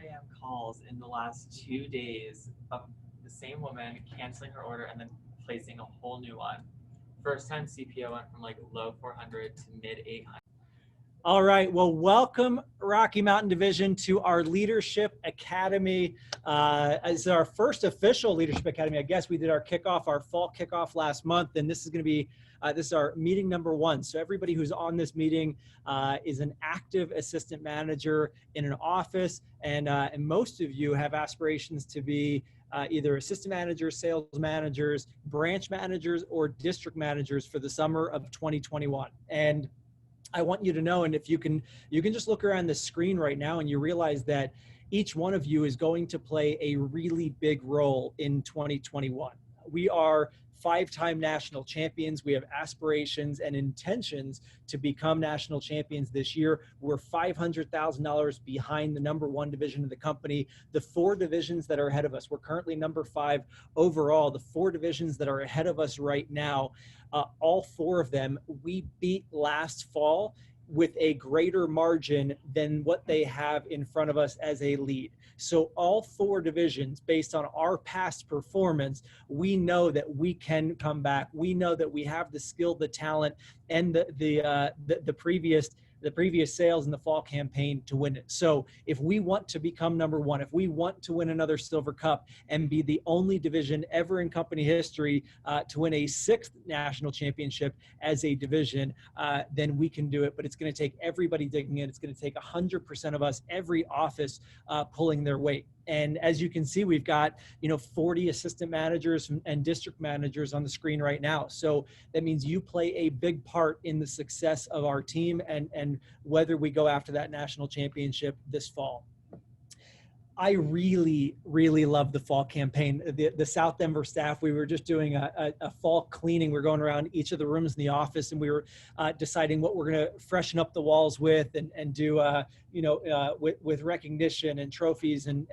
a.m. calls in the last 2 days of the same woman canceling her order and then placing a whole new one. First time CPO went from like low 400 to mid 800. All right. Well, welcome Rocky Mountain Division to our Leadership Academy. It's our first official Leadership Academy. I guess we did our kickoff, our fall kickoff last month, and this is going to be this is our meeting number 1. So everybody who's on this meeting is an active assistant manager in an office, and most of you have aspirations to be either assistant managers, sales managers, branch managers, or district managers for the summer of 2021. And I want you to know, and if you can just look around the screen right now and you realize that each one of you is going to play a really big role in 2021. We are 5-time national champions. We have aspirations and intentions to become national champions this year. We're $500,000 behind the number 1 division of the company. The 4 divisions that are ahead of us, we're currently number 5 overall. The 4 divisions that are ahead of us right now, all 4 of them, we beat last fall with a greater margin than what they have in front of us as a lead. So all 4 divisions, based on our past performance, we know that we can come back. We know that we have the skill, the talent, and the previous sales in the fall campaign to win it. So if we want to become number 1, if we want to win another Silver Cup and be the only division ever in company history to win a 6th national championship as a division, then we can do it. But it's going to take everybody digging in. It's going to take 100% of us, every office pulling their weight. And as you can see, we've got 40 assistant managers and district managers on the screen right now. So that means you play a big part in the success of our team and whether we go after that national championship this fall. I really, really love the fall campaign. The South Denver staff, we were just doing a fall cleaning. We're going around each of the rooms in the office, and we were deciding what we're going to freshen up the walls with and do, with recognition and trophies and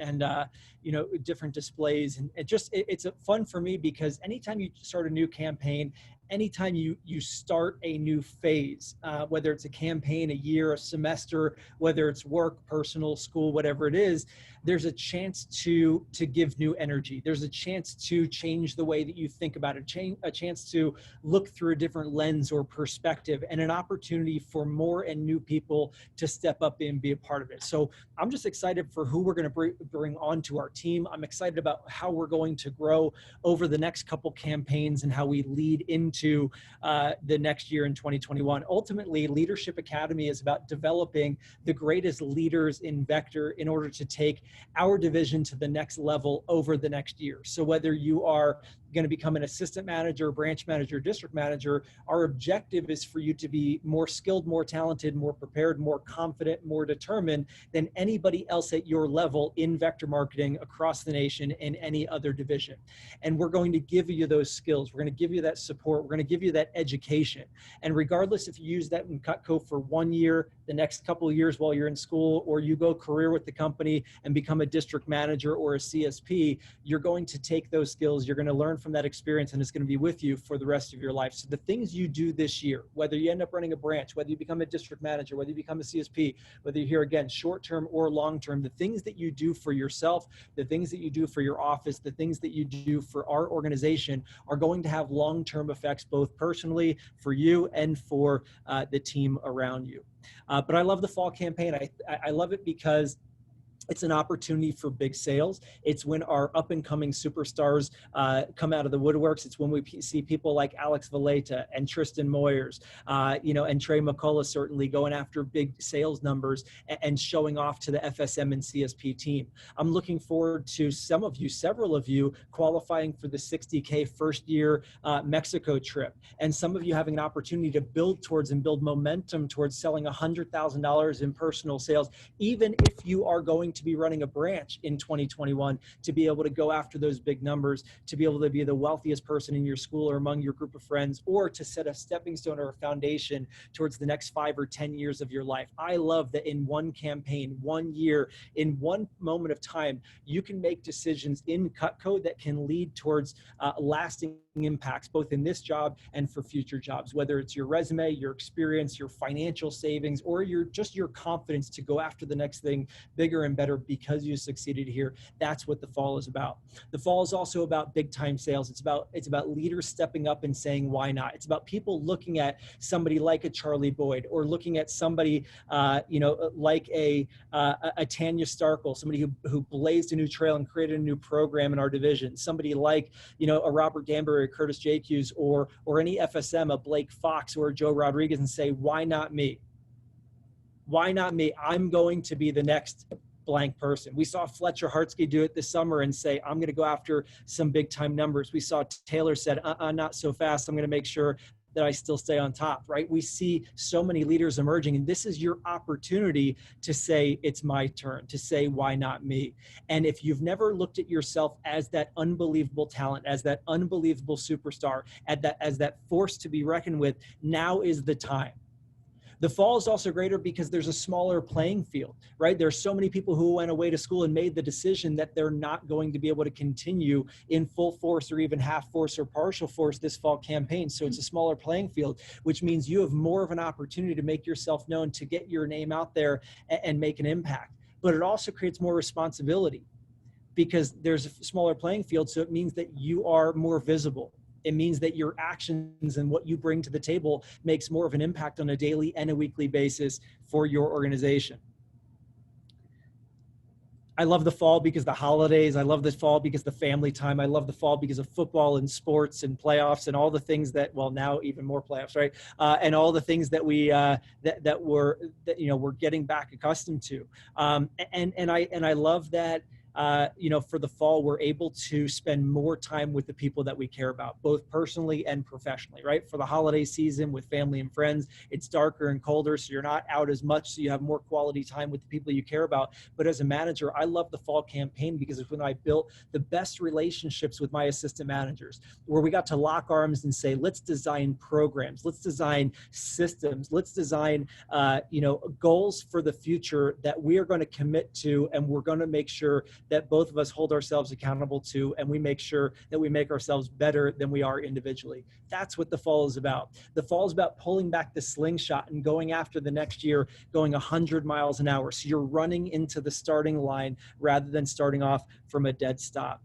different displays. And it's fun for me because anytime you start a new campaign, anytime you start a new phase, whether it's a campaign, a year, a semester, whether it's work, personal, school, whatever it is, there's a chance to give new energy. There's a chance to change the way that you think about it, a chance to look through a different lens or perspective, and an opportunity for more and new people to step up and be a part of it. So I'm just excited for who we're going to bring onto our team. I'm excited about how we're going to grow over the next couple campaigns and how we lead into the next year in 2021. Ultimately, Leadership Academy is about developing the greatest leaders in Vector in order to take our division to the next level over the next year. So whether you are going to become an assistant manager, branch manager, district manager, our objective is for you to be more skilled, more talented, more prepared, more confident, more determined than anybody else at your level in vector marketing across the nation in any other division. And we're going to give you those skills. We're going to give you that support. We're going to give you that education. And regardless if you use that in Cutco for 1 year, the next couple of years while you're in school, or you go career with the company and become a district manager or a CSP, you're going to take those skills, you're going to learn from that experience, and it's going to be with you for the rest of your life. So the things you do this year, whether you end up running a branch, whether you become a district manager, whether you become a CSP, whether you're here again, short-term or long-term, the things that you do for yourself, the things that you do for your office, the things that you do for our organization are going to have long-term effects, both personally for you and for the team around you. But I love the fall campaign. I love it because it's an opportunity for big sales. It's when our up-and-coming superstars come out of the woodworks. It's when we see people like Alex Valeta and Tristan Moyers, and Trey McCullough certainly going after big sales numbers and showing off to the FSM and CSP team. I'm looking forward to several of you qualifying for the 60K first-year Mexico trip, and some of you having an opportunity to build towards and build momentum towards selling $100,000 in personal sales, even if you are going to be running a branch in 2021, to be able to go after those big numbers, to be able to be the wealthiest person in your school or among your group of friends, or to set a stepping stone or a foundation towards the next 5 or 10 years of your life. I love that in one campaign, 1 year, in one moment of time, you can make decisions in Cutco that can lead towards lasting impacts, both in this job and for future jobs, whether it's your resume, your experience, your financial savings, or your confidence to go after the next thing bigger and better better because you succeeded here. That's what the fall is about. The fall is also about big time sales. It's about leaders stepping up and saying, why not? It's about people looking at somebody like a Charlie Boyd, or looking at somebody, like a Tanya Starkle, somebody who blazed a new trail and created a new program in our division. Somebody like, a Robert Danbury, or Curtis Jacques, or any FSM, a Blake Fox or a Joe Rodriguez, and say, why not me? Why not me? I'm going to be the next blank person. We saw Fletcher Hartsky do it this summer and say, I'm going to go after some big time numbers. We saw Taylor said, not so fast. I'm going to make sure that I still stay on top, right? We see so many leaders emerging, and this is your opportunity to say, it's my turn, to say, why not me? And if you've never looked at yourself as that unbelievable talent, as that unbelievable superstar, as that force to be reckoned with, now is the time. The fall is also greater because there's a smaller playing field, right? There's so many people who went away to school and made the decision that they're not going to be able to continue in full force or even half force or partial force this fall campaign. So it's a smaller playing field, which means you have more of an opportunity to make yourself known, to get your name out there and make an impact. But it also creates more responsibility because there's a smaller playing field. So it means that you are more visible. It means that your actions and what you bring to the table makes more of an impact on a daily and a weekly basis for your organization. I love the fall because the holidays. I love the fall because the family time. I love the fall because of football and sports and playoffs and all the things that, well, now even more playoffs, right? And all the things that we're getting back accustomed to. And I love that. For the fall, we're able to spend more time with the people that we care about, both personally and professionally, right? For the holiday season with family and friends, it's darker and colder, so you're not out as much, so you have more quality time with the people you care about. But as a manager, I love the fall campaign because it's when I built the best relationships with my assistant managers, where we got to lock arms and say, let's design programs, let's design systems, let's design, goals for the future that we are going to commit to, and we're going to make sure that both of us hold ourselves accountable to, and we make sure that we make ourselves better than we are individually. That's what the fall is about. The fall is about pulling back the slingshot and going after the next year, going 100 miles an hour. So you're running into the starting line rather than starting off from a dead stop.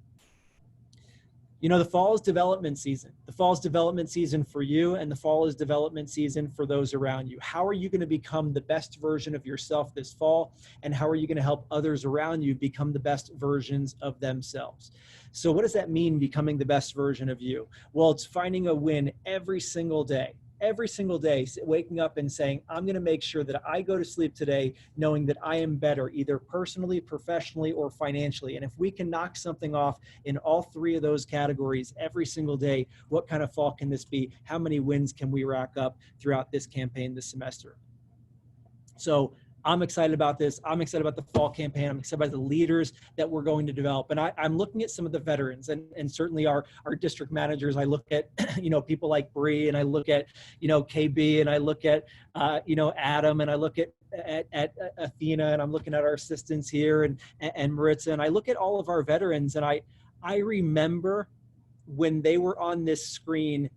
The fall is development season. The fall is development season for you, and the fall is development season for those around you. How are you going to become the best version of yourself this fall? And how are you going to help others around you become the best versions of themselves? So what does that mean, becoming the best version of you? Well, it's finding a win every single day, waking up and saying, I'm going to make sure that I go to sleep today knowing that I am better, either personally, professionally, or financially. And if we can knock something off in all three of those categories every single day, what kind of fall can this be? How many wins can we rack up throughout this campaign this semester? So I'm excited about this. I'm excited about the fall campaign. I'm excited about the leaders that we're going to develop. And I'm looking at some of the veterans and certainly our district managers. I look at, people like Bree, and I look at, KB, and I look at, Adam, and I look at Athena, and I'm looking at our assistants here and Maritza, and I look at all of our veterans, and I remember when they were on this screen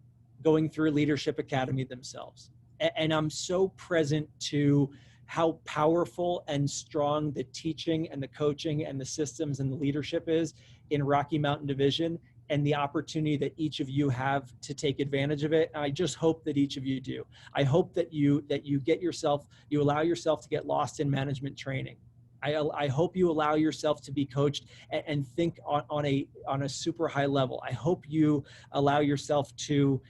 going through Leadership Academy themselves. And I'm so present to how powerful and strong the teaching and the coaching and the systems and the leadership is in Rocky Mountain Division, and the opportunity that each of you have to take advantage of it. And I just hope that each of you do. I hope that you allow yourself to get lost in management training. I hope you allow yourself to be coached and think on a super high level. I hope you allow yourself to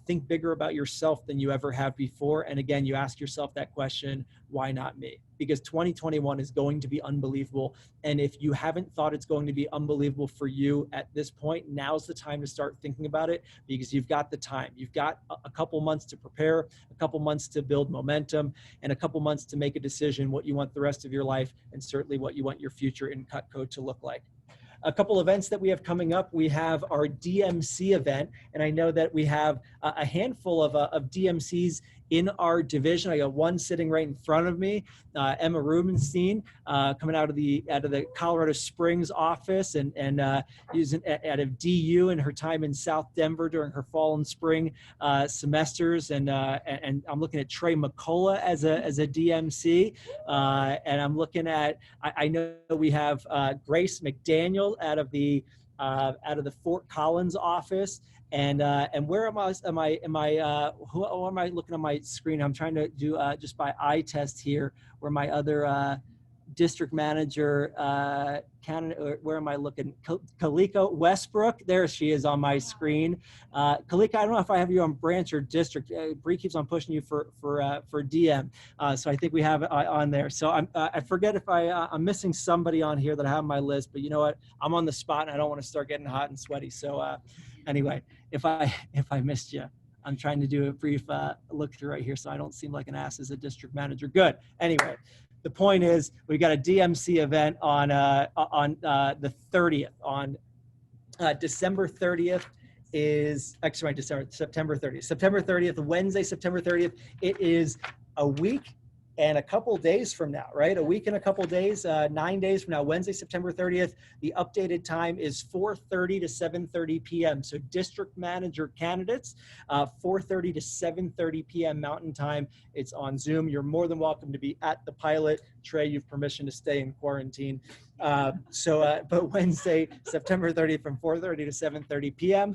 think bigger about yourself than you ever have before. And again, you ask yourself that question, why not me? Because 2021 is going to be unbelievable. And if you haven't thought it's going to be unbelievable for you at this point, now's the time to start thinking about it, because you've got the time. You've got a couple months to prepare, a couple months to build momentum, and a couple months to make a decision what you want the rest of your life, and certainly what you want your future in Cutco to look like. A couple events that we have coming up. We have our DMC event, and I know that we have a handful of DMCs in our division. I got one sitting right in front of me, Emma Rubenstein, coming out of the Colorado Springs office and using out of DU in her time in South Denver during her fall and spring semesters. And I'm looking at Trey McCullough as a DMC, and I'm looking at I know we have Grace McDaniel out of the Fort Collins office. And where am I who am I looking on my screen? I'm trying to do just by eye test here where my other district manager candidate, where am I looking? Kalika Westbrook, there she is on my screen. Kalika, I don't know if I have you on branch or district. Bree keeps on pushing you for DM, so I think we have it on there. So I forget if I'm missing somebody on here that I have on my list, but you know what? I'm on the spot and I don't want to start getting hot and sweaty. So anyway, if I missed you, I'm trying to do a brief look through right here so I don't seem like an ass as a district manager. Good. Anyway, the point is we've got a DMC event on the 30th. On December 30th is, actually September 30th. September 30th, Wednesday, September 30th. It is a week and a couple days from now, right? A week and a couple days, 9 days from now, Wednesday, September 30th. The updated time is 4:30 to 7:30 p.m. So district manager candidates, 4:30 to 7:30 p.m. Mountain Time. It's on Zoom. You're more than welcome to be at the pilot. Trey, you've permission to stay in quarantine. But Wednesday, September 30th from 4:30 to 7:30 p.m.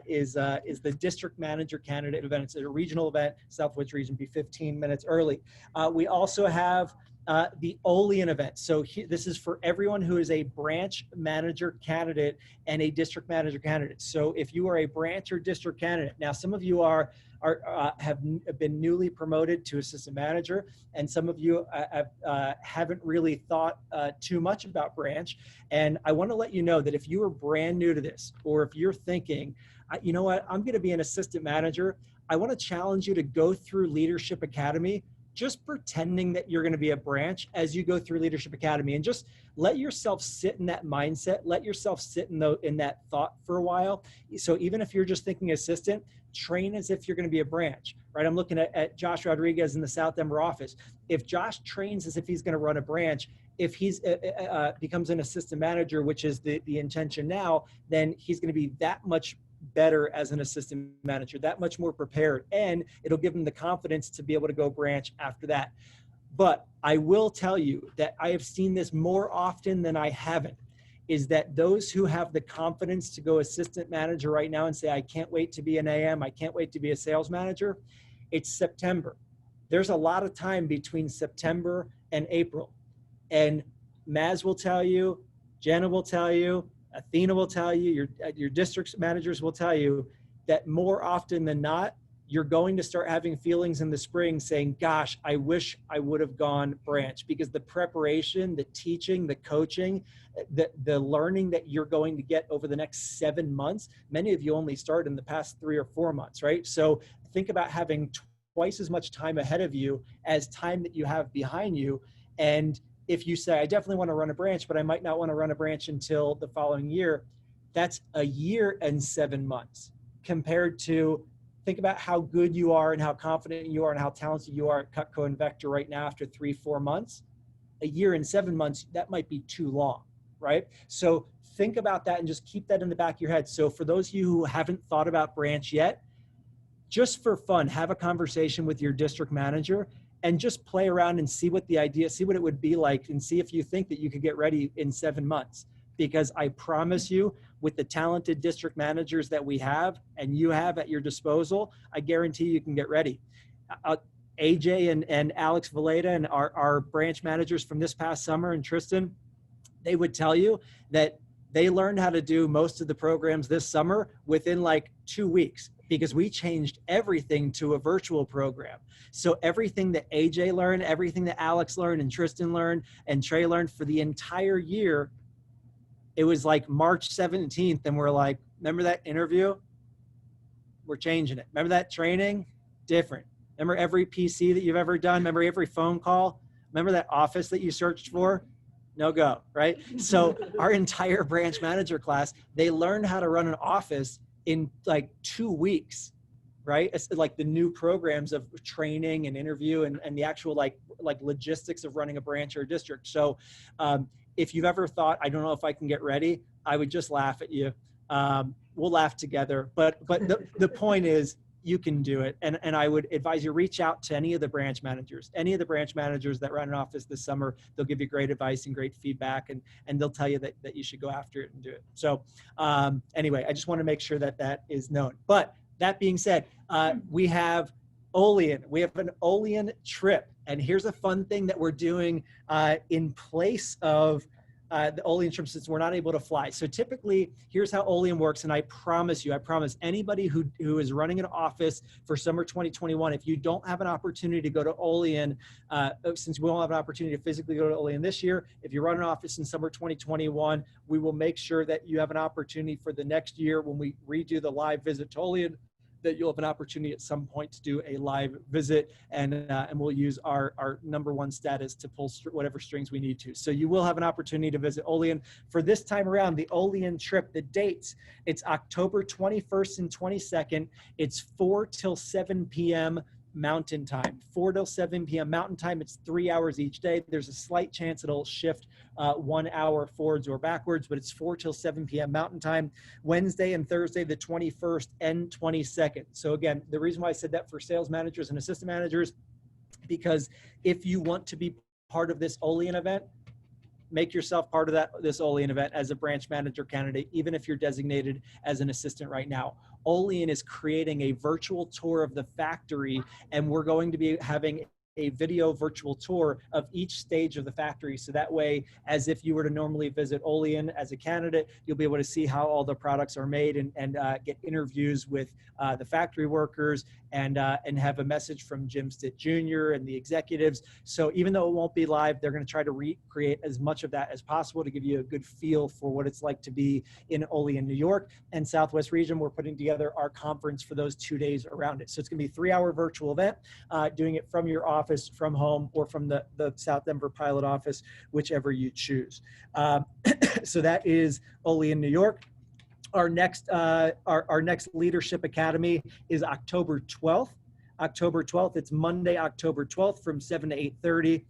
Is the district manager candidate event. It's a regional event. Southwest region be 15 minutes early. We also have the Olean event. So this is for everyone who is a branch manager candidate and a district manager candidate. So if you are a branch or district candidate, now some of you have been newly promoted to assistant manager, and some of you haven't really thought too much about branch. And I want to let you know that if you are brand new to this, or if you're thinking, you know what, I'm going to be an assistant manager, I want to challenge you to go through Leadership Academy, just pretending that you're going to be a branch as you go through Leadership Academy, and just let yourself sit in that mindset, let yourself sit in that thought for a while. So even if you're just thinking assistant, train as if you're going to be a branch, right? I'm looking at Josh Rodriguez in the South Denver office. If Josh trains as if he's going to run a branch, if he's becomes an assistant manager, which is the intention now, then he's going to be that much better as an assistant manager, that much more prepared, and it'll give him the confidence to be able to go branch after that. But I will tell you that I have seen this more often than I haven't, is that those who have the confidence to go assistant manager right now and say, I can't wait to be an AM, I can't wait to be a sales manager, it's September. There's a lot of time between September and April. And Maz will tell you, Jenna will tell you, Athena will tell you, your district managers will tell you that more often than not, you're going to start having feelings in the spring saying, gosh, I wish I would have gone branch, because the preparation, the teaching, the coaching, the learning that you're going to get over the next 7 months, many of you only started in the past 3 or 4 months, right? So think about having twice as much time ahead of you as time that you have behind you. And if you say, I definitely want to run a branch, but I might not want to run a branch until the following year, that's a year and 7 months compared to, think about how good you are and how confident you are and how talented you are at Cutco and Vector right now after 3-4 months. A year and 7 months, that might be too long, right? So think about that and just keep that in the back of your head. So for those of you who haven't thought about branch yet, just for fun, have a conversation with your district manager and just play around and see what it would be like, and see if you think that you could get ready in 7 months. Because I promise you, with the talented district managers that we have and you have at your disposal, I guarantee you can get ready. AJ and Alex Valeda and our branch managers from this past summer, and Tristan, they would tell you that they learned how to do most of the programs this summer within like 2 weeks, because we changed everything to a virtual program. So everything that AJ learned, everything that Alex learned and Tristan learned and Trey learned for the entire year, it was like March 17th. And we're like, remember that interview? We're changing it. Remember that training? Different. Remember every PC that you've ever done? Remember every phone call? Remember that office that you searched for? No go, right? So our entire branch manager class, they learned how to run an office in like 2 weeks, right? It's like the new programs of training and interview and the actual like logistics of running a branch or a district. So if you've ever thought, I don't know if I can get ready, I would just laugh at you. We'll laugh together. But the point is, you can do it. And I would advise you reach out to any of the branch managers that run an office this summer. They'll give you great advice and great feedback, and they'll tell you that you should go after it and do it. So anyway, I just want to make sure that is known. But that being said, we have Olean. We have an Olean trip. And here's a fun thing that we're doing in place of the Olean trip, since we're not able to fly. So typically, here's how Olean works, and I promise anybody who is running an office for summer 2021, if you don't have an opportunity to go to Olean, since we won't have an opportunity to physically go to Olean this year, if you run an office in summer 2021, we will make sure that you have an opportunity for the next year when we redo the live visit to Olean, that you'll have an opportunity at some point to do a live visit, and we'll use our #1 status to pull whatever strings we need to. So you will have an opportunity to visit Olean. For this time around, the Olean trip, the dates, it's October 21st and 22nd. It's 4 till 7 p.m. Mountain Time. 4 till 7 p.m. Mountain Time. It's 3 hours each day. There's a slight chance it'll shift 1 hour forwards or backwards, but it's 4 till 7 p.m. Mountain Time. Wednesday and Thursday, the 21st and 22nd. So again, the reason why I said that for sales managers and assistant managers, because if you want to be part of this Olean event, make yourself part of this Olean event as a branch manager candidate, even if you're designated as an assistant right now. Olean is creating a virtual tour of the factory, and we're going to be having a video virtual tour of each stage of the factory. So that way, as if you were to normally visit Olean as a candidate, you'll be able to see how all the products are made and get interviews with the factory workers and have a message from Jim Stitt Jr. and the executives. So even though it won't be live, they're going to try to recreate as much of that as possible to give you a good feel for what it's like to be in Olean, New York, and Southwest region. We're putting together our conference for those 2 days around it. So it's going to be a 3-hour virtual event, doing it from your office, from home, or from the South Denver pilot office, whichever you choose. So that is Olean, New York. Our next Leadership Academy is October 12th. October 12th, it's Monday, October 12th from 7 to 8:30.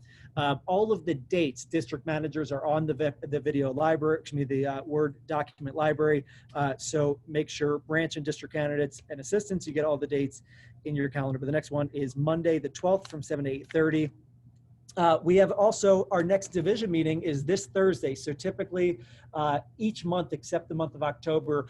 All of the dates, district managers are on the video library, the Word document library. So make sure branch and district candidates and assistants, you get all the dates in your calendar. But the next one is Monday the 12th from 7 to 8:30. We have also, our next division meeting is this Thursday. So typically each month except the month of October,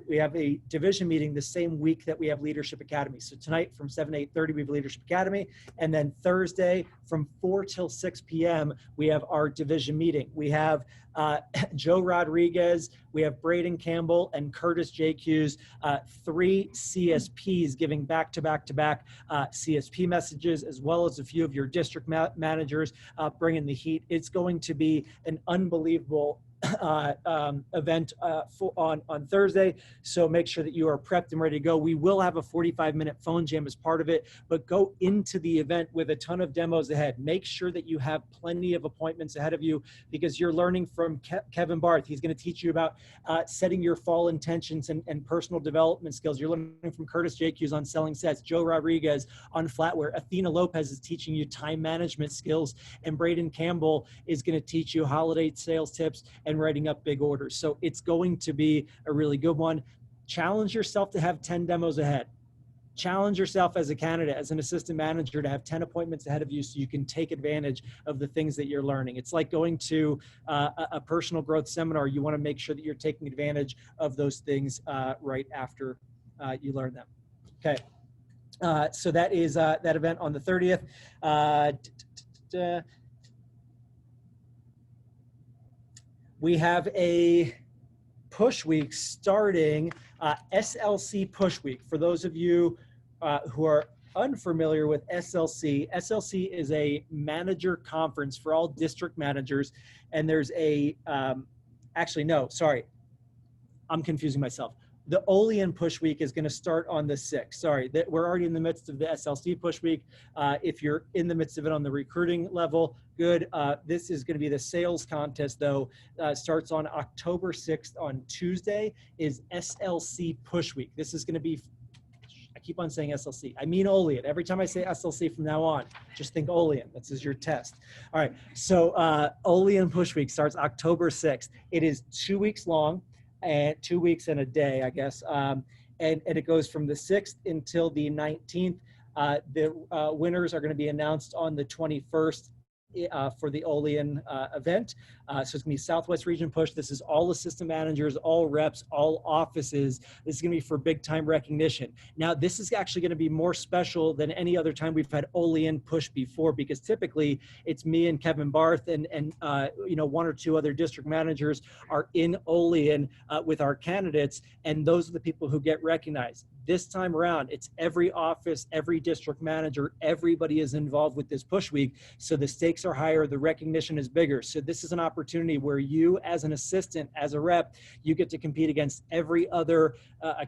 we have a division meeting the same week that we have Leadership Academy. So tonight from 7 to 8:30, we have Leadership Academy. And then Thursday from 4 till 6 p.m., we have our division meeting. We have Joe Rodriguez, we have Braden Campbell and Curtis JQs, 3 CSPs giving back-to-back-to-back CSP messages, as well as a few of your district managers bringing the heat. It's going to be an unbelievable event on Thursday. So make sure that you are prepped and ready to go. We will have a 45-minute phone jam as part of it, but go into the event with a ton of demos ahead. Make sure that you have plenty of appointments ahead of you, because you're learning from Kevin Barth. He's going to teach you about setting your fall intentions and personal development skills. You're learning from Curtis JQs on selling sets, Joe Rodriguez on flatware. Athena Lopez is teaching you time management skills, and Braden Campbell is going to teach you holiday sales tips and writing up big orders. So it's going to be a really good one. Challenge yourself to have 10 demos ahead. Challenge yourself as a candidate, as an assistant manager, to have 10 appointments ahead of you so you can take advantage of the things that you're learning. It's like going to a personal growth seminar. You want to make sure that you're taking advantage of those things right after you learn them. Okay. So that is that event on the 30th. We have a push week starting, SLC push week. For those of you who are unfamiliar with SLC, SLC is a manager conference for all district managers. And there's a, actually, no, sorry, I'm confusing myself. The Olean push week is going to start on the 6th. Sorry, we're already in the midst of the SLC push week. If you're in the midst of it on the recruiting level, good. This is going to be the sales contest, though. Starts on October 6th on Tuesday is SLC push week. This is going to be I keep on saying SLC. I mean Olean. Every time I say SLC from now on, just think Olean. This is your test. All right. So Olean Push Week starts October 6th. It is 2 weeks long, and 2 weeks and a day, I guess. And it goes from the 6th until the 19th. The winners are going to be announced on the 21st. For the Olean event. So it's going to be Southwest Region Push. This is all assistant managers, all reps, all offices. This is going to be for big time recognition. Now, this is actually going to be more special than any other time we've had Olean Push before, because typically it's me and Kevin Barth and one or two other district managers are in Olean with our candidates, and those are the people who get recognized. This time around, it's every office, every district manager, everybody is involved with this push week. So the stakes are higher, the recognition is bigger. So this is an opportunity where you, as an assistant, as a rep, you get to compete against every other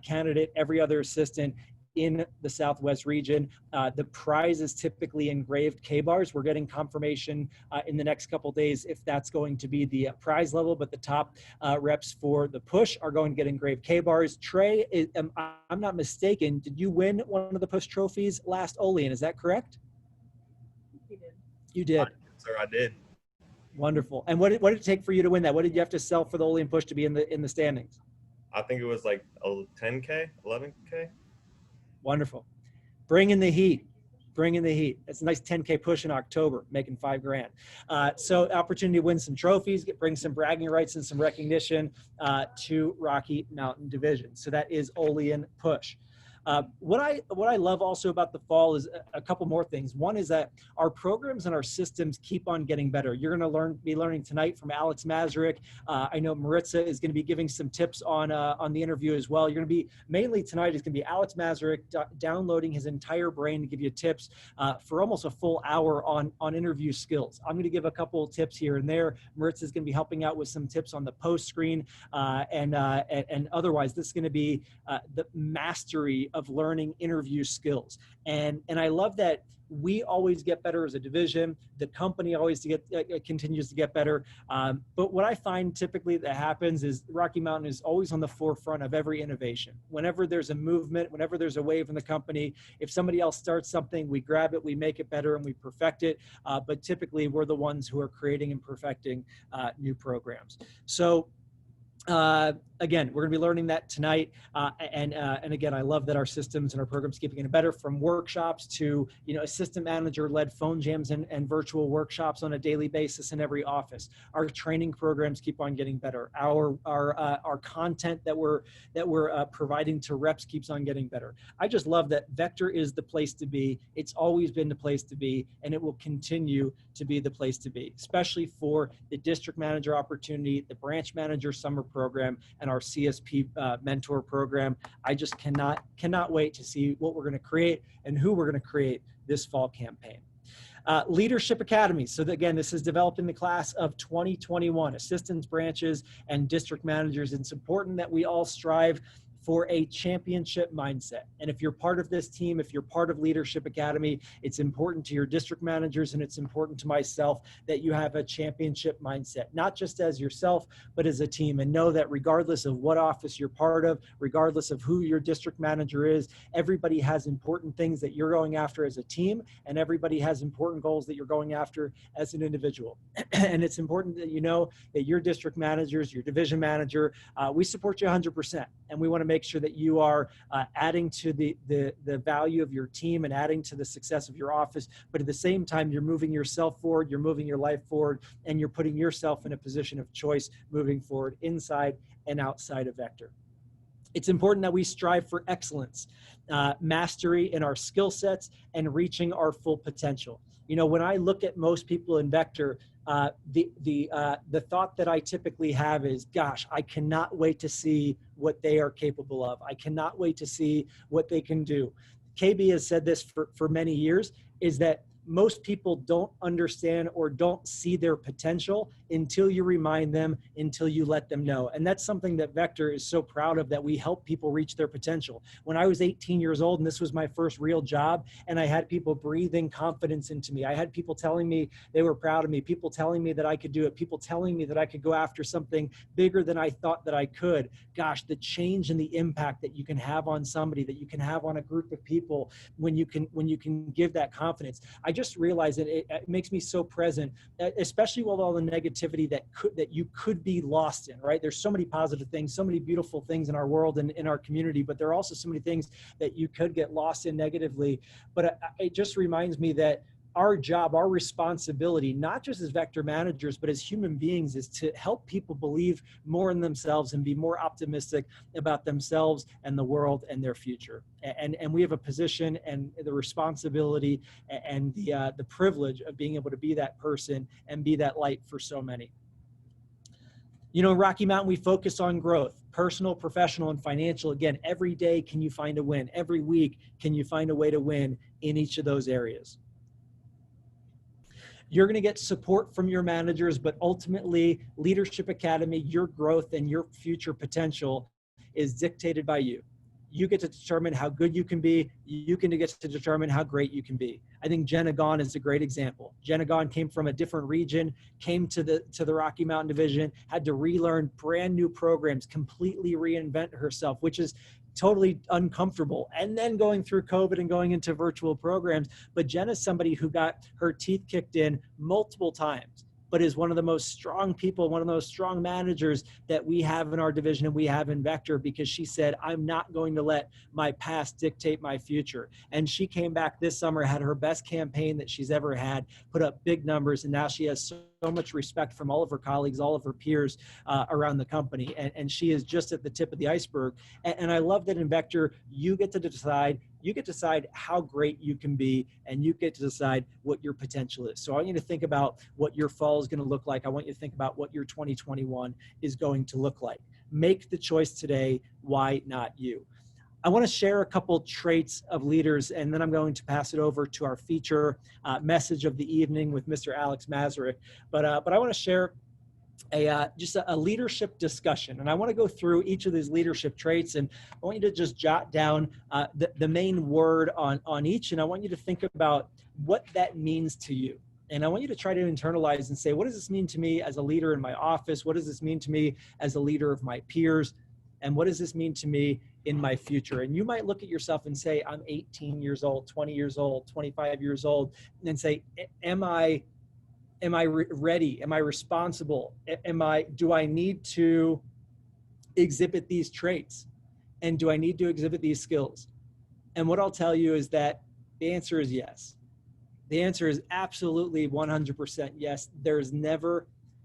candidate, every other assistant in the Southwest region. The prize is typically engraved K-bars. We're getting confirmation in the next couple days if that's going to be the prize level, but the top reps for the push are going to get engraved K-bars. Trey, I'm not mistaken, did you win one of the push trophies last Olean? Is that correct? You did. You did. Sir, I did. Wonderful. And what did it take for you to win that? What did you have to sell for the Olean push to be in the standings? I think it was like 10K, 11K. Wonderful. Bring in the heat. Bring in the heat. It's a nice 10K push in October, making $5,000. So opportunity to win some trophies, bring some bragging rights and some recognition to Rocky Mountain Division. So that is Olean Push. What I love also about the fall is a couple more things. One is that our programs and our systems keep on getting better. You're going to be learning tonight from Alex Mazurek. I know Maritza is going to be giving some tips on the interview as well. You're going to be mainly tonight is going to be Alex Mazurek downloading his entire brain to give you tips for almost a full hour on interview skills. I'm going to give a couple of tips here and there. Maritza is going to be helping out with some tips on the post screen and otherwise. This is going to be the mastery of learning interview skills. And I love that we always get better as a division. The company always continues to get better. But what I find typically that happens is Rocky Mountain is always on the forefront of every innovation. Whenever there's a movement, whenever there's a wave in the company, if somebody else starts something, we grab it, we make it better, and we perfect it. But typically, we're the ones who are creating and perfecting new programs. So again, we're going to be learning that tonight. And again, I love that our systems and our programs keep getting better, from workshops to, assistant manager led phone jams and virtual workshops on a daily basis in every office. Our training programs keep on getting better. Our content that we're providing to reps keeps on getting better. I just love that Vector is the place to be. It's always been the place to be, and it will continue to be the place to be, especially for the district manager opportunity, the branch manager summer program, and our CSP mentor program. I just cannot wait to see what we're going to create and who we're going to create this fall campaign. Leadership Academy. So again, this is developing the class of 2021, assistants, branches, and district managers. It's important that we all strive for a championship mindset. And if you're part of this team, if you're part of Leadership Academy, it's important to your district managers and it's important to myself that you have a championship mindset, not just as yourself, but as a team. And know that regardless of what office you're part of, regardless of who your district manager is, everybody has important things that you're going after as a team, and everybody has important goals that you're going after as an individual. And it's important that you know that your district managers, your division manager, we support you 100%. And we want to make sure that you are adding to the value of your team and adding to the success of your office. But at the same time, you're moving yourself forward, you're moving your life forward, and you're putting yourself in a position of choice moving forward inside and outside of Vector. It's important that we strive for excellence, mastery in our skill sets, and reaching our full potential. When I look at most people in Vector, the thought that I typically have is, gosh, I cannot wait to see what they are capable of. I cannot wait to see what they can do. KB has said this for many years, is that most people don't understand or don't see their potential until you remind them, until you let them know. And that's something that Vector is so proud of, that we help people reach their potential. When I was 18 years old and this was my first real job, and I had people breathing confidence into me, I had people telling me they were proud of me, people telling me that I could do it, people telling me that I could go after something bigger than I thought that I could. Gosh, the change and the impact that you can have on somebody, that you can have on a group of people when you can give that confidence. I just realized that it makes me so present, especially with all the negativity that you could be lost in, right? There's so many positive things, so many beautiful things in our world and in our community, but there are also so many things that you could get lost in negatively. But it just reminds me that our job, our responsibility, not just as Vector managers, but as human beings, is to help people believe more in themselves and be more optimistic about themselves and the world and their future. And we have a position and the responsibility and the privilege of being able to be that person and be that light for so many. You know, in Rocky Mountain, we focus on growth, personal, professional, and financial. Again, every day, can you find a win? Every week, can you find a way to win in each of those areas? You're going to get support from your managers, but ultimately, Leadership Academy, your growth and your future potential is dictated by you. You get to determine how good you can be. You can get to determine how great you can be. I think Jenna Gaughan is a great example. Jenna Gaughan came from a different region, came to the Rocky Mountain Division, had to relearn brand new programs, completely reinvent herself, which is totally uncomfortable. And then going through COVID and going into virtual programs. But Jenna's somebody who got her teeth kicked in multiple times, but is one of the most strong people, one of the most strong managers that we have in our division and we have in Vector, because she said, I'm not going to let my past dictate my future. And she came back this summer, had her best campaign that she's ever had, put up big numbers, and now she has so much respect from all of her colleagues, all of her peers around the company. And she is just at the tip of the iceberg. And I love that in Vector, you get to decide how great you can be, and you get to decide what your potential is. So I want you to think about what your fall is going to look like. I want you to think about what your 2021 is going to look like. Make the choice today. Why not you? I want to share a couple traits of leaders, and then I'm going to pass it over to our feature message of the evening with Mr. Alex Mazurek. But I want to share just a leadership discussion. And I want to go through each of these leadership traits, and I want you to just jot down the main word on each, and I want you to think about what that means to you. And I want you to try to internalize and say, what does this mean to me as a leader in my office? What does this mean to me as a leader of my peers? And what does this mean to me in my future? And you might look at yourself and say, I'm 18 years old, 20 years old, 25 years old, and say, am I ready? Am I responsible? Do I need to exhibit these traits? And do I need to exhibit these skills? And what I'll tell you is that the answer is yes. The answer is absolutely 100% yes.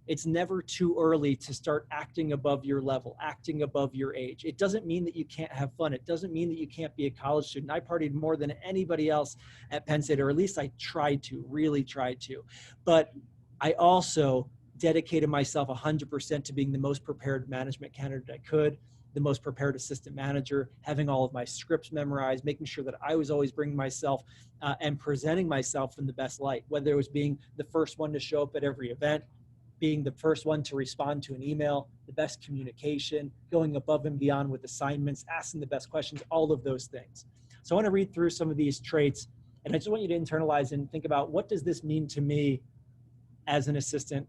It's never too early to start acting above your level, acting above your age. It doesn't mean that you can't have fun. It doesn't mean that you can't be a college student. I partied more than anybody else at Penn State, or at least I really tried to. But I also dedicated myself 100% to being the most prepared management candidate I could, the most prepared assistant manager, having all of my scripts memorized, making sure that I was always bringing myself and presenting myself in the best light, whether it was being the first one to show up at every event, being the first one to respond to an email, the best communication, going above and beyond with assignments, asking the best questions, all of those things. So I want to read through some of these traits, and I just want you to internalize and think about, what does this mean to me as an assistant,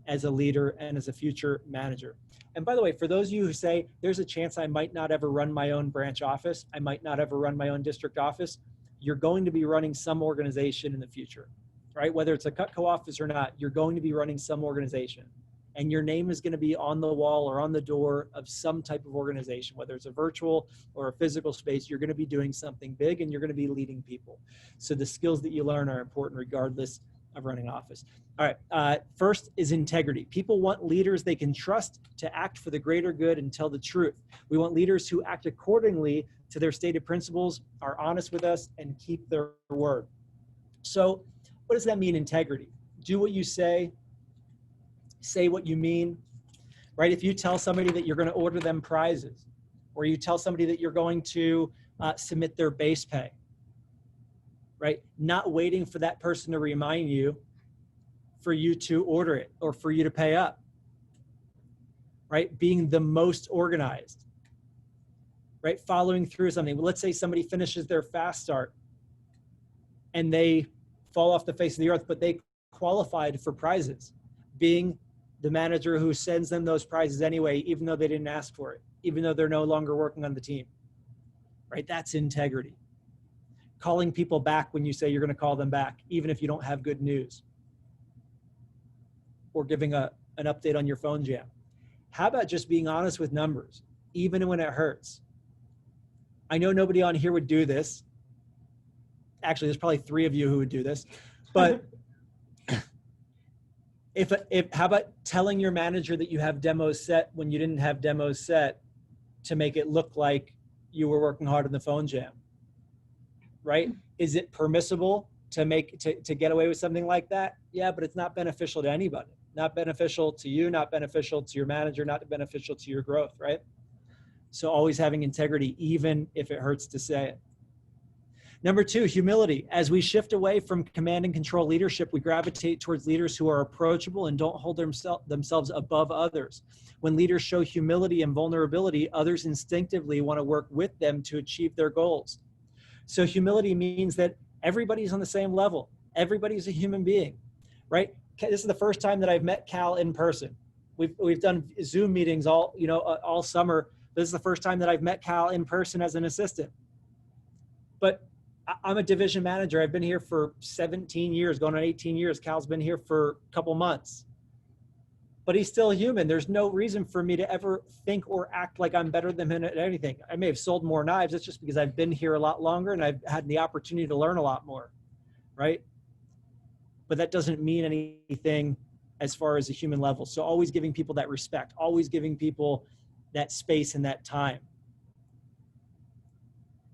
as a leader, and as a future manager? And by the way, for those of you who say, there's a chance I might not ever run my own branch office, I might not ever run my own district office, you're going to be running some organization in the future, right? Whether it's a Cutco office or not, you're going to be running some organization. And your name is going to be on the wall or on the door of some type of organization, whether it's a virtual or a physical space. You're going to be doing something big, and you're going to be leading people. So the skills that you learn are important regardless of running office. All right, first is integrity. People want leaders they can trust to act for the greater good and tell the truth. We want leaders who act accordingly to their stated principles, are honest with us, and keep their word. So what does that mean, integrity? Do what you say what you mean, right? If you tell somebody that you're going to order them prizes, or you tell somebody that you're going to submit their base pay, right? Not waiting for that person to remind you for you to order it or for you to pay up, right? Being the most organized, right? Following through something. Let's say somebody finishes their fast start and they fall off the face of the earth, but they qualified for prizes. Being the manager who sends them those prizes anyway, even though they didn't ask for it, even though they're no longer working on the team, right? That's integrity. Calling people back when you say you're going to call them back, even if you don't have good news, or giving an update on your phone jam. How about just being honest with numbers, even when it hurts? I know nobody on here would do this. Actually, there's probably 3 of you who would do this, but if how about telling your manager that you have demos set when you didn't have demos set to make it look like you were working hard on the phone jam, right? Is it permissible to get away with something like that? Yeah, but it's not beneficial to anybody. Not beneficial to you, not beneficial to your manager, not beneficial to your growth, right? So always having integrity, even if it hurts to say it. Number 2, humility. As we shift away from command and control leadership, we gravitate towards leaders who are approachable and don't hold themselves above others. When leaders show humility and vulnerability, others instinctively want to work with them to achieve their goals. So humility means that everybody's on the same level. Everybody's a human being, right? This is the first time that I've met Cal in person. We've done Zoom meetings all summer. This is the first time that I've met Cal in person as an assistant. But I'm a division manager. I've been here for 17 years, going on 18 years. Cal's been here for a couple months. But he's still human. There's no reason for me to ever think or act like I'm better than him at anything. I may have sold more knives. It's just because I've been here a lot longer and I've had the opportunity to learn a lot more, right? But that doesn't mean anything as far as a human level. So always giving people that respect, always giving people that space and that time.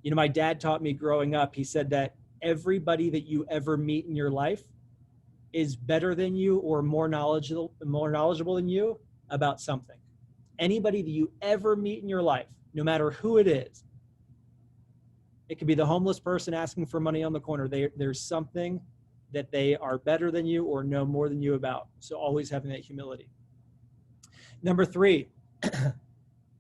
You know, my dad taught me growing up, he said that everybody that you ever meet in your life is better than you or more knowledgeable than you about something. Anybody that you ever meet in your life, no matter who it is, it could be the homeless person asking for money on the corner. There's something that they are better than you or know more than you about. So always having that humility. Number 3, by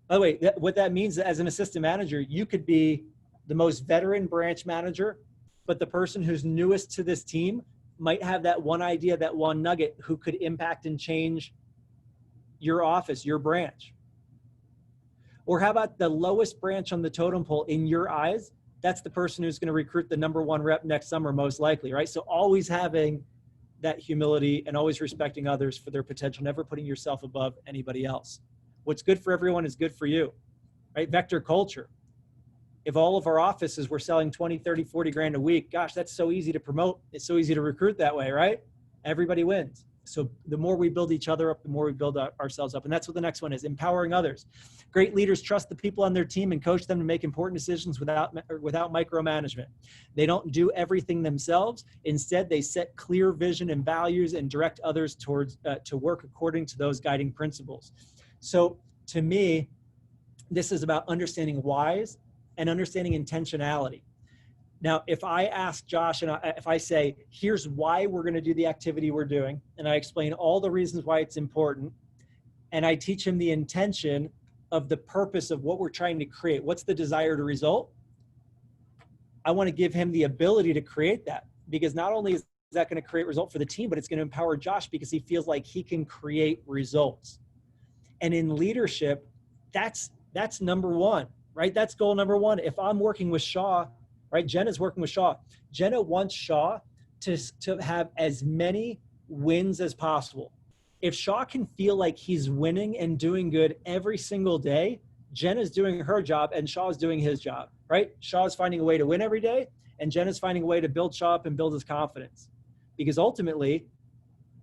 the way, what that means as an assistant manager, you could be the most veteran branch manager, but the person who's newest to this team might have that one idea, that one nugget who could impact and change your office, your branch. Or how about the lowest branch on the totem pole in your eyes? That's the person who's going to recruit the number 1 rep next summer, most likely, right? So always having that humility and always respecting others for their potential, never putting yourself above anybody else. What's good for everyone is good for you, right? Vector culture. If all of our offices were selling 20, 30, 40 grand a week, gosh, that's so easy to promote. It's so easy to recruit that way, right? Everybody wins. So the more we build each other up, the more we build ourselves up. And that's what the next one is, empowering others. Great leaders trust the people on their team and coach them to make important decisions without micromanagement. They don't do everything themselves. Instead, they set clear vision and values and direct others towards to work according to those guiding principles. So to me, this is about understanding whys and understanding intentionality. Now, if I ask Josh and if I say, here's why we're going to do the activity we're doing, and I explain all the reasons why it's important, and I teach him the intention of the purpose of what we're trying to create, what's the desired result, I want to give him the ability to create that, because not only is that going to create result for the team, but it's going to empower Josh because he feels like he can create results. And in leadership, that's number 1, right? That's goal number 1. If I'm working with Shaw, right? Jenna's working with Shaw. Jenna wants Shaw to have as many wins as possible. If Shaw can feel like he's winning and doing good every single day, Jenna's doing her job and Shaw's doing his job, right? Shaw's finding a way to win every day and Jenna's finding a way to build Shaw up and build his confidence. Because ultimately,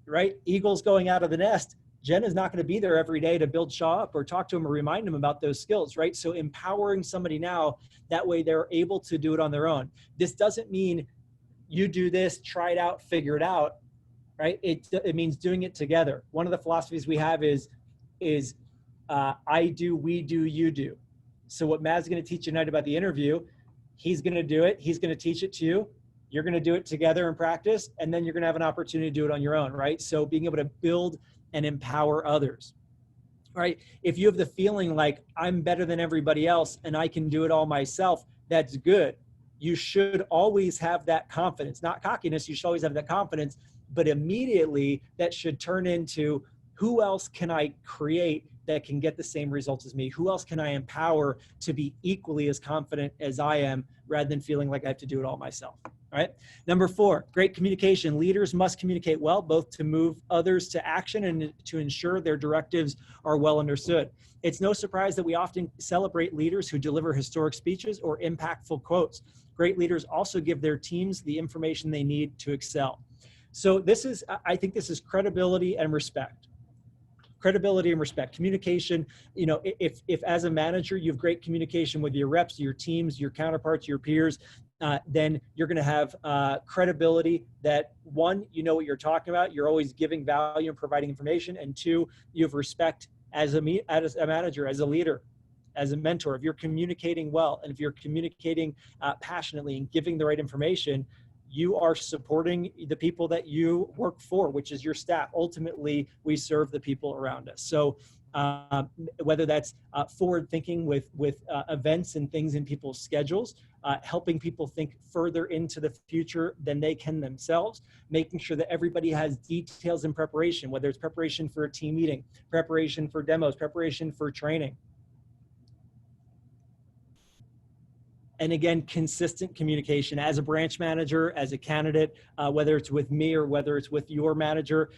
right, eagles going out of the nest, Jenna's not going to be there every day to build Shaw up or talk to him or remind him about those skills, right? So empowering somebody now, that way they're able to do it on their own. This doesn't mean you do this, try it out, figure it out, right? It means doing it together. One of the philosophies we have is I do, we do, you do. So what Matt's going to teach you tonight about the interview, he's going to do it. He's going to teach it to you. You're going to do it together in practice, and then you're going to have an opportunity to do it on your own, right? So being able to build and empower others, right? If you have the feeling like I'm better than everybody else and I can do it all myself, that's good. You should always have that confidence, not cockiness. You should always have that confidence, but immediately that should turn into, who else can I create that can get the same results as me? Who else can I empower to be equally as confident as I am, rather than feeling like I have to do it all myself? All right. Number 4, great communication. Leaders must communicate well, both to move others to action and to ensure their directives are well understood. It's no surprise that we often celebrate leaders who deliver historic speeches or impactful quotes. Great leaders also give their teams the information they need to excel. So I think this is credibility and respect. Credibility and respect. Communication, if as a manager you have great communication with your reps, your teams, your counterparts, your peers, then you're going to have credibility that, 1, you know what you're talking about, you're always giving value and providing information, and 2, you have respect as a manager, as a leader, as a mentor. If you're communicating well, and if you're communicating passionately and giving the right information, you are supporting the people that you work for, which is your staff. Ultimately, we serve the people around us. So whether that's forward thinking with events and things in people's schedules, helping people think further into the future than they can themselves, making sure that everybody has details in preparation, whether it's preparation for a team meeting, preparation for demos, preparation for training. And again, consistent communication as a branch manager, as a candidate, whether it's with me or whether it's with your manager.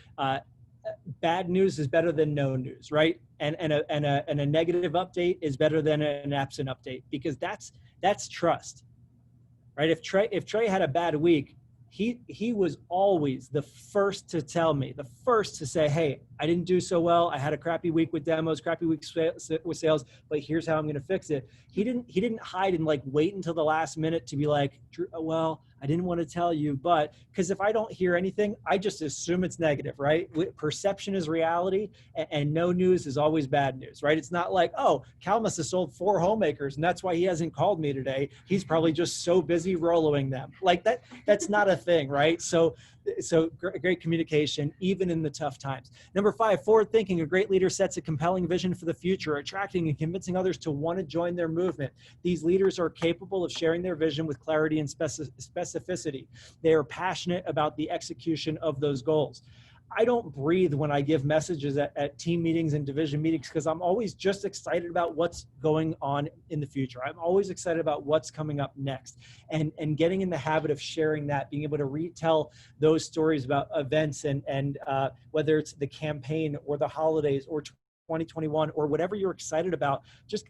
Bad news is better than no news, right? And a negative update is better than an absent update, because that's trust, right? If Trey had a bad week, he was always the first to tell me, the first to say, hey, I didn't do so well. I had a crappy week with demos, crappy week with sales, but here's how I'm going to fix it. He didn't hide and wait until the last minute to be like, well, I didn't want to tell you, but because if I don't hear anything, I just assume it's negative, right? Perception is reality, and no news is always bad news, right? It's not like, oh, Cal must have sold 4 homemakers and that's why he hasn't called me today. He's probably just so busy rolling them. That's not a thing, right? So great communication, even in the tough times. Number 5, forward thinking. A great leader sets a compelling vision for the future, attracting and convincing others to want to join their movement. These leaders are capable of sharing their vision with clarity and specificity. They are passionate about the execution of those goals. I don't breathe when I give messages at team meetings and division meetings, because I'm always just excited about what's going on in the future. I'm always excited about what's coming up next, and getting in the habit of sharing that, being able to retell those stories about events and whether it's the campaign or the holidays or 2021 or whatever you're excited about, just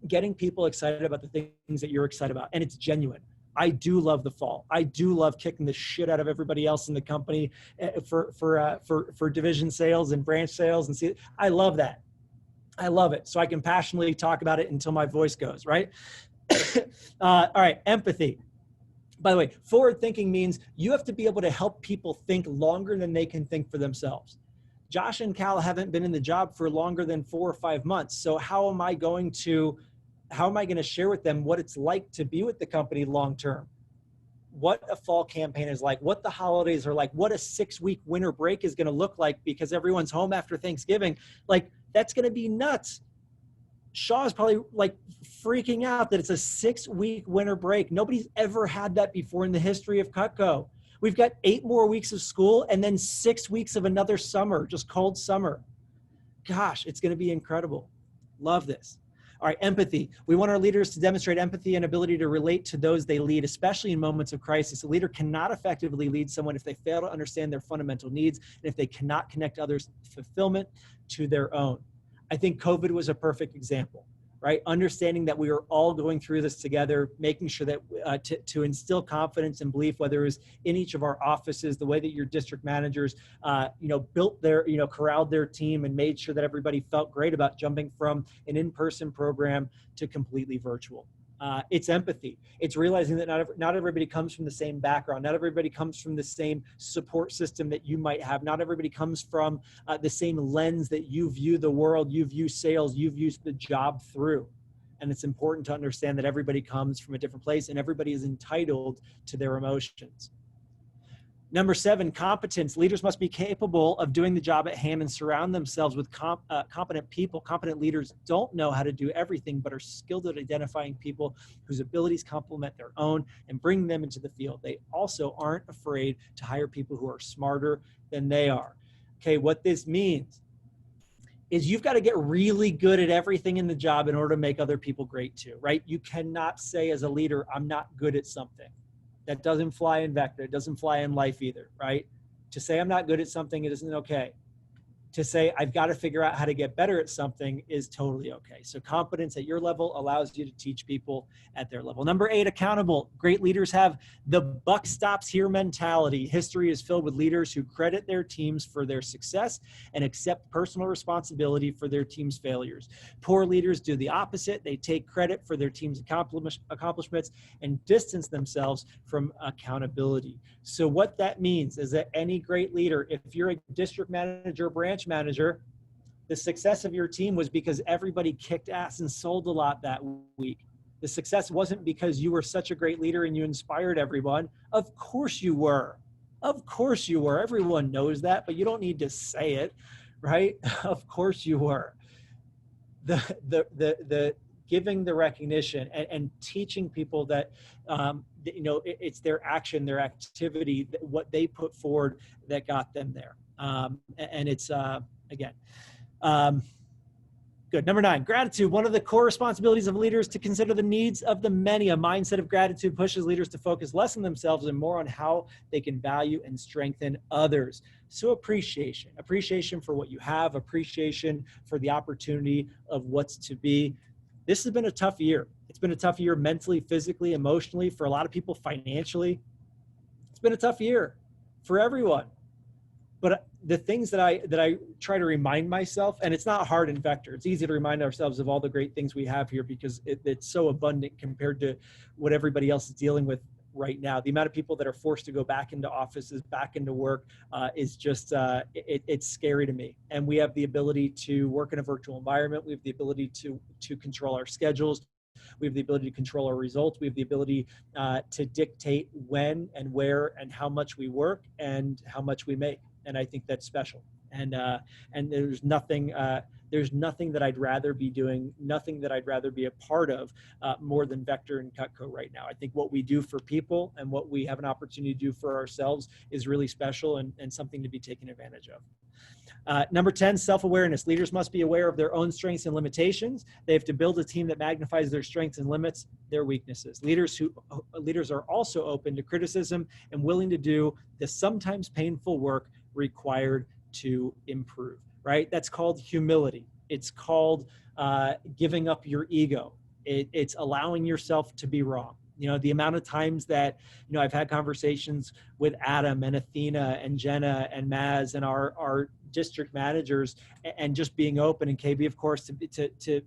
getting people excited about the things that you're excited about. And it's genuine. I do love the fall. I do love kicking the shit out of everybody else in the company for division sales and branch sales, and I love that. I love it. So I can passionately talk about it until my voice goes, right? All right, empathy. By the way, forward thinking means you have to be able to help people think longer than they can think for themselves. Josh and Cal haven't been in the job for longer than 4 or 5 months. So how am I going to share with them what it's like to be with the company long-term? What a fall campaign is like, what the holidays are like, what a 6-week winter break is going to look like because everyone's home after Thanksgiving. That's going to be nuts. Shaw's probably freaking out that it's a 6-week winter break. Nobody's ever had that before in the history of Cutco. We've got 8 more weeks of school and then 6 weeks of another summer, just cold summer. Gosh, it's going to be incredible. Love this. All right, empathy. We want our leaders to demonstrate empathy and ability to relate to those they lead, especially in moments of crisis. A leader cannot effectively lead someone if they fail to understand their fundamental needs and if they cannot connect others' fulfillment to their own. I think COVID was a perfect example, right? Understanding that we are all going through this together, making sure that to instill confidence and belief, whether it was in each of our offices, the way that your district managers, built their, corralled their team and made sure that everybody felt great about jumping from an in-person program to completely virtual. It's empathy. It's realizing that not everybody comes from the same background. Not everybody comes from the same support system that you might have. Not everybody comes from the same lens that you view the world, you view sales, you view the job through. And it's important to understand that everybody comes from a different place and everybody is entitled to their emotions. Number 7, competence. Leaders must be capable of doing the job at hand and surround themselves with competent people. Competent leaders don't know how to do everything, but are skilled at identifying people whose abilities complement their own and bring them into the field. They also aren't afraid to hire people who are smarter than they are. Okay, what this means is you've got to get really good at everything in the job in order to make other people great too, right? You cannot say as a leader, I'm not good at something. That doesn't fly in vector. It doesn't fly in life either, right? To say I'm not good at something, it isn't okay. To say I've got to figure out how to get better at something is totally okay. So competence at your level allows you to teach people at their level. Number 8, accountable. Great leaders have the buck stops here mentality. History is filled with leaders who credit their teams for their success and accept personal responsibility for their team's failures. Poor leaders do the opposite. They take credit for their team's accomplishments and distance themselves from accountability. So what that means is that any great leader, if you're a district manager, branch manager, the success of your team was because everybody kicked ass and sold a lot that week. The success wasn't because you were such a great leader and you inspired everyone. Of course you were. Of course you were. Everyone knows that, but you don't need to say it, right? Of course you were. The giving the recognition and teaching people that, it's their action, their activity, what they put forward that got them there. And it's, again, good. Number 9, gratitude. One of the core responsibilities of leaders to consider the needs of the many. A mindset of gratitude pushes leaders to focus less on themselves and more on how they can value and strengthen others. So appreciation for what you have, appreciation for the opportunity of what's to be. This has been a tough year. It's been a tough year mentally, physically, emotionally, for a lot of people, financially. It's been a tough year for everyone. But the things that I try to remind myself, and it's not hard in vector, it's easy to remind ourselves of all the great things we have here because it's so abundant compared to what everybody else is dealing with right now. The amount of people that are forced to go back into offices, back into work is just, it's scary to me. And we have the ability to work in a virtual environment. We have the ability to control our schedules. We have the ability to control our results. We have the ability to dictate when and where and how much we work and how much we make. And I think that's special. And there's nothing that I'd rather be doing, nothing that I'd rather be a part of more than Vector and Cutco right now. I think what we do for people and what we have an opportunity to do for ourselves is really special and something to be taken advantage of. Number 10, self-awareness. Leaders must be aware of their own strengths and limitations. They have to build a team that magnifies their strengths and limits their weaknesses. Leaders are also open to criticism and willing to do the sometimes painful work required to improve, right? That's called humility. It's called giving up your ego. It's allowing yourself to be wrong. The amount of times that, I've had conversations with Adam and Athena and Jenna and Maz and our district managers and just being open, and KB, of course,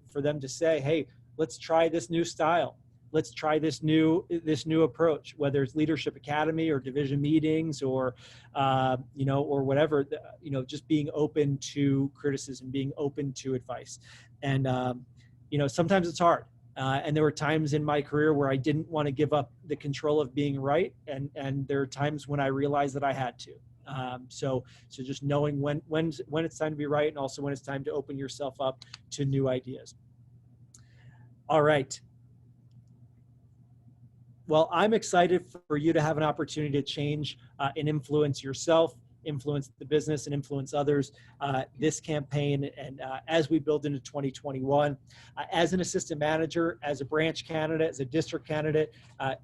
for them to say, hey, let's try this new style. Let's try this new approach, whether it's Leadership Academy or division meetings or, or whatever, just being open to criticism, being open to advice. And, sometimes it's hard. And there were times in my career where I didn't want to give up the control of being right. And there are times when I realized that I had to. So just knowing when it's time to be right and also when it's time to open yourself up to new ideas. All right. Well, I'm excited for you to have an opportunity to change and influence yourself, influence the business, and influence others this campaign. And as we build into 2021, as an assistant manager, as a branch candidate, as a district candidate,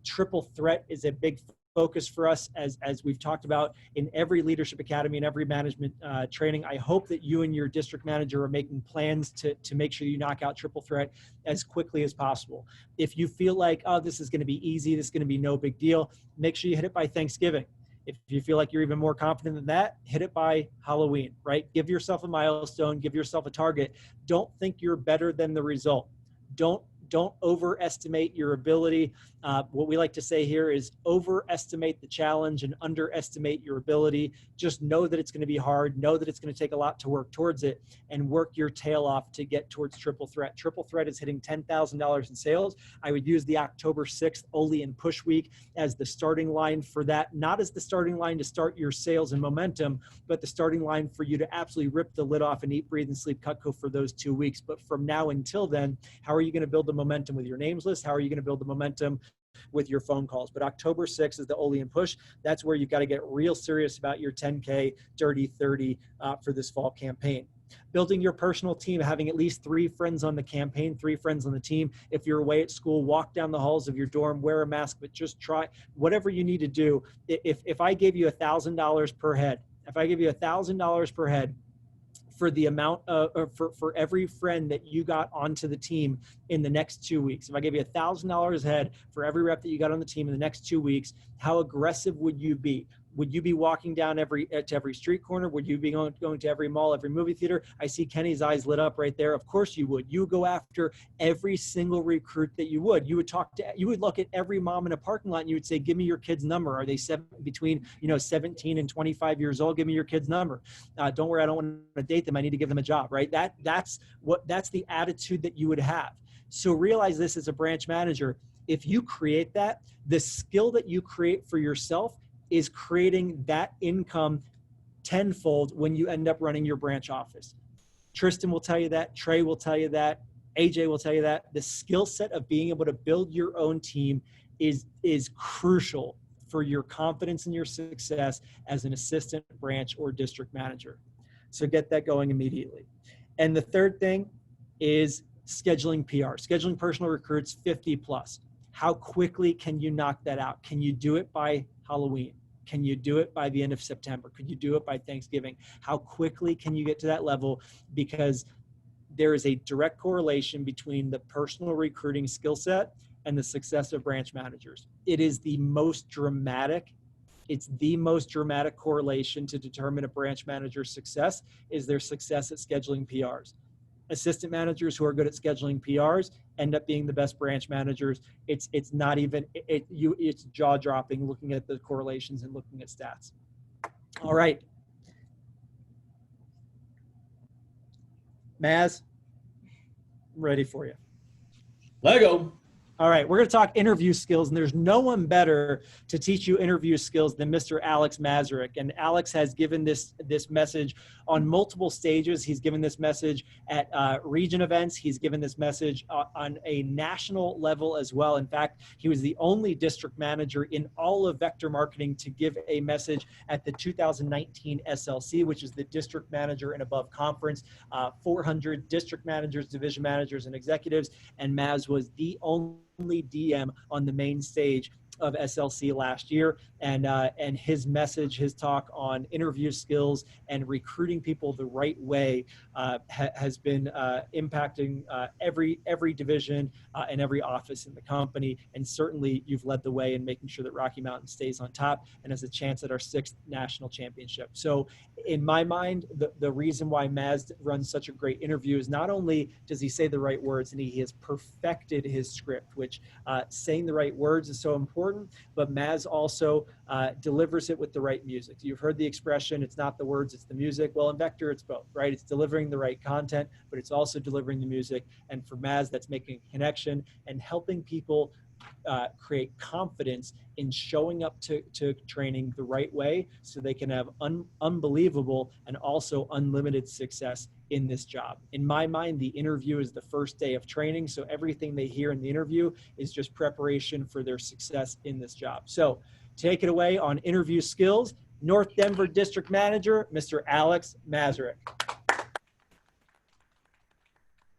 triple threat is a big focus for us, as we've talked about in every Leadership Academy and every management training. I hope that you and your district manager are making plans to make sure you knock out triple threat as quickly as possible. If you feel like, oh, this is going to be easy, this is going to be no big deal, make sure you hit it by Thanksgiving. If you feel like you're even more confident than that, hit it by Halloween, right? Give yourself a milestone, give yourself a target. Don't think you're better than the result. Don't Don't overestimate your ability. What we like to say here is overestimate the challenge and underestimate your ability. Just know that it's going to be hard. Know that it's going to take a lot to work towards it, and work your tail off to get towards triple threat. Triple threat is hitting $10,000 in sales. I would use the October 6th Ole and Push Week as the starting line for that, not as the starting line to start your sales and momentum, but the starting line for you to absolutely rip the lid off and eat, breathe, and sleep Cutco for those 2 weeks. But from now until then, how are you going to build the momentum with your names list? How are you going to build the momentum with your phone calls? But October 6th is the Ole and Push. That's where you've got to get real serious about your 10K Dirty 30 for this fall campaign. Building your personal team, having at least 3 friends on the campaign, 3 friends on the team. If you're away at school, walk down the halls of your dorm, wear a mask, but just try whatever you need to do. If I gave you $1,000 per head, if I give you $1,000 per head for the amount of, for every friend that you got onto the team in the next 2 weeks, if I gave you $1,000 a head for every rep that you got on the team in the next 2 weeks, how aggressive would you be? Would you be walking down to every street corner? Would you be going to every mall, every movie theater? I see Kenny's eyes lit up right there. Of course you would. You would go after every single recruit that you would. You would look at every mom in a parking lot and you would say, give me your kid's number. Are they between 17 and 25 years old? Give me your kid's number. Don't worry, I don't want to date them. I need to give them a job, right? That's the attitude that you would have. So realize this as a branch manager. If you create that, the skill that you create for yourself is creating that income tenfold when you end up running your branch office. Tristan will tell you that. Trey will tell you that. AJ will tell you that. The skill set of being able to build your own team is crucial for your confidence and your success as an assistant branch or district manager. So get that going immediately. And the third thing is scheduling PR, scheduling personal recruits 50 plus. How quickly can you knock that out? Can you do it by Halloween? Can you do it by the end of September? Could you do it by Thanksgiving? How quickly can you get to that level? Because there is a direct correlation between the personal recruiting skill set and the success of branch managers. It is the most dramatic. It's the most dramatic correlation to determine a branch manager's success is their success at scheduling PRs. Assistant managers who are good at scheduling PRs end up being the best branch managers. It's not even, it's jaw dropping looking at the correlations and looking at stats. All right. Maz, I'm ready for you. Let go. All right, we're going to talk interview skills, and there's no one better to teach you interview skills than Mr. Alex Mazurek. And Alex has given this message on multiple stages. He's given this message at region events. He's given this message on a national level as well. In fact, he was the only district manager in all of Vector Marketing to give a message at the 2019 SLC, which is the District Manager and Above Conference, 400 district managers, division managers, and executives. And Maz was the only DM on the main stage of SLC last year, and his message, his talk on interview skills and recruiting people the right way has been impacting every division and every office in the company. And certainly you've led the way in making sure that Rocky Mountain stays on top and has a chance at our 6th national championship. So in my mind, the reason why Maz runs such a great interview is not only does he say the right words, and he has perfected his script, which saying the right words is so important, but Maz also delivers it with the right music. You've heard the expression, it's not the words, it's the music. Well, in Vector, it's both, right? It's delivering the right content, but it's also delivering the music. And for Maz, that's making a connection and helping people create confidence in showing up to training the right way so they can have unbelievable and also unlimited success in this job. In my mind, the interview is the first day of training, so everything they hear in the interview is just preparation for their success in this job. So take it away on interview skills, North Denver District Manager, Mr. Alex Mazurek.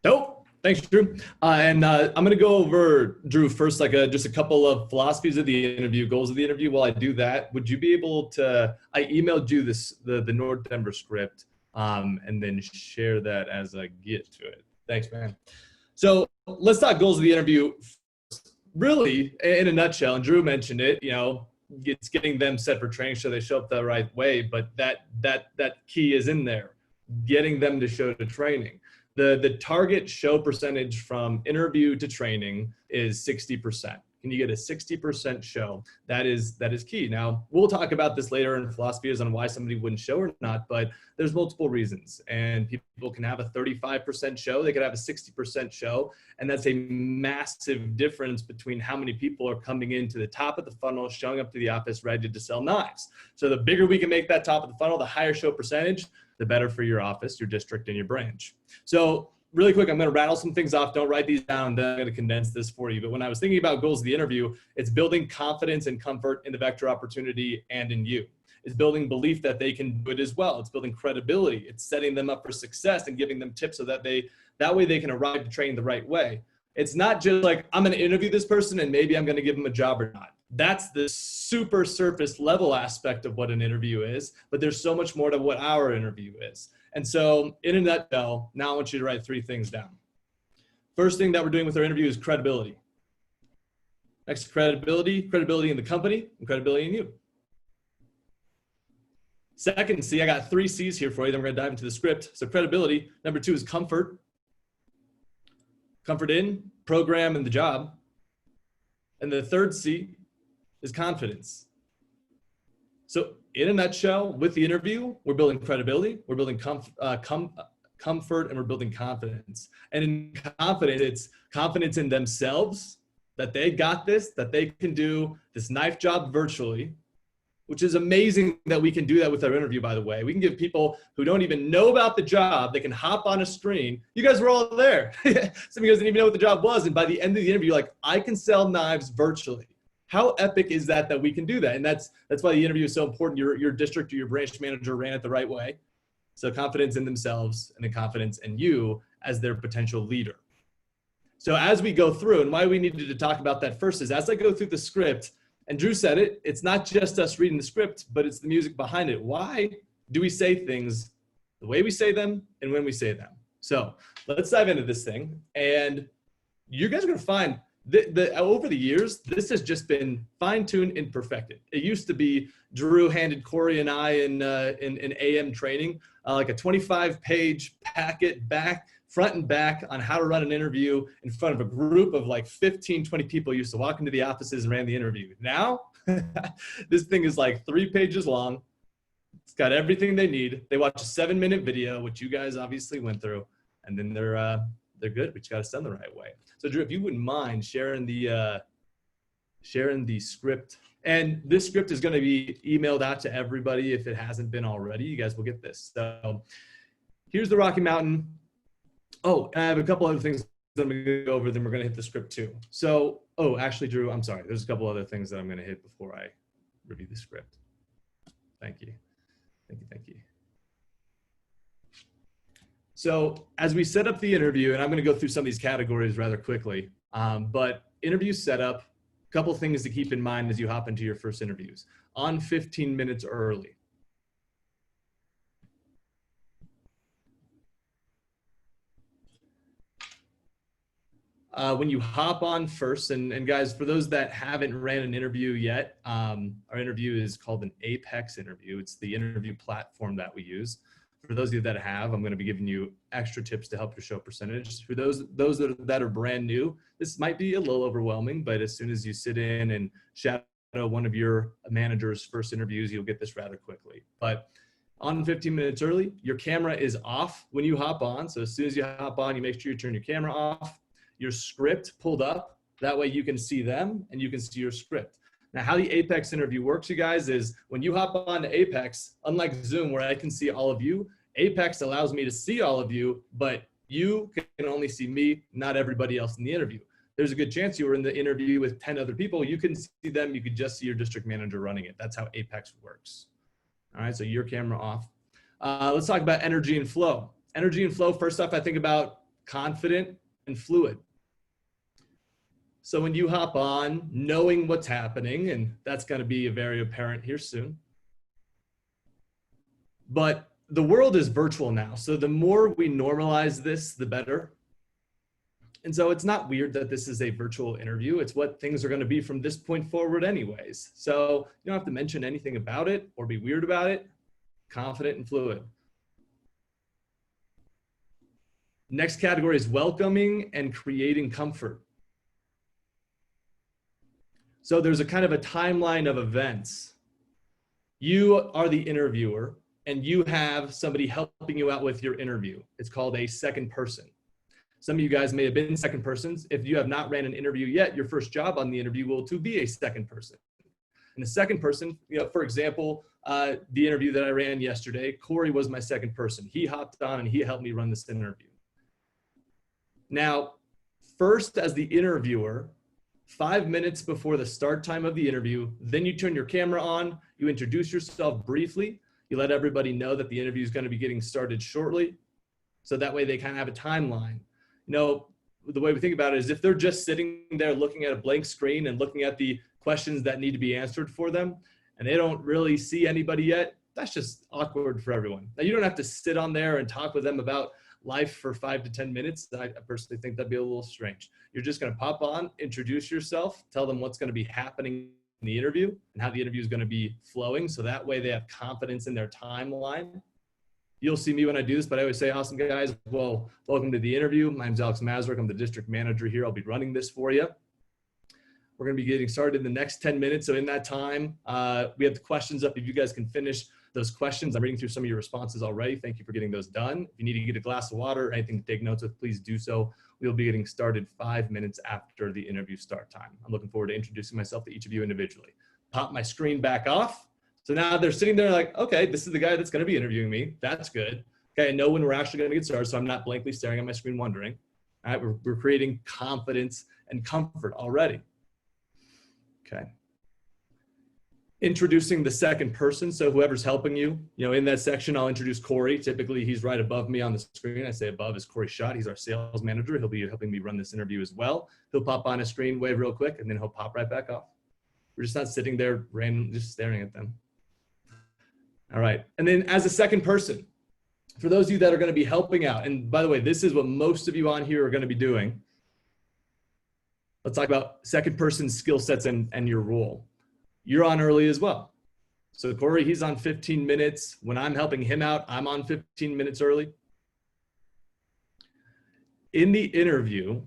Dope. Thanks, Drew. I'm going to go over, Drew, first, just a couple of philosophies of the interview, goals of the interview. While I do that, would you be able to, I emailed you the North Denver script, and then share that as I get to it. Thanks, man. So let's talk goals of the interview. Really, in a nutshell, and Drew mentioned it, it's getting them set for training so they show up the right way, but that key is in there, getting them to show to training. The target show percentage from interview to training is 60%. Can you get a 60% show? That is key. Now, we'll talk about this later in philosophies on why somebody wouldn't show or not, but there's multiple reasons. And people can have a 35% show, they could have a 60% show, and that's a massive difference between how many people are coming into the top of the funnel, showing up to the office ready to sell knives. So the bigger we can make that top of the funnel, the higher show percentage, the better for your office, your district, and your branch. So really quick, I'm going to rattle some things off. Don't write these down. Then I'm going to condense this for you. But when I was thinking about goals of the interview, it's building confidence and comfort in the vector opportunity and in you. It's building belief that they can do it as well. It's building credibility. It's setting them up for success and giving them tips so that that way they can arrive to train the right way. It's not just like, I'm going to interview this person and maybe I'm going to give them a job or not. That's the super surface level aspect of what an interview is, but there's so much more to what our interview is. And so in a nutshell, now I want you to write 3 things down. First thing that we're doing with our interview is credibility. Next to credibility in the company and credibility in you. Second C, I got 3 C's here for you. Then we're gonna dive into the script. So credibility. Number 2 is comfort. Comfort in, program, and the job. And the third C is confidence. So in a nutshell, with the interview, we're building credibility, we're building comfort, and we're building confidence. And in confidence, it's confidence in themselves, that they got this, that they can do this knife job virtually, which is amazing that we can do that with our interview, by the way. We can give people who don't even know about the job, they can hop on a screen. You guys were all there. Some of you guys didn't even know what the job was. And by the end of the interview, like, I can sell knives virtually. How epic is that we can do that? And that's why the interview is so important. Your district or your branch manager ran it the right way. So confidence in themselves and then confidence in you as their potential leader. So as we go through, and why we needed to talk about that first is as I go through the script, and Drew said it, it's not just us reading the script, but it's the music behind it. Why do we say things the way we say them and when we say them? So let's dive into this thing. And you guys are going to find over the years, this has just been fine-tuned and perfected. It used to be Drew handed Corey and I in AM training, like a 25-page packet front and back on how to run an interview in front of a group of like 15, 20 people. Used to walk into the offices and ran the interview. Now, this thing is like 3 pages long. It's got everything they need. They watch a 7-minute video, which you guys obviously went through, and then they're good. We just got to send the right way. So Drew, if you wouldn't mind sharing the script, and this script is going to be emailed out to everybody if it hasn't been already. You guys will get this. So here's the Rocky Mountain. Oh, and I have a couple other things that I'm going to go over. Then we're going to hit the script too. So, actually, Drew, I'm sorry. There's a couple other things that I'm going to hit before I review the script. Thank you. Thank you. So as we set up the interview, and I'm going to go through some of these categories rather quickly, but interview setup, a couple things to keep in mind as you hop into your first interviews. On 15 minutes early. When you hop on first, and guys, for those that haven't ran an interview yet, our interview is called an Apex interview. It's the interview platform that we use. For those of you that have, I'm going to be giving you extra tips to help your show percentage. For those that are brand new, this might be a little overwhelming, but as soon as you sit in and shadow one of your manager's first interviews, you'll get this rather quickly. But on 15 minutes early, your camera is off when you hop on. So as soon as you hop on, you make sure you turn your camera off, your script pulled up. That way you can see them and you can see your script. Now, how the Apex interview works, you guys, is when you hop on to Apex, unlike Zoom where I can see all of you, Apex allows me to see all of you, but you can only see me, not everybody else in the interview. There's a good chance you were in the interview with 10 other people. You couldn't see them. You could just see your district manager running it. That's how Apex works. All right, so your camera off. Let's talk about energy and flow. Energy and flow, first off, I think about confident and fluid. So when you hop on, knowing what's happening, and that's going to be very apparent here soon. But the world is virtual now. So the more we normalize this, the better. And so it's not weird that this is a virtual interview. It's what things are going to be from this point forward anyways. So you don't have to mention anything about it or be weird about it. Confident and fluid. Next category is welcoming and creating comfort. So there's a kind of a timeline of events. You are the interviewer and you have somebody helping you out with your interview. It's called a second person. Some of you guys may have been second persons. If you have not ran an interview yet, your first job on the interview will to be a second person. And the second person, for example, the interview that I ran yesterday, Corey was my second person. He hopped on and he helped me run this interview. Now, first as the interviewer, 5 minutes before the start time of the interview, then you turn your camera on, you introduce yourself briefly, you let everybody know that the interview is going to be getting started shortly. So that way they kind of have a timeline. The way we think about it is if they're just sitting there looking at a blank screen and looking at the questions that need to be answered for them, and they don't really see anybody yet, that's just awkward for everyone. Now, you don't have to sit on there and talk with them about life for 5 to 10 minutes. I personally think that'd be a little strange. You're just going to pop on, introduce yourself, tell them what's going to be happening in the interview and how the interview is going to be flowing. So that way they have confidence in their timeline. You'll see me when I do this, but I always say, awesome guys, well, welcome to the interview. My name's Alex Mazurek. I'm the district manager here. I'll be running this for you. We're going to be getting started in the next 10 minutes. So in that time, we have the questions up. If you guys can finish those questions, I'm reading through some of your responses already. Thank you for getting those done. If you need to get a glass of water or anything to take notes with, please do so. We'll be getting started 5 minutes after the interview start time. I'm looking forward to introducing myself to each of you individually. Pop my screen back off. So now they're sitting there like, okay, this is the guy that's going to be interviewing me. That's good. Okay, I know when we're actually going to get started, so I'm not blankly staring at my screen wondering. All right, we're creating confidence and comfort already. Okay. Introducing the second person. So whoever's helping you, in that section, I'll introduce Corey. Typically, he's right above me on the screen. I say above is Corey Schott. He's our sales manager. He'll be helping me run this interview as well. He'll pop on a screen, wave real quick, and then he'll pop right back off. We're just not sitting there random, just staring at them. All right. And then as a second person, for those of you that are going to be helping out, and by the way, this is what most of you on here are going to be doing. Let's talk about second person skill sets and your role. You're on early as well. So Corey, he's on 15 minutes. When I'm helping him out, I'm on 15 minutes early. In the interview,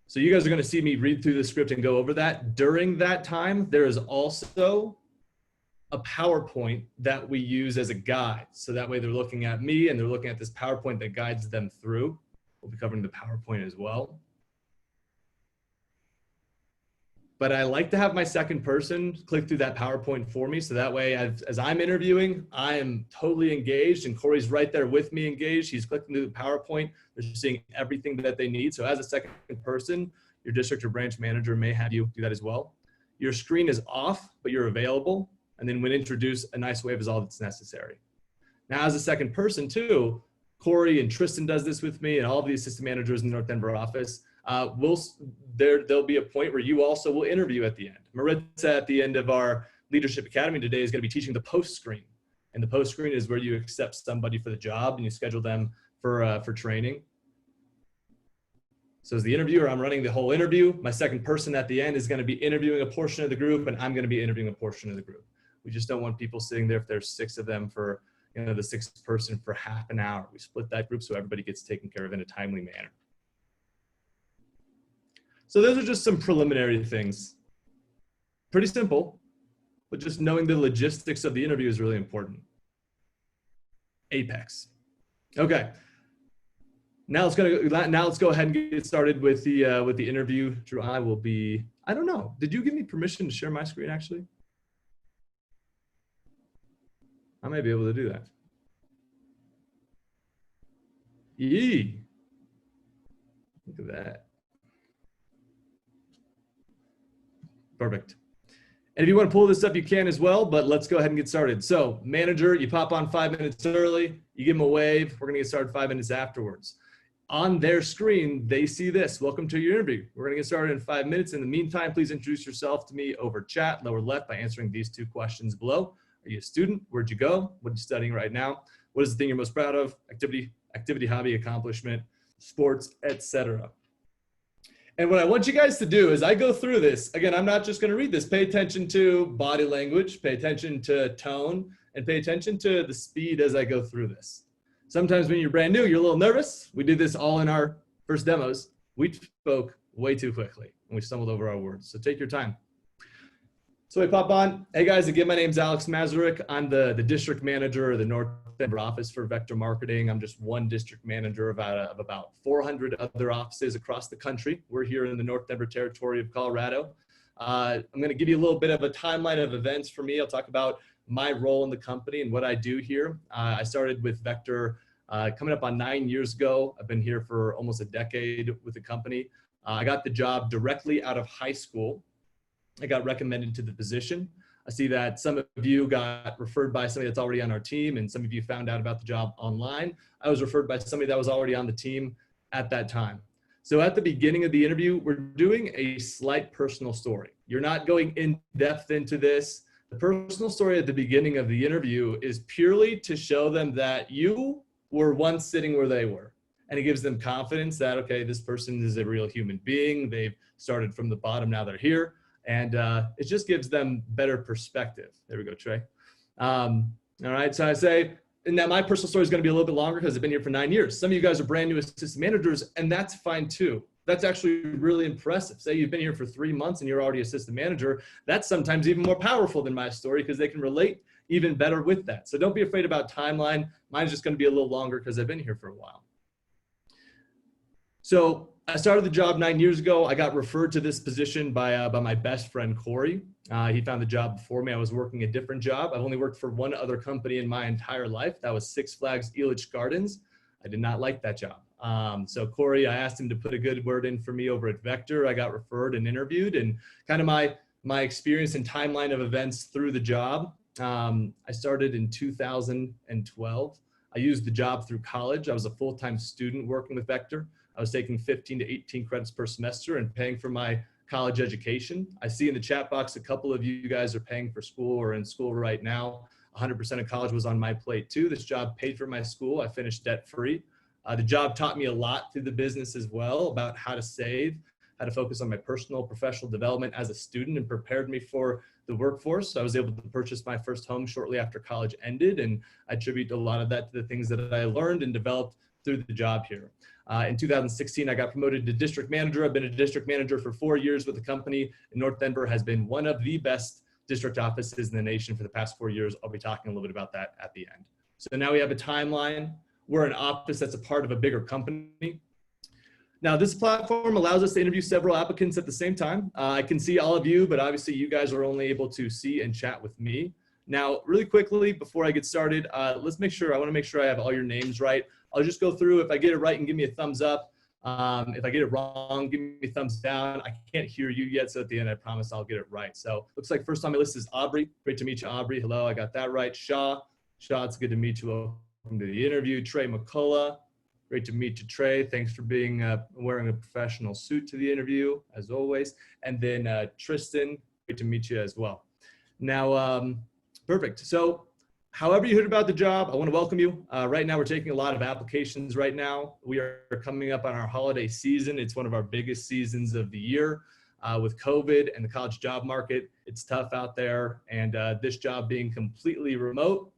so you guys are going to see me read through the script and go over that. During that time, there is also a PowerPoint that we use as a guide. So that way they're looking at me and they're looking at this PowerPoint that guides them through. We'll be covering the PowerPoint as well. But I like to have my second person click through that PowerPoint for me. So that way, as I'm interviewing, I am totally engaged and Corey's right there with me engaged. He's clicking through the PowerPoint. They're seeing everything that they need. So as a second person, your district or branch manager may have you do that as well. Your screen is off, but you're available. And then when introduced, a nice wave is all that's necessary. Now, as a second person too, Corey and Tristan does this with me and all of the assistant managers in the North Denver office. There'll be a point where you also will interview at the end. Maritza at the end of our Leadership Academy today is going to be teaching the post screen. And the post screen is where you accept somebody for the job and you schedule them for training. So as the interviewer, I'm running the whole interview. My second person at the end is going to be interviewing a portion of the group and I'm going to be interviewing a portion of the group. We just don't want people sitting there if there's 6 of them for, the sixth person for half an hour. We split that group so everybody gets taken care of in a timely manner. So those are just some preliminary things. Pretty simple, but just knowing the logistics of the interview is really important. Apex. Okay. Now let's go ahead and get started with the interview. Drew, I don't know. Did you give me permission to share my screen actually? I might be able to do that. Yee. Look at that. Perfect. And if you want to pull this up, you can as well, but let's go ahead and get started. So manager, you pop on 5 minutes early, you give them a wave. We're going to get started 5 minutes afterwards. On their screen, they see this. Welcome to your interview. We're going to get started in 5 minutes. In the meantime, please introduce yourself to me over chat, lower left, by answering these 2 questions below. Are you a student? Where'd you go? What are you studying right now? What is the thing you're most proud of? Activity, hobby, accomplishment, sports, etc. And what I want you guys to do is I go through this. Again, I'm not just going to read this. Pay attention to body language, pay attention to tone, and pay attention to the speed as I go through this. Sometimes when you're brand new, you're a little nervous. We did this all in our first demos. We spoke way too quickly and we stumbled over our words. So take your time. So we pop on. Hey guys, again, my name's Alex Mazurek. I'm the district manager of the North Denver office for Vector Marketing. I'm just one district manager of about 400 other offices across the country. We're here in the North Denver territory of Colorado. I'm going to give you a little bit of a timeline of events for me. I'll talk about my role in the company and what I do here. I started with Vector coming up on 9 years ago. I've been here for almost a decade with the company. I got the job directly out of high school. I got recommended to the position. I see that some of you got referred by somebody that's already on our team, and some of you found out about the job online. I was referred by somebody that was already on the team at that time. So at the beginning of the interview, we're doing a slight personal story. You're not going in depth into this. The personal story at the beginning of the interview is purely to show them that you were once sitting where they were. And it gives them confidence that, okay, this person is a real human being. They've started from the bottom, now they're here. And it just gives them better perspective. There we go, Trey. All right, so I say, and now my personal story is going to be a little bit longer because I've been here for 9 years. Some of you guys are brand new assistant managers, and that's fine too. That's actually really impressive. Say you've been here for 3 months and you're already assistant manager. That's sometimes even more powerful than my story because they can relate even better with that. So don't be afraid about timeline. Mine's just going to be a little longer because I've been here for a while. So I started the job 9 years ago. I got referred to this position by my best friend, Corey. He found the job before me. I was working a different job. I've only worked for one other company in my entire life. That was Six Flags Elitch Gardens. I did not like that job. So Corey, I asked him to put a good word in for me over at Vector. I got referred and interviewed, and kind of my experience and timeline of events through the job. I started in 2012. I used the job through college. I was a full-time student working with Vector. I was taking 15 to 18 credits per semester and paying for my college education. I see in the chat box, a couple of you guys are paying for school or in school right now. 100% of college was on my plate too. This job paid for my school. I finished debt-free. The job taught me a lot through the business as well about how to save, how to focus on my personal, professional development as a student, and prepared me for the workforce. So I was able to purchase my first home shortly after college ended, and I attribute a lot of that to the things that I learned and developed through the job here. In 2016, I got promoted to district manager. I've been a district manager for 4 years with the company. And North Denver has been one of the best district offices in the nation for the past 4 years. I'll be talking a little bit about that at the end. So now we have a timeline. We're an office that's a part of a bigger company. Now this platform allows us to interview several applicants at the same time. I can see all of you, but obviously you guys are only able to see and chat with me. Now, really quickly, before I get started, let's make sure, I wanna make sure I have all your names right. I'll just go through. If I get it right, and give me a thumbs up. If I get it wrong, give me a thumbs down. I can't hear you yet, so at the end, I promise I'll get it right. So looks like first on my list is Aubrey. Great to meet you, Aubrey. Hello, I got that right. Shaw, it's good to meet you. Welcome to the interview. Trey McCullough, great to meet you, Trey. Thanks for being wearing a professional suit to the interview, as always. And then Tristan, great to meet you as well. Now, perfect. So however you heard about the job, I want to welcome you. Right now, we're taking a lot of applications right now. We are coming up on our holiday season. It's one of our biggest seasons of the year. With COVID and the college job market, it's tough out there. And this job being completely remote,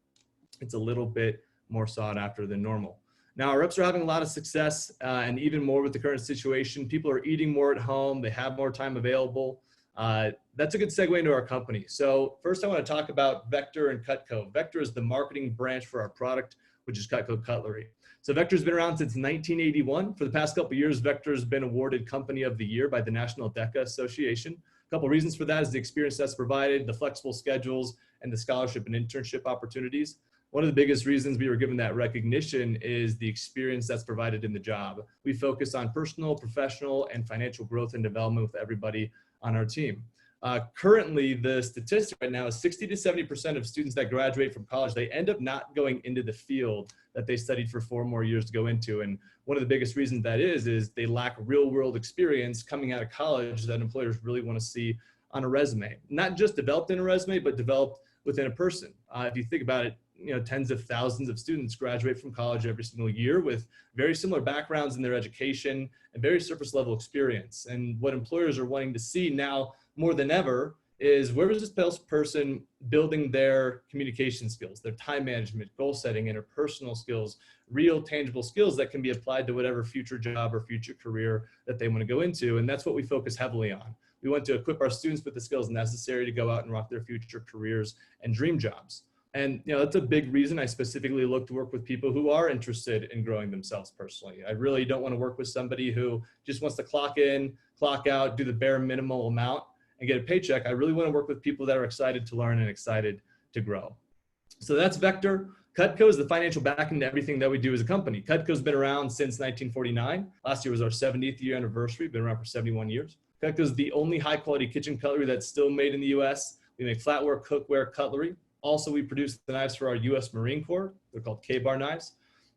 it's a little bit more sought after than normal. Now, our reps are having a lot of success and even more with the current situation. People are eating more at home. They have more time available. That's a good segue into our company. So first I want to talk about Vector and Cutco. Vector is the marketing branch for our product, which is Cutco Cutlery. So Vector's been around since 1981. For the past couple of years, Vector's been awarded Company of the Year by the National DECA Association. A couple reasons for that is the experience that's provided, the flexible schedules, and the scholarship and internship opportunities. One of the biggest reasons we were given that recognition is the experience that's provided in the job. We focus on personal, professional, and financial growth and development with everybody on our team. Currently, the statistic right now is 60 to 70% of students that graduate from college, they end up not going into the field that they studied for 4 more years to go into. And one of the biggest reasons that is they lack real world experience coming out of college that employers really want to see on a resume. Not just developed in a resume, but developed within a person. If you think about it, tens of thousands of students graduate from college every single year with very similar backgrounds in their education and very surface level experience. And what employers are wanting to see now more than ever is where is this salesperson building their communication skills, their time management, goal setting, interpersonal skills, real tangible skills that can be applied to whatever future job or future career that they want to go into. And that's what we focus heavily on. We want to equip our students with the skills necessary to go out and rock their future careers and dream jobs. And that's a big reason I specifically look to work with people who are interested in growing themselves personally. I really don't want to work with somebody who just wants to clock in, clock out, do the bare minimal amount and get a paycheck. I really want to work with people that are excited to learn and excited to grow. So that's Vector. Cutco is the financial backing to everything that we do as a company. Cutco's been around since 1949. Last year was our 70th year anniversary. Been around for 71 years. Cutco is the only high quality kitchen cutlery that's still made in the US. We make flatware, cookware, cutlery. Also, we produce the knives for our US Marine Corps. They're called K-bar knives.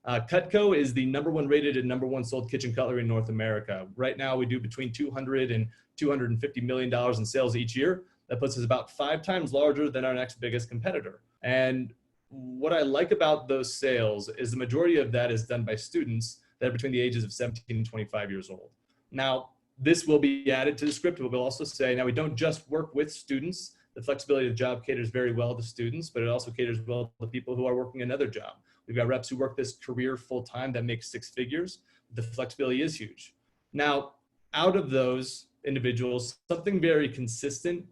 Cutco is the #1 rated and #1 sold kitchen cutlery in North America. Right now, we do between $200 and $250 million in sales each year. That puts us about 5 times larger than our next biggest competitor. And what I like about those sales is the majority of that is done by students that are between the ages of 17 and 25 years old. Now, this will be added to the script, but we'll also say, now we don't just work with students. The flexibility of the job caters very well to students, but it also caters well to people who are working another job. We've got reps who work this career full-time that make 6 figures. The flexibility is huge. Now, out of those individuals, something very consistent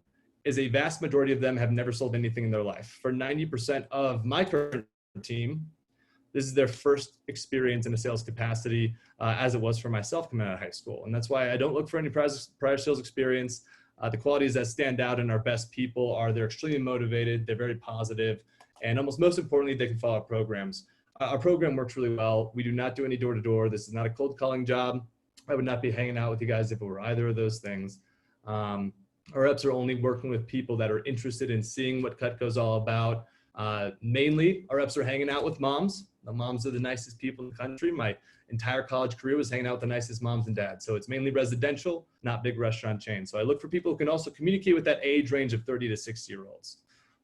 is a vast majority of them have never sold anything in their life. For 90% of my current team, this is their first experience in a sales capacity, as it was for myself coming out of high school. And that's why I don't look for any prior sales experience. The qualities that stand out in our best people are they're extremely motivated, they're very positive, and almost most importantly, they can follow our programs. Our program works really well. We do not do any door-to-door. This is not a cold calling job. I would not be hanging out with you guys if it were either of those things. Our reps are only working with people that are interested in seeing what Cutco's all about. Mainly, our reps are hanging out with moms. The moms are the nicest people in the country. My entire college career was hanging out with the nicest moms and dads. So it's mainly residential, not big restaurant chains. So I look for people who can also communicate with that age range of 30 to 60-year-olds.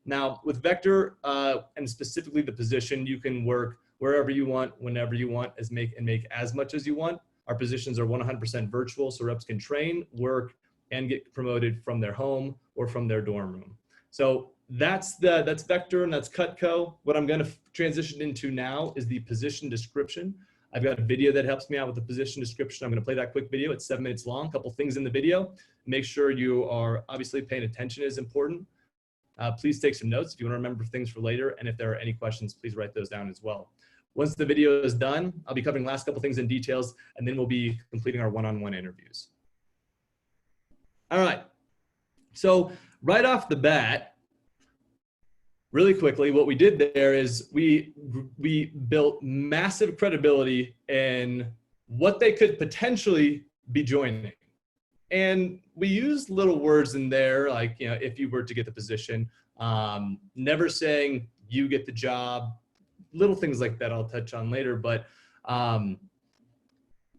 Now, with Vector, and specifically the position, you can work wherever you want, whenever you want, and make as much as you want. Our positions are 100% virtual, so reps can train, work, and get promoted from their home or from their dorm room. So that's Vector and that's Cutco. What I'm going to transition into now is the position description. I've got a video that helps me out with the position description. I'm going to play that quick video. It's 7 minutes long. A couple things in the video. Make sure you are obviously paying attention is important. Please take some notes if you want to remember things for later. And if there are any questions, please write those down as well. Once the video is done, I'll be covering the last couple things in details, and then we'll be completing our one-on-one interviews. All right. So right off the bat, really quickly, what we did there is we built massive credibility in what they could potentially be joining. And we used little words in there, like, you know, if you were to get the position, never saying you get the job, little things like that I'll touch on later. But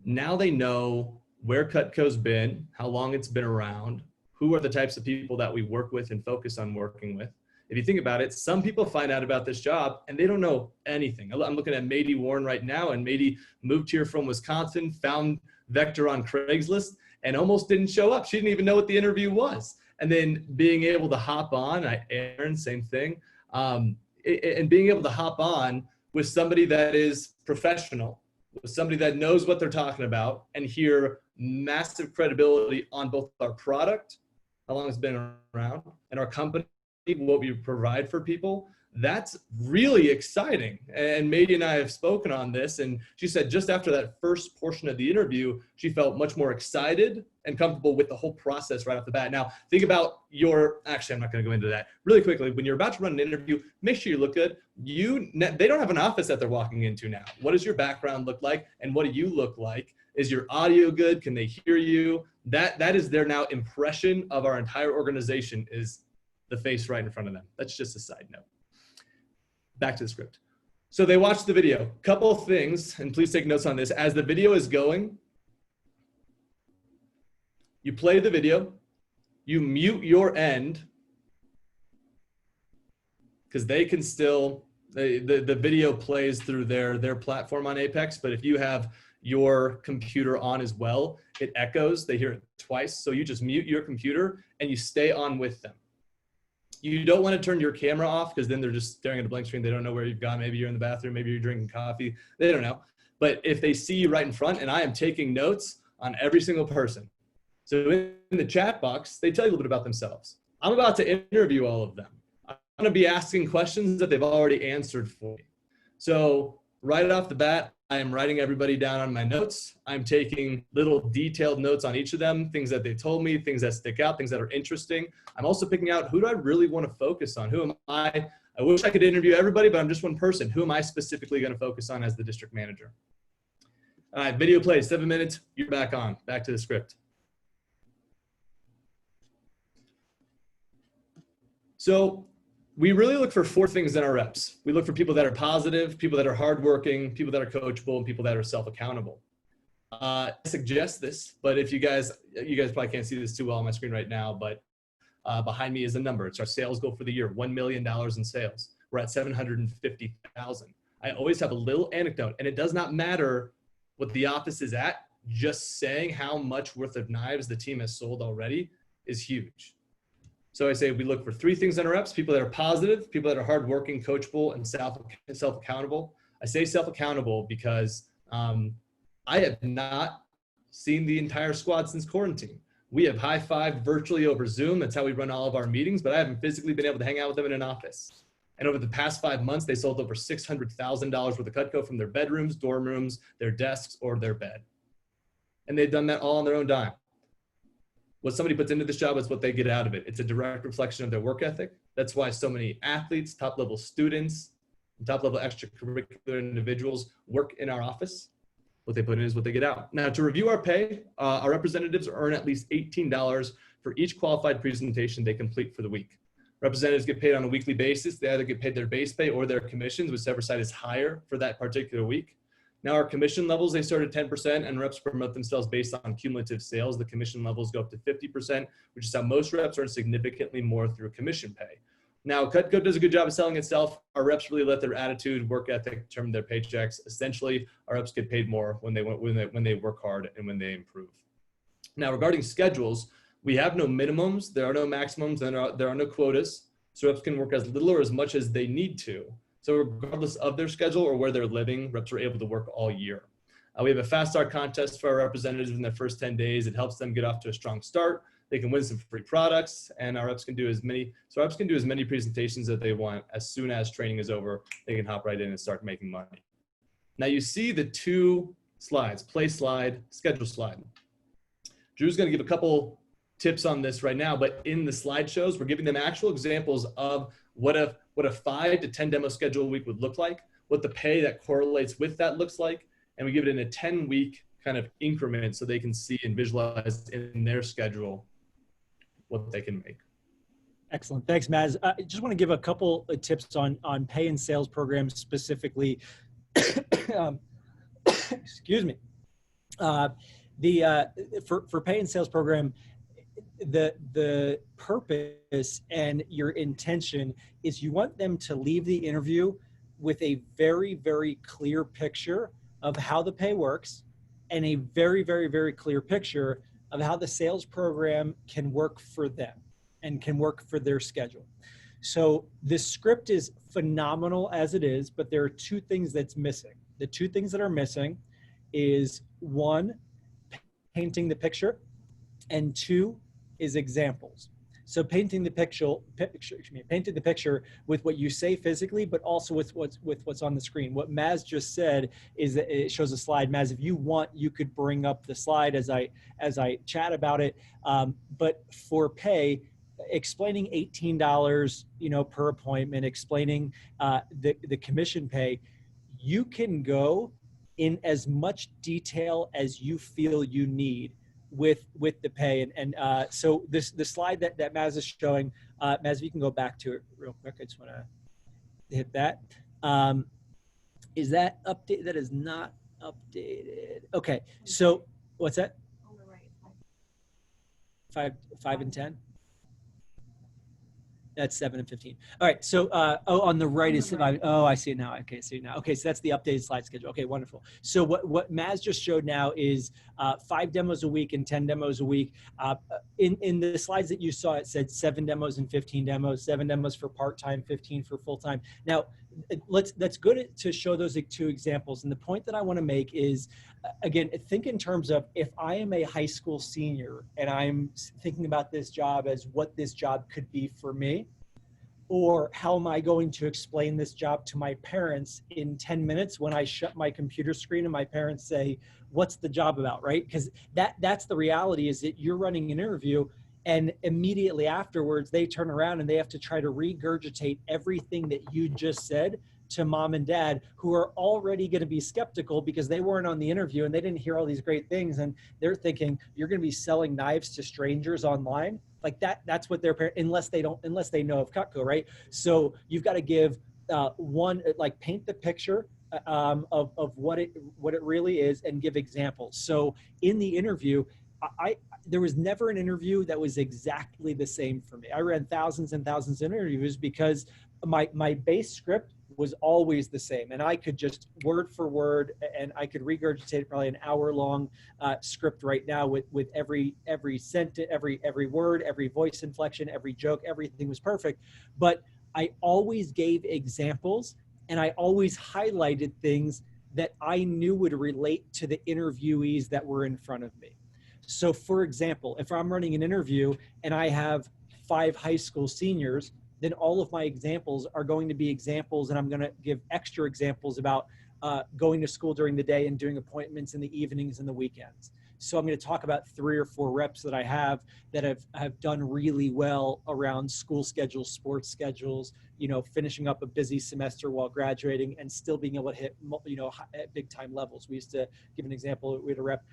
now they know where Cutco's been, how long it's been around, who are the types of people that we work with and focus on working with. If you think about it, some people find out about this job and they don't know anything. I'm looking at Mady Warren right now, and Mady moved here from Wisconsin, found Vector on Craigslist, and almost didn't show up. She didn't even know what the interview was. And then being able to hop on, Aaron, same thing, and being able to hop on with somebody that is professional, with somebody that knows what they're talking about, and hear massive credibility on both our product, how long it's been around, and our company, what we provide for people. That's really exciting. And Mady and I have spoken on this, and she said just after that first portion of the interview, she felt much more excited and comfortable with the whole process right off the bat. Now, think about actually, I'm not going to go into that. Really quickly, when you're about to run an interview, make sure you look good. They don't have an office that they're walking into now. What does your background look like, and what do you look like? Is your audio good? Can they hear you? That is their now impression of our entire organization, is the face right in front of them. That's just a side note. Back to the script. So they watched the video. Couple of things, and please take notes on this. As the video is going, you play the video, you mute your end, because they can still, the video plays through their platform on Apex, but if you have your computer on as well, it echoes, they hear it twice. So you just mute your computer and you stay on with them. You don't want to turn your camera off because then they're just staring at a blank screen. They don't know where you've gone. Maybe you're in the bathroom. Maybe you're drinking coffee. They don't know. But if they see you right in front, and I am taking notes on every single person. So in the chat box, they tell you a little bit about themselves. I'm about to interview all of them. I'm going to be asking questions that they've already answered for me. So right off the bat, I am writing everybody down on my notes. I'm taking little detailed notes on each of them, things that they told me, things that stick out, things that are interesting. I'm also picking out who do I really want to focus on? Who am I? I wish I could interview everybody, but I'm just one person. Who am I specifically going to focus on as the district manager? All right, video play, 7 minutes. You're back on. Back to the script. So we really look for 4 things in our reps. We look for people that are positive, people that are hardworking, people that are coachable, and people that are self-accountable. I suggest this, but if you guys probably can't see this too well on my screen right now, but behind me is a number. It's our sales goal for the year, $1 million in sales. We're at 750,000. I always have a little anecdote, and it does not matter what the office is at. Just saying how much worth of knives the team has sold already is huge. So I say we look for 3 things in our reps: people that are positive, people that are hardworking, coachable, and self-accountable. I say self-accountable because I have not seen the entire squad since quarantine. We have high-fived virtually over Zoom. That's how we run all of our meetings, but I haven't physically been able to hang out with them in an office. And over the past 5 months, they sold over $600,000 worth of Cutco from their bedrooms, dorm rooms, their desks, or their bed. And they've done that all on their own dime. What somebody puts into this job is what they get out of it. It's a direct reflection of their work ethic. That's why so many athletes, top-level students, top-level extracurricular individuals work in our office. What they put in is what they get out. Now, to review our pay, our representatives earn at least $18 for each qualified presentation they complete for the week. Representatives get paid on a weekly basis. They either get paid their base pay or their commissions, whichever side is higher for that particular week. Now, our commission levels, they start at 10%, and reps promote themselves based on cumulative sales. The commission levels go up to 50%, which is how most reps earn significantly more through commission pay. Now, Cutco does a good job of selling itself. Our reps really let their attitude, work ethic determine their paychecks. Essentially, our reps get paid more when they work hard and when they improve. Now, regarding schedules, we have no minimums. There are no maximums, and there are no quotas. So reps can work as little or as much as they need to. So regardless of their schedule or where they're living, reps are able to work all year. We have a fast start contest for our representatives in their first 10 days. It helps them get off to a strong start. They can win some free products, and our reps can do as many presentations that they want. As soon as training is over, they can hop right in and start making money. Now you see the 2 slides, play slide, schedule slide. Drew's gonna give a couple tips on this right now, but in the slideshows, we're giving them actual examples of what a 5 to 10 demo schedule a week would look like, what the pay that correlates with that looks like, and we give it in a 10-week kind of increment so they can see and visualize in their schedule what they can make. Excellent. Thanks, Maz. I just want to give a couple of tips on pay and sales programs specifically. Excuse me. For pay and sales program, the purpose and your intention is you want them to leave the interview with a very, very clear picture of how the pay works and a very, very, very clear picture of how the sales program can work for them and can work for their schedule. So the script is phenomenal as it is, but there are 2 things that's missing. The 2 things that are missing is 1, painting the picture, and 2 is examples. So painting the picture with what you say physically, but also with what's on the screen. What Maz just said is that it shows a slide. Maz, if you want, you could bring up the slide as I chat about it. But for pay, explaining $18, per appointment, explaining the commission pay, you can go in as much detail as you feel you need with the pay. And so the slide that Maz is showing, Maz, if you can go back to it real quick. I just want to hit that. Is that update? That is not updated. Okay. So what's that? On the right. 5 and 10. That's 7 and 15. All right. So, on the right is, I see it now. Okay, see it now. Okay, so that's the updated slide schedule. Okay, wonderful. So what Maz just showed now is 5 demos a week and 10 demos a week. In the slides that you saw, it said 7 demos and 15 demos, 7 demos for part-time, 15 for full-time. Now, that's good to show those 2 examples. And the point that I want to make is, again, think in terms of, if I am a high school senior and I'm thinking about this job as what this job could be for me, or how am I going to explain this job to my parents in 10 minutes when I shut my computer screen and my parents say, what's the job about, right? Because that's the reality, is that you're running an interview and immediately afterwards they turn around and they have to try to regurgitate everything that you just said to mom and dad, who are already going to be skeptical because they weren't on the interview and they didn't hear all these great things, and they're thinking you're going to be selling knives to strangers online. Like that's what their parents, unless they know of Cutco, right? So you've got to give paint the picture of what it really is and give examples. So in the interview, there was never an interview that was exactly the same for me. I ran thousands and thousands of interviews because my base script was always the same, and I could just word for word, and I could regurgitate probably an hour-long script right now with every sentence, every word, every voice inflection, every joke, everything was perfect. But I always gave examples, and I always highlighted things that I knew would relate to the interviewees that were in front of me. So, for example, if I'm running an interview and I have 5 high school seniors, then all of my examples are going to be examples, and I'm going to give extra examples about going to school during the day and doing appointments in the evenings and the weekends. So I'm going to talk about 3 or 4 reps that I have that have done really well around school schedules, sports schedules, finishing up a busy semester while graduating and still being able to hit, at big time levels. We used to give an example. We had a rep,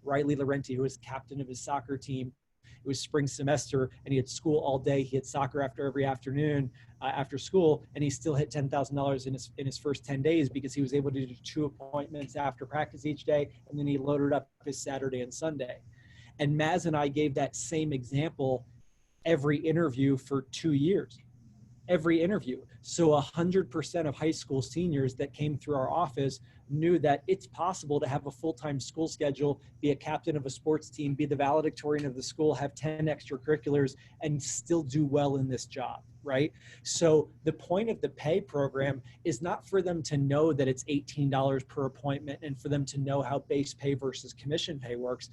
Riley Laurenti, who was captain of his soccer team. It was spring semester and he had school all day. He had soccer every afternoon after school, and he still hit $10,000 in his first 10 days because he was able to do 2 appointments after practice each day, and then he loaded up his Saturday and Sunday. And Maz and I gave that same example every interview for 2 years. Every interview. So 100% of high school seniors that came through our office knew that it's possible to have a full-time school schedule, be a captain of a sports team, be the valedictorian of the school, have 10 extracurriculars, and still do well in this job, right? So the point of the pay program is not for them to know that it's $18 per appointment and for them to know how base pay versus commission pay works.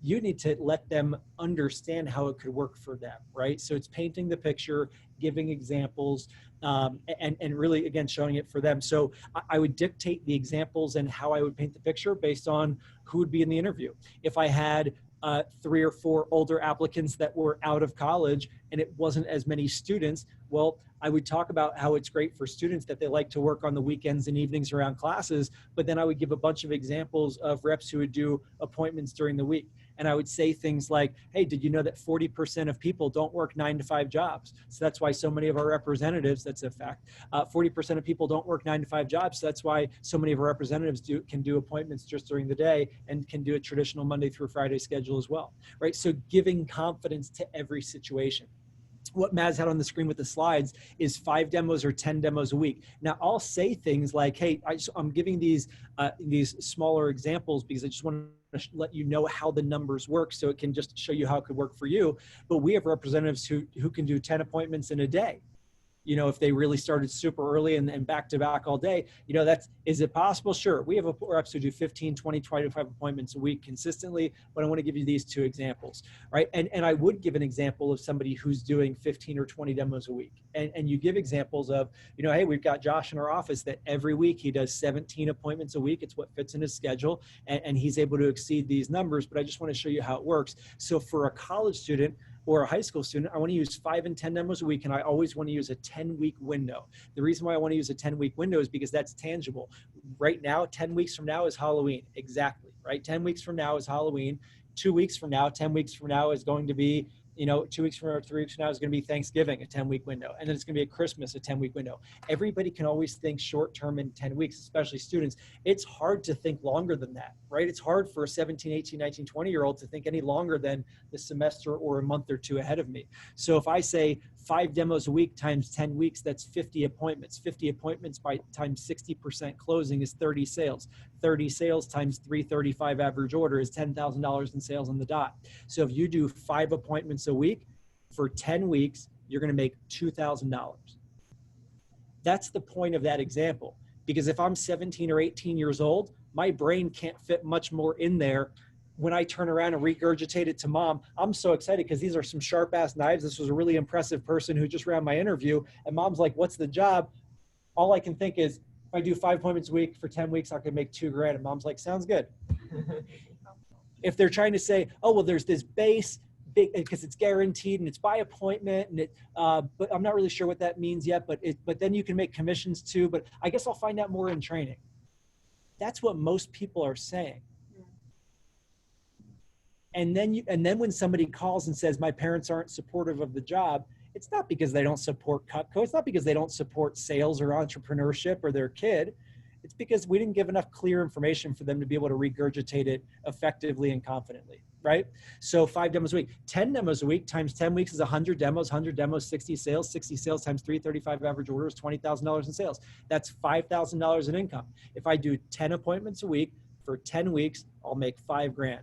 You need to let them understand how it could work for them, right? So it's painting the picture, giving examples, and really, again, showing it for them. So I would dictate the examples and how I would paint the picture based on who would be in the interview. If I had 3 or 4 older applicants that were out of college and it wasn't as many students, well, I would talk about how it's great for students that they like to work on the weekends and evenings around classes, but then I would give a bunch of examples of reps who would do appointments during the week. And I would say things like, hey, did you know that 40% of people don't work 9-to-5 jobs? So that's why so many of our representatives, that's a fact, 40% of people don't work 9-to-5 jobs. So that's why so many of our representatives can do appointments just during the day and can do a traditional Monday through Friday schedule as well, right? So giving confidence to every situation. What Maz had on the screen with the slides is 5 demos or 10 demos a week. Now I'll say things like, hey, I'm giving these smaller examples because I just want to let you know how the numbers work so it can just show you how it could work for you. But we have representatives who can do 10 appointments in a day. If they really started super early and back to back all day, is it possible? Sure. We have reps who do 15, 20, 25 appointments a week consistently, but I want to give you these 2 examples, right? And I would give an example of somebody who's doing 15 or 20 demos a week. And you give examples of, hey, we've got Josh in our office that every week he does 17 appointments a week. It's what fits in his schedule. And he's able to exceed these numbers, but I just want to show you how it works. So for a college student or a high school student, I want to use 5 and 10 demos a week, and I always want to use a 10-week window. The reason why I want to use a 10-week window is because that's tangible. Right now, 10 weeks from now is Halloween. Exactly, right? 10 weeks from now is Halloween. 2 weeks from now, 10 weeks from now is going to be 2 weeks from now, 3 weeks from now is going to be Thanksgiving, a 10-week window. And then it's going to be a Christmas, a 10-week window. Everybody can always think short-term in 10 weeks, especially students. It's hard to think longer than that, right? It's hard for a 17, 18, 19, 20-year-old to think any longer than the semester or a month or 2 ahead of me. So if I say 5 demos a week times 10 weeks, that's 50 appointments. 50 appointments by times 60% closing is 30 sales. 30 sales times 335 average order is $10,000 in sales on the dot. So if you do 5 appointments a week for 10 weeks, you're going to make $2,000. That's the point of that example. Because if I'm 17 or 18 years old, my brain can't fit much more in there. When I turn around and regurgitate it to mom, I'm so excited because these are some sharp ass knives. This was a really impressive person who just ran my interview. And mom's like, what's the job? All I can think is, if I do 5 appointments a week for 10 weeks, I can make $2,000. And mom's like, sounds good. If they're trying to say, oh, well, there's this base because it's guaranteed and it's by appointment and but I'm not really sure what that means yet, but then you can make commissions too, but I guess I'll find out more in training. That's what most people are saying. And then when somebody calls and says, my parents aren't supportive of the job, it's not because they don't support Cutco. It's not because they don't support sales or entrepreneurship or their kid. It's because we didn't give enough clear information for them to be able to regurgitate it effectively and confidently, right? So 5 demos a week, 10 demos a week times 10 weeks is 100 demos, 60 sales times 335 average orders, $20,000 in sales. That's $5,000 in income. If I do 10 appointments a week for 10 weeks, I'll make $5,000.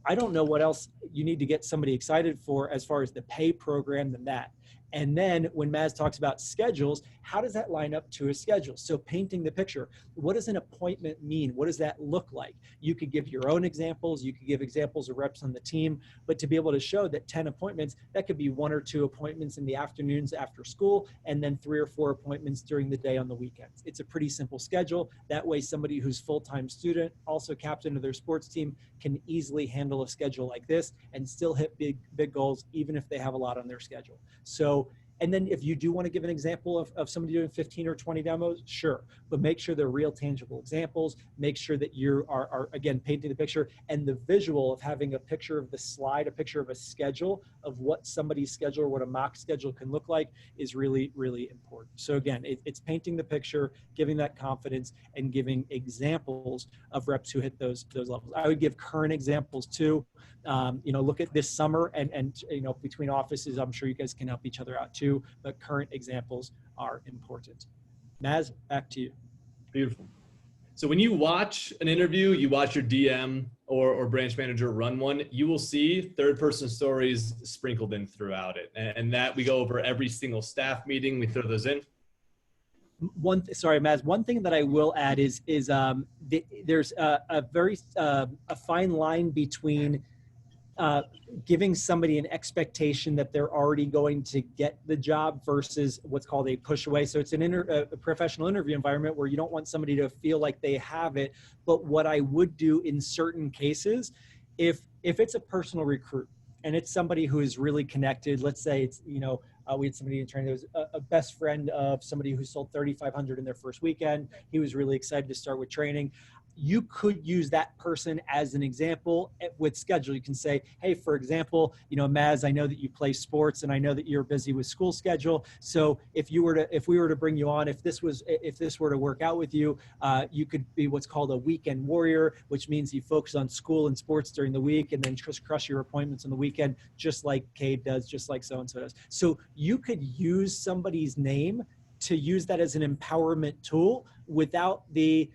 I don't know what else you need to get somebody excited for as far as the pay program than that. And then when Maz talks about schedules, how does that line up to a schedule? So painting the picture, what does an appointment mean? What does that look like? You could give your own examples. You could give examples of reps on the team, but to be able to show that 10 appointments, that could be 1 or 2 appointments in the afternoons after school, and then 3 or 4 appointments during the day on the weekends. It's a pretty simple schedule. That way somebody who's full-time student, also captain of their sports team, can easily handle a schedule like this and still hit big goals, even if they have a lot on their schedule. So, and then if you do want to give an example of somebody doing 15 or 20 demos, sure, but make sure they're real tangible examples. Make sure that you are again, painting the picture, and the visual of having a picture of the slide, a picture of a schedule of what somebody's schedule or what a mock schedule can look like is really, really important. So again, it's painting the picture, giving that confidence, and giving examples of reps who hit those levels. I would give current examples too. Look at this summer and between offices, I'm sure you guys can help each other out too, but current examples are important. Maz, back to you. Beautiful. So when you watch an interview, you watch your DM or branch manager run one, you will see third-person stories sprinkled in throughout it. And that we go over every single staff meeting, we throw those in. Sorry, Maz, one thing that I will add is there's a very fine line between giving somebody an expectation that they're already going to get the job versus what's called a push away. So it's a professional interview environment where you don't want somebody to feel like they have it. But what I would do in certain cases, if it's a personal recruit and it's somebody who is really connected, let's say it's, we had somebody in training that was a best friend of somebody who sold 3,500 in their first weekend. He was really excited to start with training. You could use that person as an example with schedule. You can say, hey, for example, Maz, I know that you play sports and I know that you're busy with school schedule. So if we were to bring you on, if this were to work out with you, you could be what's called a weekend warrior, which means you focus on school and sports during the week and then just crush your appointments on the weekend, just like Cade does, just like so-and-so does. So you could use somebody's name to use that as an empowerment tool without the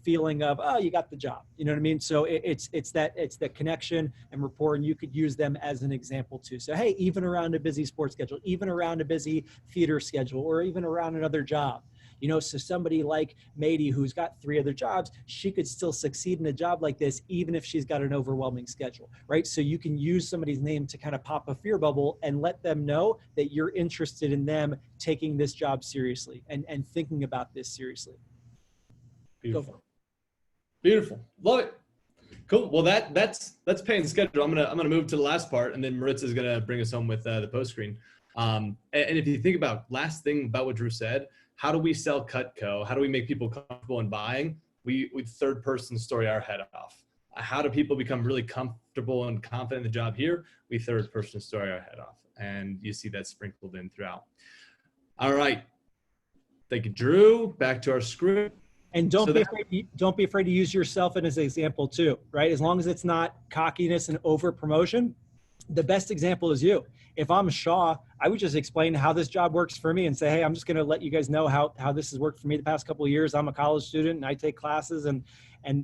feeling of, oh, you got the job, you know what I mean? So it's the connection and rapport, and you could use them as an example too. So hey, even around a busy sports schedule, even around a busy theater schedule, or even around another job, so somebody like Mady, who's got 3 other jobs, she could still succeed in a job like this, even if she's got an overwhelming schedule, right? So you can use somebody's name to kind of pop a fear bubble and let them know that you're interested in them taking this job seriously and thinking about this seriously. Beautiful. Beautiful. Love it. Cool. Well, that's paying schedule. I'm gonna move to the last part, and then Maritza is gonna bring us home with the post screen. And if you think about last thing about what Drew said, how do we sell Cutco? How do we make people comfortable in buying? We third person story our head off. How do people become really comfortable and confident in the job here? We third person story our head off, and you see that sprinkled in throughout. All right. Thank you, Drew. Back to our script. And don't be afraid to use yourself as an example too, right? As long as it's not cockiness and over promotion, the best example is you. If I'm Shaw, I would just explain how this job works for me and say, hey, I'm just going to let you guys know how this has worked for me the past couple of years. I'm a college student and I take classes, and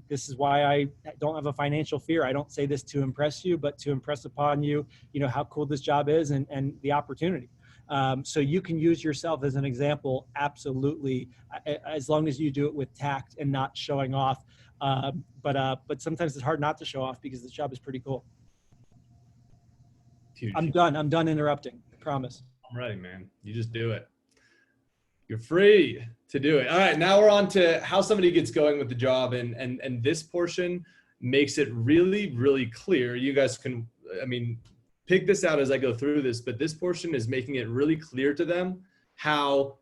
this is why I don't have a financial fear. I don't say this to impress you, but to impress upon you, how cool this job is and the opportunity. So you can use yourself as an example, absolutely, as long as you do it with tact and not showing off. But sometimes it's hard not to show off because the job is pretty cool. Huge. I'm done interrupting. I promise. I'm ready, man. You just do it. You're free to do it. All right, now we're on to how somebody gets going with the job, and this portion makes it really, really clear. You guys can, pick this out as I go through this, but this portion is making it really clear to them how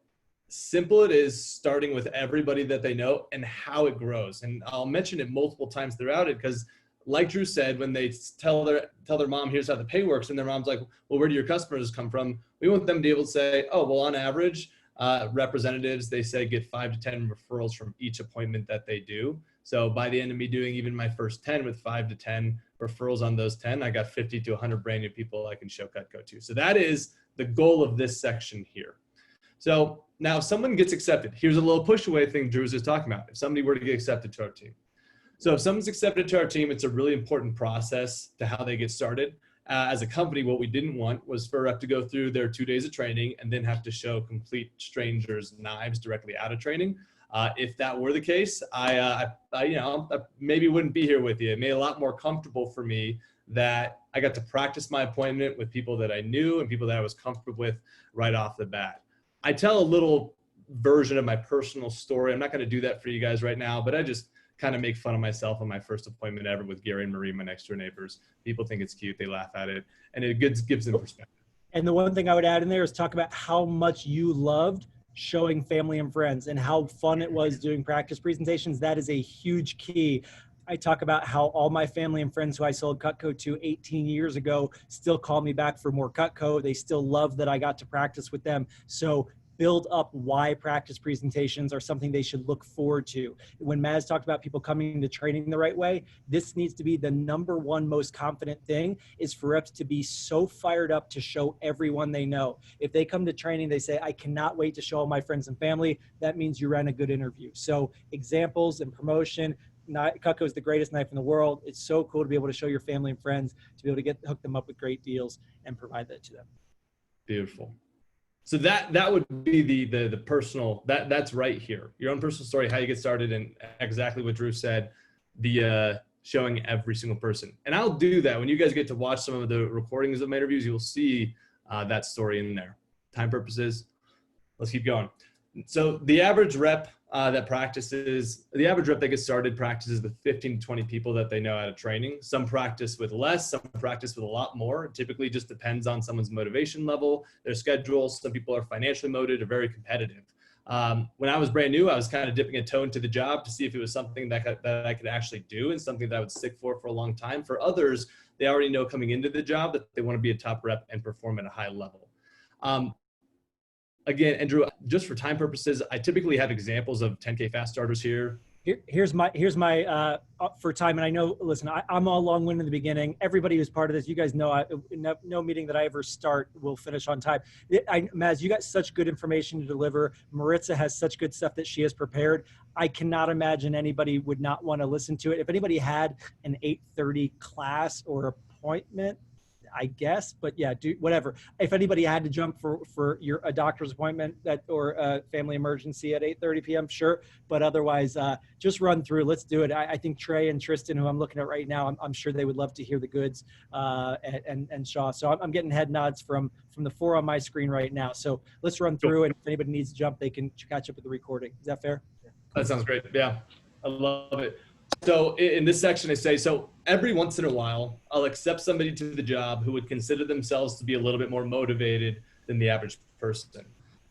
simple it is, starting with everybody that they know and how it grows. And I'll mention it multiple times throughout it because, like Drew said, when they tell their mom, here's how the pay works, and their mom's like, well, where do your customers come from? We want them to be able to say, oh, well, on average, representatives, they say, get 5 to 10 referrals from each appointment that they do. So by the end of me doing even my first 10 with 5 to 10 referrals on those 10, I got 50 to 100 brand new people I can show Cutco to. So that is the goal of this section here. So now if someone gets accepted, here's a little push away thing Drew was just talking about. If somebody were to get accepted to our team. So if someone's accepted to our team, it's a really important process to how they get started. As a company, what we didn't want was for a rep to go through their 2 days of training and then have to show complete strangers knives directly out of training. If that were the case, I maybe wouldn't be here with you. It made it a lot more comfortable for me that I got to practice my appointment with people that I knew and people that I was comfortable with right off the bat. I tell a little version of my personal story. I'm not going to do that for you guys right now, but I just kind of make fun of myself on my first appointment ever with Gary and Marie, my next door neighbors. People think it's cute. They laugh at it, and it gives them perspective. And the one thing I would add in there is talk about how much you loved showing family and friends and how fun it was doing practice presentations. That is a huge key. I talk about how all my family and friends who I sold Cutco to 18 years ago still call me back for more Cutco. They still love that I got to practice with them. So build up why practice presentations are something they should look forward to. When Maz talked about people coming to training the right way, this needs to be the number one most confident thing, is for reps to be so fired up to show everyone they know. If they come to training, they say, I cannot wait to show all my friends and family, that means you ran a good interview. So examples and promotion. Cutco is the greatest knife in the world. It's so cool to be able to show your family and friends, to be able to hook them up with great deals and provide that to them. Beautiful. So that would be the personal, that's right here. Your own personal story, how you get started, and exactly what Drew said, the showing every single person. And I'll do that. When you guys get to watch some of the recordings of my interviews, you'll see that story in there. Time purposes, let's keep going. So the average rep the average rep that gets started practices with 15 to 20 people that they know out of training. Some practice with less, some practice with a lot more. It typically just depends on someone's motivation level, their schedule. Some people are financially motivated or very competitive. When I was brand new, I was kind of dipping a toe into the job to see if it was something that I could actually do and something that I would stick for a long time. For others, they already know coming into the job that they want to be a top rep and perform at a high level. Again, Andrew, just for time purposes, I typically have examples of 10K fast starters here. Here's my for time. And I know, listen, I'm all long-winded in the beginning. Everybody who's part of this, you guys know, no meeting that I ever start will finish on time. Maz, you got such good information to deliver. Maritza has such good stuff that she has prepared. I cannot imagine anybody would not want to listen to it. If anybody had an 8:30 class or appointment, I guess, but yeah, do whatever. If anybody had to jump for a doctor's appointment or a family emergency at 8:30 p.m., sure. But otherwise, just run through. Let's do it. I think Trey and Tristan, who I'm looking at right now, I'm sure they would love to hear the goods, and Shaw. So I'm getting head nods from the 4 on my screen right now. So let's run through, and if anybody needs to jump, they can catch up with the recording. Is that fair? That sounds great. Yeah, I love it. So in this section, I say, so every once in a while, I'll accept somebody to the job who would consider themselves to be a little bit more motivated than the average person. A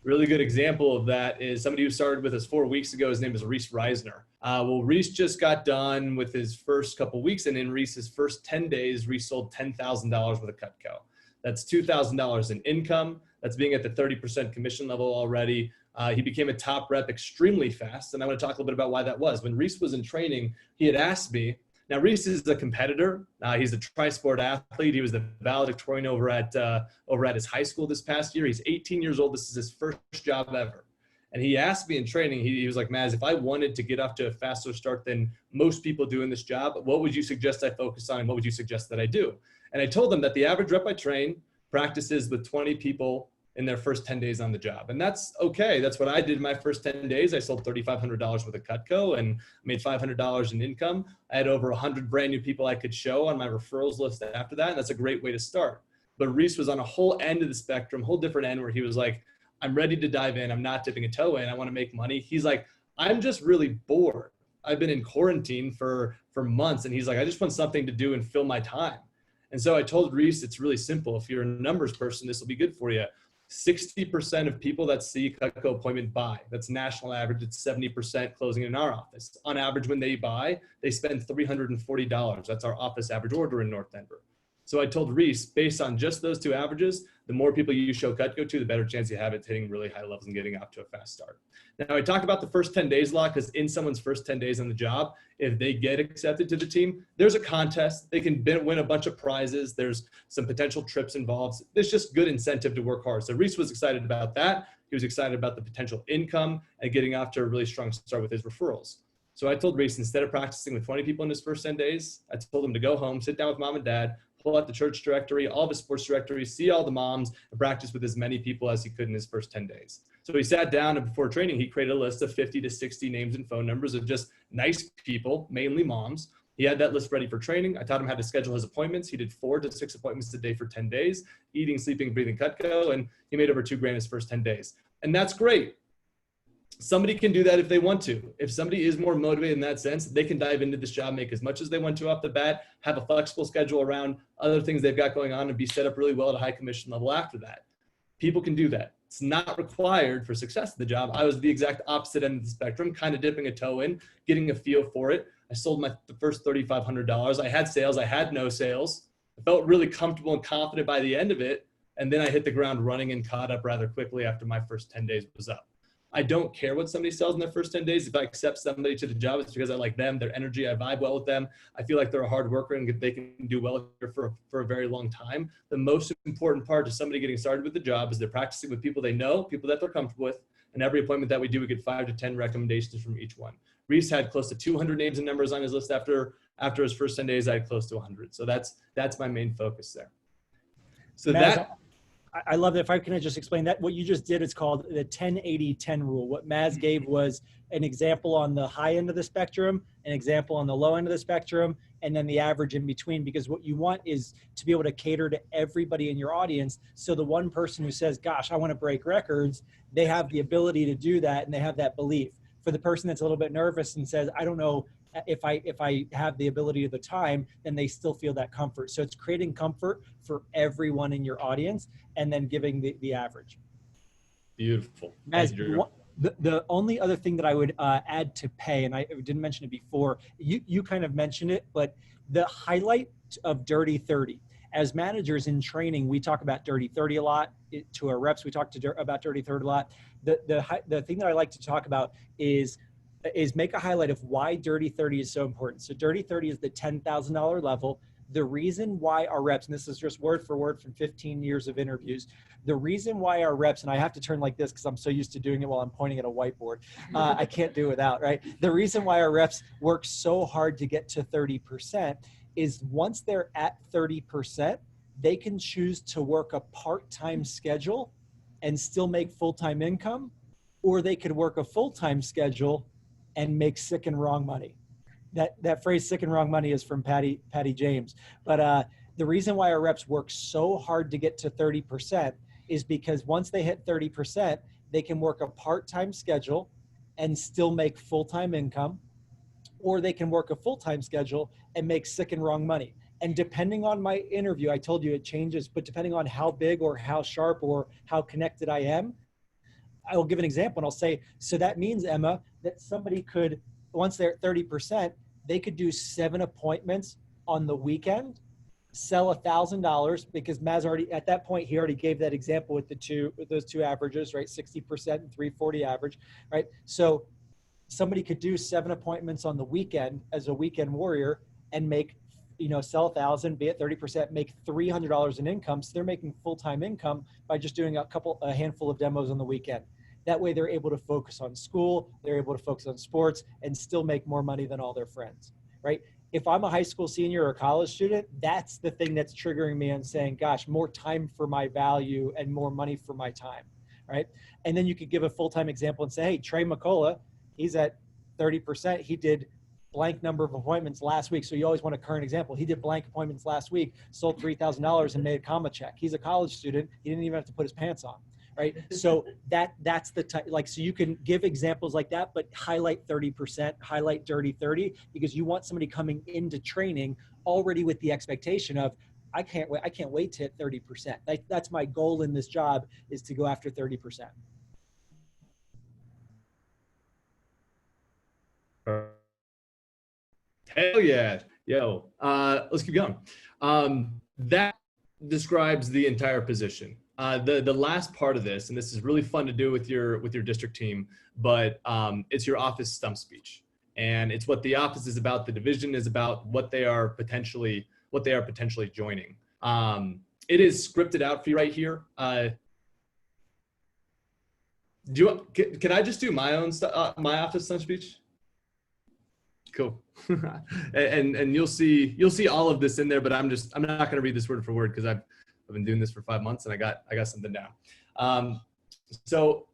really good example of that is somebody who started with us 4 weeks ago. His name is Reese Reisner. Well, Reese just got done with his first couple weeks, and in Reese's first 10 days, Reese sold $10,000 worth of Cutco. That's $2,000 in income. That's being at the 30% commission level already. He became a top rep extremely fast, and I want to talk a little bit about why that was. When Reese was in training, he had asked me, Now, Reese is a competitor. He's a tri-sport athlete. He was the valedictorian over at his high school this past year. He's 18 years old. This is his first job ever. And he asked me in training, he was like, Maz, if I wanted to get off to a faster start than most people do in this job, what would you suggest I focus on? And what would you suggest that I do? And I told him that the average rep I train practices with 20 people in their first 10 days on the job. And that's okay. That's what I did in my first 10 days. I sold $3,500 worth of Cutco and made $500 in income. I had over 100 brand new people I could show on my referrals list after that. And that's a great way to start. But Reese was on a whole end of the spectrum, whole different end, where he was like, I'm ready to dive in. I'm not dipping a toe in. I want to make money. He's like, I'm just really bored. I've been in quarantine for months. And he's like, I just want something to do and fill my time. And so I told Reese, it's really simple. If you're a numbers person, this will be good for you. 60% of people that see Cutco appointment buy. That's national average. It's 70% closing in our office. On average, when they buy, they spend $340. That's our office average order in North Denver. So I told Reese, based on just those two averages, the more people you show Cutco to, the better chance you have at hitting really high levels and getting off to a fast start. Now, I talk about the first 10 days a lot because in someone's first 10 days on the job, if they get accepted to the team, there's a contest. They can win a bunch of prizes. There's some potential trips involved. There's just good incentive to work hard. So Reese was excited about that. He was excited about the potential income and getting off to a really strong start with his referrals. So I told Reese, instead of practicing with 20 people in his first 10 days, I told him to go home, sit down with mom and dad, pull out the church directory, all the sports directories, see all the moms, and practice with as many people as he could in his first 10 days. So he sat down, and before training, he created a list of 50 to 60 names and phone numbers of just nice people, mainly moms. He had that list ready for training. I taught him how to schedule his appointments. He did 4 to 6 appointments a day for 10 days, eating, sleeping, breathing Cutco, and he made over $2,000 his first 10 days. And that's great. Somebody can do that if they want to. If somebody is more motivated in that sense, they can dive into this job, make as much as they want to off the bat, have a flexible schedule around other things they've got going on, and be set up really well at a high commission level after that. People can do that. It's not required for success at the job. I was the exact opposite end of the spectrum, kind of dipping a toe in, getting a feel for it. I sold the first $3,500. I had sales. I had no sales. I felt really comfortable and confident by the end of it. And then I hit the ground running and caught up rather quickly after my first 10 days was up. I don't care what somebody sells in their first 10 days. If I accept somebody to the job, it's because I like them, their energy, I vibe well with them. I feel like they're a hard worker and they can do well here for a very long time. The most important part of somebody getting started with the job is they're practicing with people they know, people that they're comfortable with. And every appointment that we do, we get 5 to 10 recommendations from each one. Reese had close to 200 names and numbers on his list after his first 10 days. I had close to 100. So that's my main focus there. So Maz, I love that. If I can just explain that, what you just did is called the 10-80-10 rule. What Maz gave was an example on the high end of the spectrum, an example on the low end of the spectrum, and then the average in between, because what you want is to be able to cater to everybody in your audience. So the one person who says, gosh, I want to break records, they have the ability to do that and they have that belief. For the person that's a little bit nervous and says, I don't know if I have the ability of the time, then they still feel that comfort. So it's creating comfort for everyone in your audience and then giving the average. Beautiful. As the only other thing that I would add to pay, and I didn't mention it before, you kind of mentioned it, but the highlight of Dirty 30. As managers in training, we talk about Dirty 30 a lot. To our reps, we talk about Dirty 30 a lot. The thing that I like to talk about is make a highlight of why Dirty 30 is so important. So Dirty 30 is the $10,000 level. The reason why our reps, and this is just word for word from 15 years of interviews, the reason why our reps, and I have to turn like this because I'm so used to doing it while I'm pointing at a whiteboard. I can't do it without, right? The reason why our reps work so hard to get to 30% is once they're at 30%, they can choose to work a part-time schedule and still make full-time income, or they could work a full-time schedule and make sick and wrong money. That phrase "sick and wrong money" is from Patty James. But the reason why our reps work so hard to get to 30% is because once they hit 30%, they can work a part-time schedule and still make full-time income, or they can work a full-time schedule and make sick and wrong money. And depending on my interview, I told you it changes, but depending on how big or how sharp or how connected I am, I will give an example and I'll say, so that means, Emma, that somebody could, once they're at 30%, they could do 7 appointments on the weekend, sell $1,000, because Maz already, at that point, he already gave that example with those two averages, right? 60% and 340 average, right? So somebody could do 7 appointments on the weekend as a weekend warrior and make, sell 1,000, be at 30%, make $300 in income. So they're making full-time income by just doing a handful of demos on the weekend. That way they're able to focus on school, they're able to focus on sports, and still make more money than all their friends, right? If I'm a high school senior or a college student, that's the thing that's triggering me and saying, gosh, more time for my value and more money for my time, right? And then you could give a full-time example and say, hey, Trey McCullough, he's at 30%. He did blank number of appointments last week. So you always want a current example. He did blank appointments last week, sold $3,000 and made a comma check. He's a college student. He didn't even have to put his pants on. Right. So that's the type, so you can give examples like that, but highlight 30%, highlight dirty 30, because you want somebody coming into training already with the expectation of, I can't wait to hit 30%. That's my goal in this job, is to go after 30%. Hell yeah. Yo, let's keep going. That describes the entire position. The last part of this, and this is really fun to do with your district team, but it's your office stump speech, and it's what the office is about. The division is about what they are potentially joining. It is scripted out for you right here. Can I just do my own my office stump speech? Cool. and you'll see all of this in there, but I'm not going to read this word for word because I've been doing this for 5 months and I got something down. So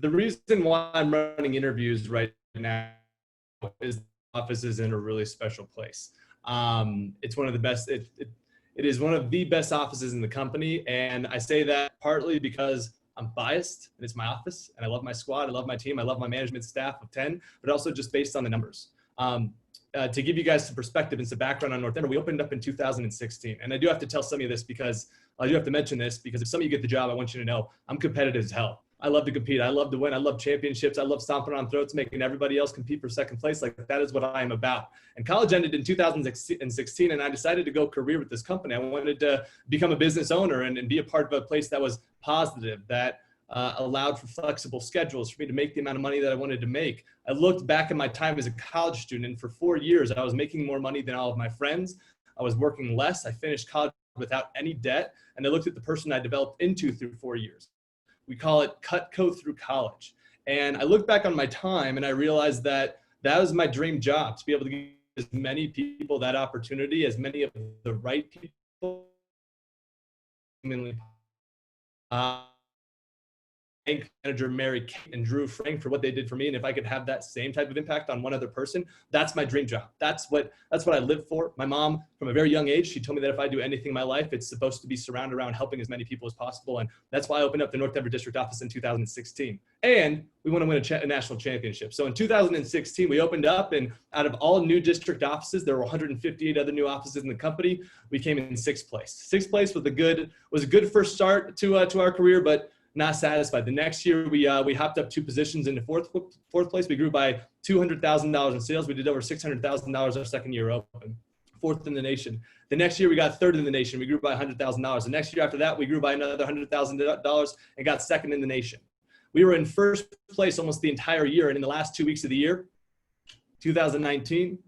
the reason why I'm running interviews right now is the office is in a really special place. It's one of the best. It is one of the best offices in the company, and I say that partly because I'm biased and it's my office, and I love my squad, I love my team, I love my management staff of 10, but also just based on the numbers. To give you guys some perspective and some background on North Denver, we opened up in 2016. And I do have to tell some of you this because I do have to mention this because if some of you get the job, I want you to know I'm competitive as hell. I love to compete. I love to win. I love championships. I love stomping on throats, making everybody else compete for second place. Like, that is what I am about. And college ended in 2016, and I decided to go career with this company. I wanted to become a business owner and be a part of a place that was positive, that allowed for flexible schedules for me to make the amount of money that I wanted to make. I looked back at my time as a college student, and for 4 years, I was making more money than all of my friends. I was working less. I finished college without any debt, and I looked at the person I developed into through 4 years. We call it Cutco through college. And I look back on my time and I realized that that was my dream job, to be able to give as many people that opportunity, as many of the right people. Bank manager Mary Kate and Drew Frank for what they did for me, and if I could have that same type of impact on one other person, that's my dream job. That's what I live for. My mom, from a very young age, she told me that if I do anything in my life, it's supposed to be surrounded around helping as many people as possible, and that's why I opened up the North Denver district office in 2016. And we want to win a national championship. So in 2016, we opened up, and out of all new district offices, there were 158 other new offices in the company. We came in 6th place. 6th place was a good first start to our career, but not satisfied. The next year, we hopped up 2 positions into fourth place. We grew by $200,000 in sales. We did over $600,000 our second year open, 4th in the nation. The next year, we got 3rd in the nation. We grew by $100,000. The next year after that, we grew by another $100,000 and got 2nd in the nation. We were in 1st place almost the entire year, and in the last 2 weeks of the year, 2019,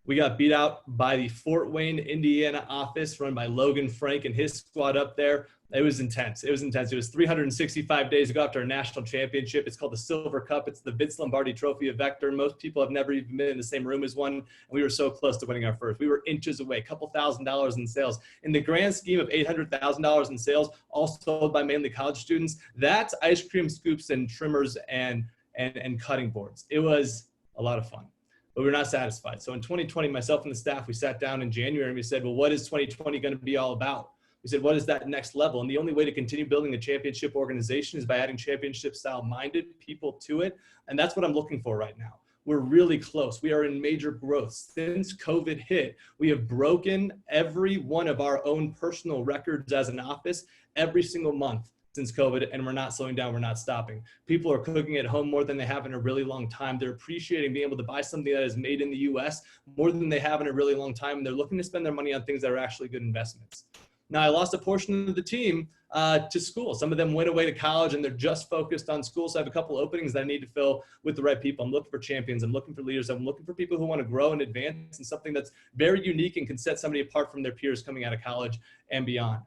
we got beat out by the Fort Wayne, Indiana office run by Logan Frank and his squad up there. It was intense. It was 365 days ago after a national championship. It's called the Silver Cup. It's the Vince Lombardi Trophy of Vector. Most people have never even been in the same room as one. And we were so close to winning our first. We were inches away, a couple $1,000s in sales. In the grand scheme of $800,000 in sales, all sold by mainly college students, that's ice cream scoops and trimmers and cutting boards. It was a lot of fun, but we were not satisfied. So in 2020, myself and the staff, we sat down in January and we said, well, what is 2020 going to be all about? We said, what is that next level? And the only way to continue building a championship organization is by adding championship style minded people to it. And that's what I'm looking for right now. We're really close. We are in major growth. Since COVID hit, we have broken every one of our own personal records as an office every single month since COVID, and we're not slowing down, we're not stopping. People are cooking at home more than they have in a really long time. They're appreciating being able to buy something that is made in the US more than they have in a really long time, and they're looking to spend their money on things that are actually good investments. Now, I lost a portion of the team to school. Some of them went away to college and they're just focused on school. So I have a couple openings that I need to fill with the right people. I'm looking for champions. I'm looking for leaders. I'm looking for people who want to grow and advance in something that's very unique and can set somebody apart from their peers coming out of college and beyond.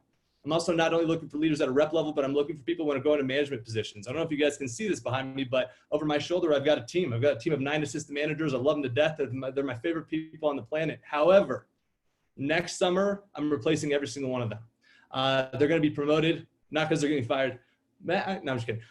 I'm also not only looking for leaders at a rep level, but I'm looking for people who want to go into management positions. I don't know if you guys can see this behind me, but over my shoulder, I've got a team. I've got a team of 9 assistant managers. I love them to death. They're my favorite people on the planet. However, next summer, I'm replacing every single one of them. They're going to be promoted, not because they're getting fired. No, I'm just kidding.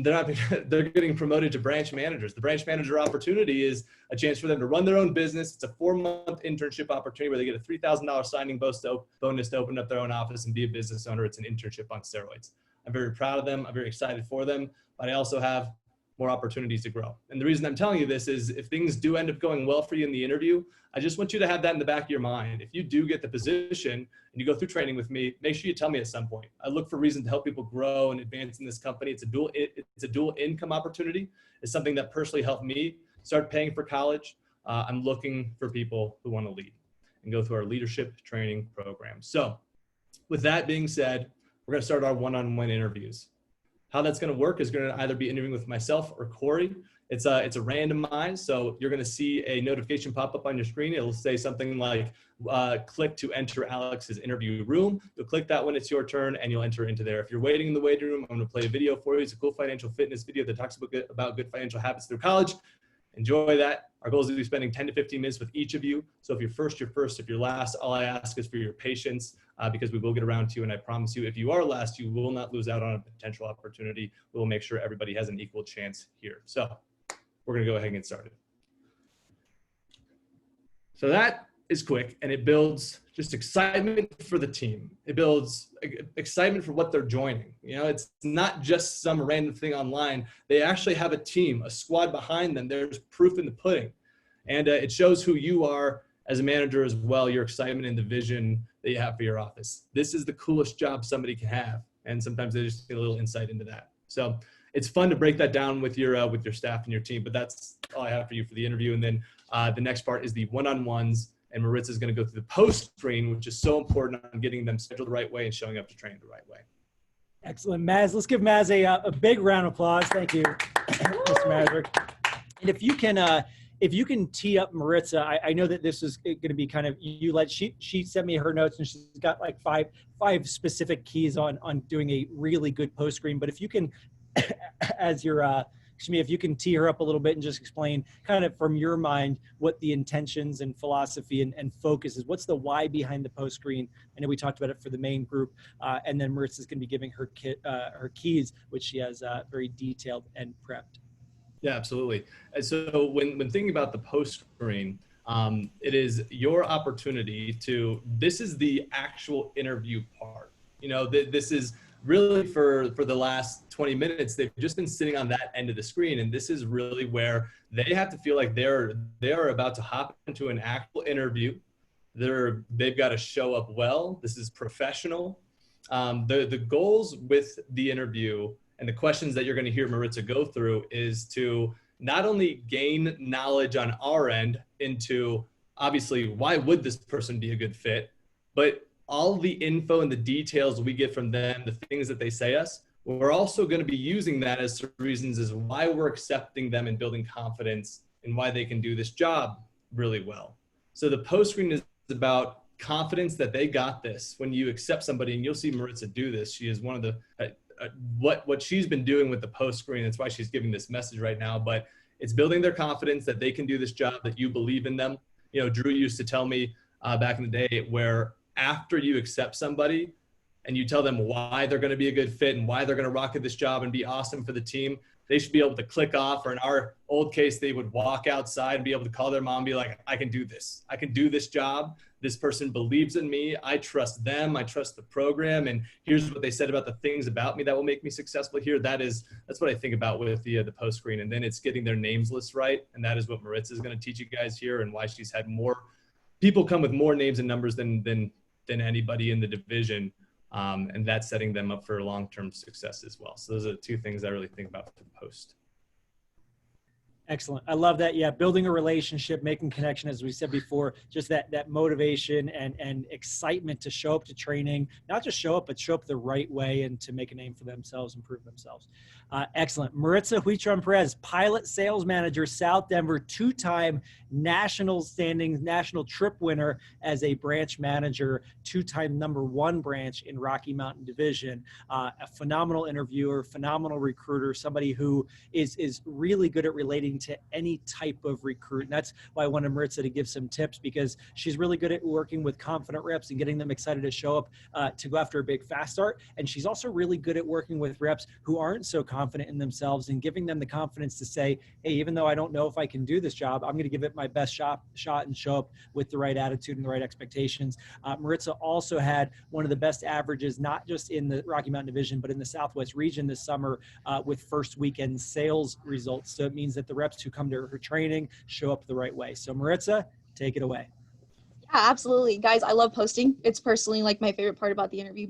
They're getting promoted to branch managers. The branch manager opportunity is a chance for them to run their own business. It's a 4-month internship opportunity where they get a $3,000 signing bonus to open up their own office and be a business owner. It's an internship on steroids. I'm very proud of them. I'm very excited for them, but I also have more opportunities to grow. And the reason I'm telling you this is if things do end up going well for you in the interview, I just want you to have that in the back of your mind. If you do get the position and you go through training with me, make sure you tell me at some point. I look for reasons to help people grow and advance in this company. It's a dual income opportunity. It's something that personally helped me start paying for college. I'm looking for people who want to lead and go through our leadership training program. So with that being said, we're going to start our one-on-one interviews. How that's going to work is going to either be interviewing with myself or Corey. It's a randomized, so you're going to see a notification pop up on your screen. It'll say something like, click to enter Alex's interview room. You'll click that when it's your turn, and you'll enter into there. If you're waiting in the waiting room, I'm going to play a video for you. It's a cool financial fitness video that talks about good financial habits through college. Enjoy that. Our goal is to be spending 10 to 15 minutes with each of you. So if you're first, you're first. If you're last, all I ask is for your patience because we will get around to you. And I promise you, if you are last, you will not lose out on a potential opportunity. We will make sure everybody has an equal chance here. So we're going to go ahead and get started. So that is quick, and it builds just excitement for the team. It builds excitement for what they're joining. You know, it's not just some random thing online. They actually have a team, a squad behind them. There's proof in the pudding. And it shows who you are as a manager as well, your excitement and the vision that you have for your office. This is the coolest job somebody can have. And sometimes they just get a little insight into that. So it's fun to break that down with your staff and your team, but that's all I have for you for the interview. And then the next part is the one-on-ones. And Maritza is going to go through the post screen, which is so important on getting them scheduled the right way and showing up to training the right way. Excellent, Maz. Let's give Maz a big round of applause. Thank you, Mr. Mazurek. And if you can tee up Maritza, I know that this is going to be kind of she sent me her notes and she's got like five specific keys on doing a really good post screen. But if you can, if you can tee her up a little bit and just explain kind of from your mind what the intentions and philosophy and focus is. What's the why behind the post screen? I know we talked about it for the main group, and then Maritza's going to be giving her keys, which she has very detailed and prepped. Yeah, absolutely. And so when thinking about the post screen, it is your opportunity this is the actual interview part. You know, this is really for the last 20 minutes, they've just been sitting on that end of the screen. And this is really where they have to feel like they are about to hop into an actual interview. They've got to show up well. This is professional. The goals with the interview and the questions that you're going to hear Maritza go through is to not only gain knowledge on our end into obviously why would this person be a good fit, but all the info and the details we get from them, the things that they say us, we're also going to be using that as reasons as why we're accepting them and building confidence and why they can do this job really well. So the post screen is about confidence that they got this. When you accept somebody, and you'll see Maritza do this, she is one of the, what she's been doing with the post screen. That's why she's giving this message right now, but it's building their confidence that they can do this job, that you believe in them. You know, Drew used to tell me back in the day where after you accept somebody and you tell them why they're going to be a good fit and why they're going to rock at this job and be awesome for the team, they should be able to click off. Or in our old case, they would walk outside and be able to call their mom and be like, I can do this. I can do this job. This person believes in me. I trust them. I trust the program. And here's what they said about the things about me that will make me successful here. That's what I think about with the post screen. And then it's getting their names list right. And that is what Maritza is going to teach you guys here, and why she's had more people come with more names and numbers than anybody in the division. And that's setting them up for long-term success as well. So those are the two things I really think about for the post. Excellent. I love that. Yeah. Building a relationship, making connection, as we said before, just that motivation and excitement to show up to training, not just show up, but show up the right way and to make a name for themselves, improve themselves. Excellent. Maritza Huitron Perez, pilot sales manager, South Denver, two-time national standings, national trip winner as a branch manager, two-time #1 branch in Rocky Mountain Division, a phenomenal interviewer, phenomenal recruiter, somebody who is really good at relating to any type of recruit. And that's why I wanted Maritza to give some tips, because she's really good at working with confident reps and getting them excited to show up to go after a big fast start. And she's also really good at working with reps who aren't so confident in themselves and giving them the confidence to say, hey, even though I don't know if I can do this job, I'm going to give it my best shot and show up with the right attitude and the right expectations. Maritza also had one of the best averages, not just in the Rocky Mountain Division, but in the Southwest region this summer with first weekend sales results. So it means that the reps who come to her training show up the right way. So Maritza, take it away. Yeah, absolutely. Guys, I love posting. It's personally like my favorite part about the interview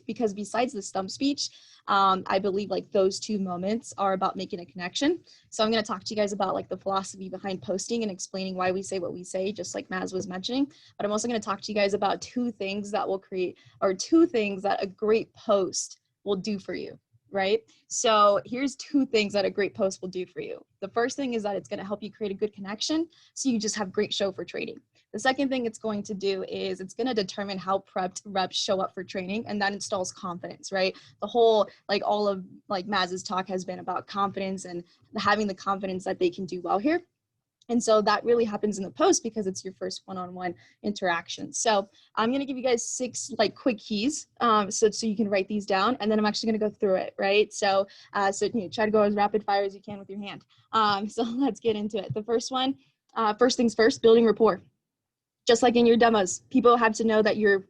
because besides the stump speech, I believe like those two moments are about making a connection. So I'm going to talk to you guys about like the philosophy behind posting and explaining why we say what we say, just like Maz was mentioning. But I'm also going to talk to you guys about two things that a great post will do for you. Right? So here's two things that a great post will do for you. The first thing is that it's going to help you create a good connection, so you just have great show for training. The second thing it's going to do is it's going to determine how prepped reps show up for training, and that installs confidence, right? The whole, like all of like Maz's talk has been about confidence and having the confidence that they can do well here. And so that really happens in the post because it's your first one-on-one interaction. So I'm going to give you guys 6 like quick keys so you can write these down, and then I'm actually going to go through it, right? So try to go as rapid fire as you can with your hand. So let's get into it. The first one, first things first, building rapport. Just like in your demos, people have to know that you're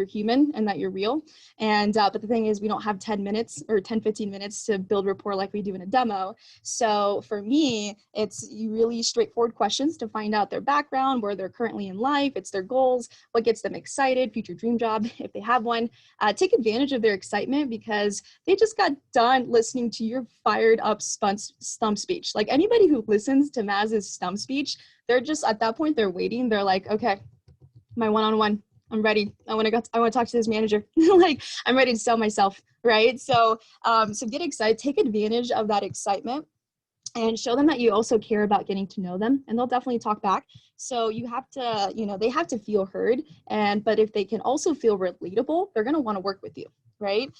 human and that you're real. And but the thing is, we don't have 10 minutes or 10-15 minutes to build rapport like we do in a demo. So for me, it's really straightforward questions to find out their background, where they're currently in life, it's their goals, what gets them excited, future dream job if they have one. Take advantage of their excitement because they just got done listening to your fired up stump speech. Like anybody who listens to Maz's stump speech, they're just at that point, they're waiting. They're like, okay, my one-on-one, I'm ready. I want to talk to this manager. Like I'm ready to sell myself, right? So get excited, take advantage of that excitement and show them that you also care about getting to know them, and they'll definitely talk back. So you have to, they have to feel heard, but if they can also feel relatable, they're going to want to work with you. Right.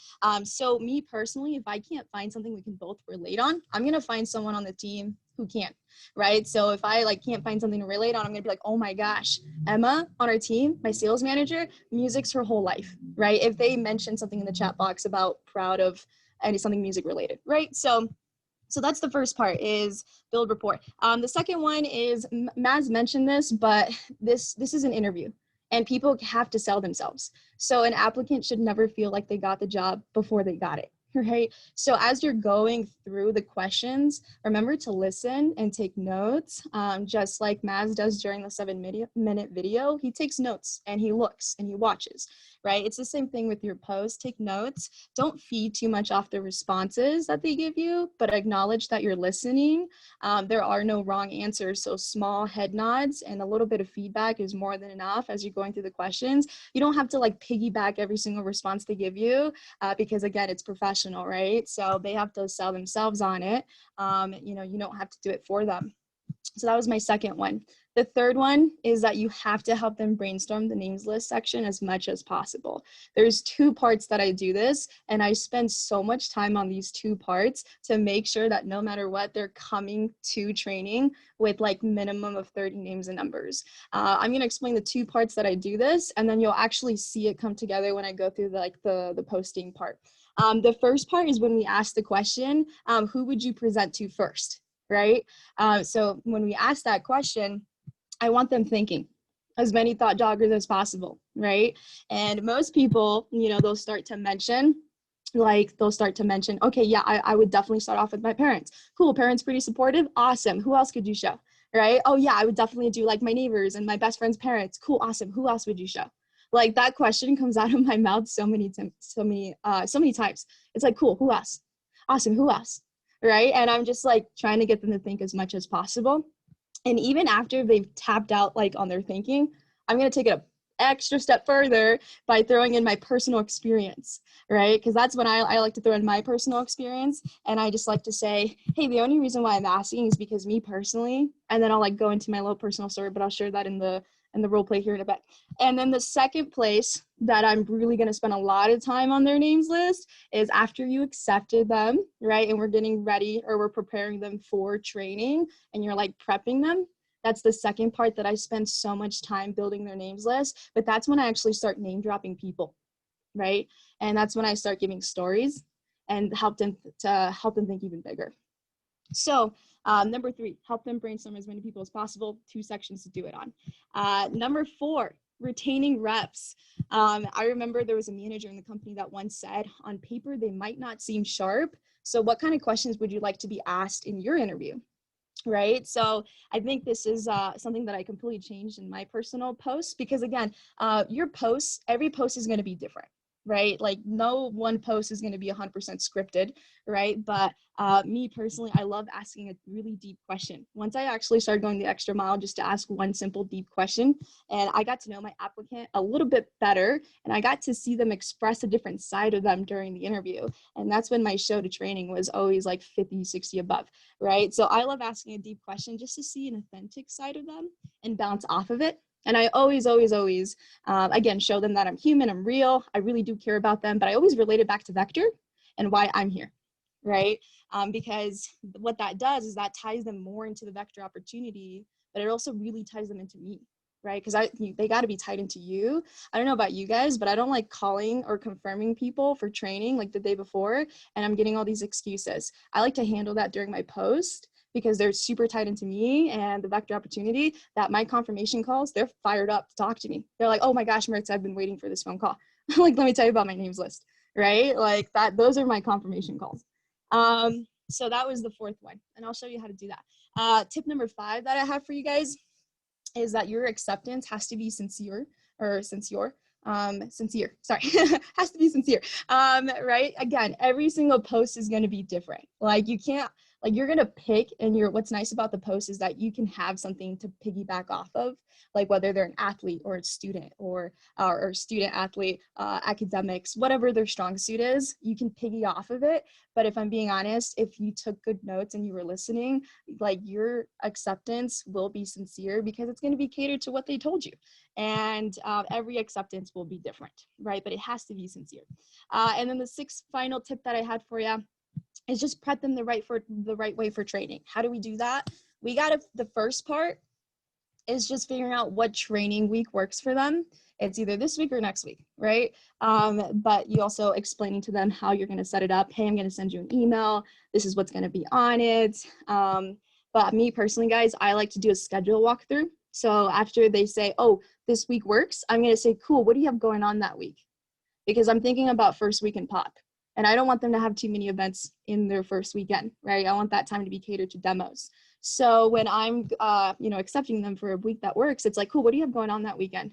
So me personally, if I can't find something we can both relate on, I'm going to find someone on the team who can. Right. So if I can't find something to relate on, I'm going to be like, oh my gosh, Emma on our team, my sales manager, music's her whole life. Right. If they mention something in the chat box about proud of something music related. Right. So that's the first part, is build rapport. The second one is, Maz mentioned this, but this is an interview. And people have to sell themselves. So an applicant should never feel like they got the job before they got it, right? So as you're going through the questions, remember to listen and take notes. Just like Maz does during the 7-minute video, he takes notes and he looks and he watches, right? It's the same thing with your post. Take notes. Don't feed too much off the responses that they give you, but acknowledge that you're listening. There are no wrong answers. So small head nods and a little bit of feedback is more than enough as you're going through the questions. You don't have to piggyback every single response they give you because again, it's professional, right? So they have to sell themselves on it. You don't have to do it for them. So that was my second one. The third one is that you have to help them brainstorm the names list section as much as possible. There's 2 parts that I do this, and I spend so much time on these 2 parts to make sure that no matter what, they're coming to training with minimum of 30 names and numbers. I'm gonna explain the 2 parts that I do this, and then you'll actually see it come together when I go through the posting part. The first part is when we ask the question, who would you present to first, right? So when we ask that question, I want them thinking as many thought joggers as possible, right? And most people, they'll start to mention, okay, yeah, I would definitely start off with my parents. Cool, parents pretty supportive, awesome. Who else could you show, right? Oh yeah, I would definitely do my neighbors and my best friend's parents. Cool, awesome. Who else would you show? That question comes out of my mouth so many times. It's cool, who else? Awesome, who else? right? And I'm just like trying to get them to think as much as possible. And even after they've tapped out like on their thinking, I'm going to take it an extra step further by throwing in my personal experience, right? Because that's when I like to throw in my personal experience. And I just like to say, hey, the only reason why I'm asking is because me personally, and then I'll like go into my little personal story, but I'll share that in the role play here in a bit. And then the second place that I'm really going to spend a lot of time on their names list is after you accepted them, right? And we're getting ready, or we're preparing them for training, and you're like prepping them. That's the second part that I spend so much time building their names list. But that's when I actually start name dropping people, right? And that's when I start giving stories and help them think even bigger. So number 3, help them brainstorm as many people as possible. 2 sections to do it on. Number 4, retaining reps. I remember there was a manager in the company that once said, on paper, they might not seem sharp. So what kind of questions would you like to be asked in your interview? Right. So I think this is something that I completely changed in my personal posts, because again, your posts, every post is going to be different, right? Like no one post is going to be 100% scripted, right? But me personally, I love asking a really deep question. Once I actually started going the extra mile just to ask one simple deep question, and I got to know my applicant a little bit better, and I got to see them express a different side of them during the interview. And that's when my show to training was always like 50, 60 above, right? So I love asking a deep question just to see an authentic side of them and bounce off of it. And I always, again, show them that I'm human, I'm real, I really do care about them, but I always relate it back to Vector and why I'm here, right? Because what that does is that ties them more into the Vector opportunity, but it also really ties them into me, right? Because they got to be tied into you. I don't know about you guys, but I don't like calling or confirming people for training like the day before, and I'm getting all these excuses. I like to handle that during my post, because they're super tied into me and the Vector opportunity, that my confirmation calls, they're fired up to talk to me. They're like, oh my gosh, Maritza, I've been waiting for this phone call. Like, let me tell you about my names list, right? Like that, those are my confirmation calls. So that was the 4th one, and I'll show you how to do that. Tip number 5 that I have for you guys is that your acceptance has to be sincere, sorry, has to be sincere, right? Again, every single post is going to be different. Like you can't, like you're going to pick, and what's nice about the post is that you can have something to piggyback off of, like whether they're an athlete or a student or student athlete, academics, whatever their strong suit is, you can piggy off of it. But if I'm being honest, if you took good notes and you were listening, like your acceptance will be sincere, because it's going to be catered to what they told you. And every acceptance will be different, right? But it has to be sincere. And then the 6th final tip that I had for you is just prep them the right way for training. How do we do that? The first part is just figuring out what training week works for them. It's either this week or next week, right? But you also explaining to them how you're going to set it up. Hey, I'm going to send you an email. This is what's going to be on it. But me personally, guys, I like to do a schedule walkthrough. So after they say, oh, this week works, I'm going to say, cool, what do you have going on that week? Because I'm thinking about first week in pop. And I don't want them to have too many events in their first weekend, right? I want that time to be catered to demos. So when I'm, accepting them for a week that works, it's like, cool, what do you have going on that weekend?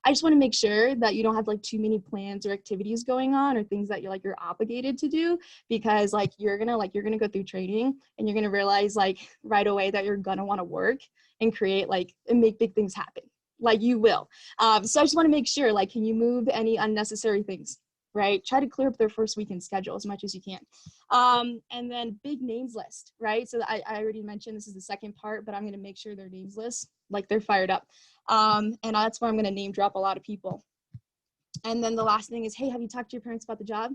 I just want to make sure that you don't have like too many plans or activities going on or things that you're obligated to do, because you're gonna go through training and you're gonna realize like right away that you're gonna want to work and create and make big things happen. Like you will. So I just want to make sure, can you move any unnecessary things? Right? Try to clear up their first weekend schedule as much as you can. And then big names list, right? So I already mentioned this is the second part, but I'm going to make sure their names list, they're fired up. And that's where I'm going to name drop a lot of people. And then the last thing is, hey, have you talked to your parents about the job?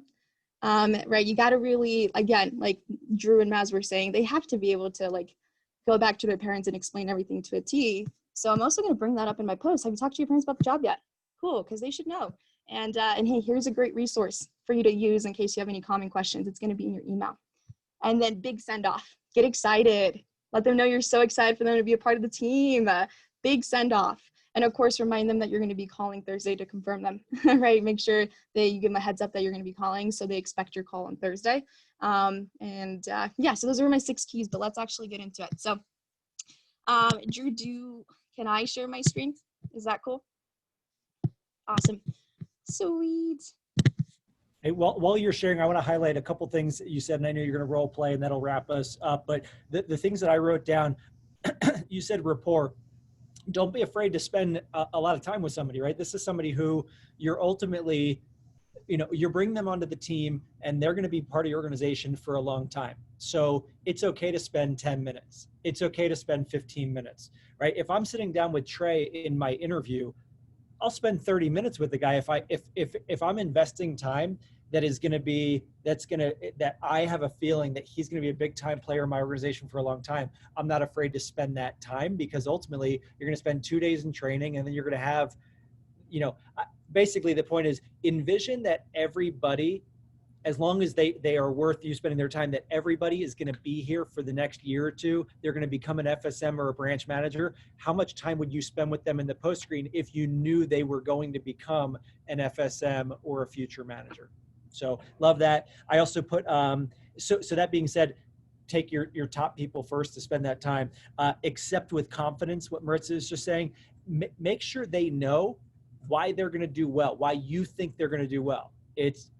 Right? You got to really, again, like Drew and Maz were saying, they have to be able to go back to their parents and explain everything to a T. So I'm also going to bring that up in my post. Have you talked to your parents about the job yet? Cool, because they should know. And hey, here's a great resource for you to use in case you have any common questions. It's going to be in your email. And then big send off. Get excited. Let them know you're so excited for them to be a part of the team. Big send off. And of course, remind them that you're going to be calling Thursday to confirm them, right? Make sure that you give them a heads up that you're going to be calling, so they expect your call on Thursday. Yeah, so those are my 6 keys, but let's actually get into it. So Drew, can I share my screen? Is that cool? Awesome. Sweet. Hey, while you're sharing, I want to highlight a couple things that you said, and I know you're going to role play and that'll wrap us up. But the things that I wrote down, you said rapport. Don't be afraid to spend a lot of time with somebody, right? This is somebody who you're ultimately, you're bringing them onto the team and they're going to be part of your organization for a long time. So it's okay to spend 10 minutes. It's okay to spend 15 minutes, right? If I'm sitting down with Trey in my interview, I'll spend 30 minutes with the guy if I'm investing time that I have a feeling that he's going to be a big time player in my organization for a long time. I'm not afraid to spend that time, because ultimately you're going to spend 2 days in training, and then you're going to have, basically the point is, envision that everybody, as long as they are worth you spending their time, that everybody is going to be here for the next year or two. They're going to become an FSM or a branch manager. How much time would you spend with them in the post screen if you knew they were going to become an FSM or a future manager? So love that. I also put, so that being said, take your top people first to spend that time. Accept with confidence what Maritza is just saying. Make sure they know why they're going to do well, why you think they're going to do well. It's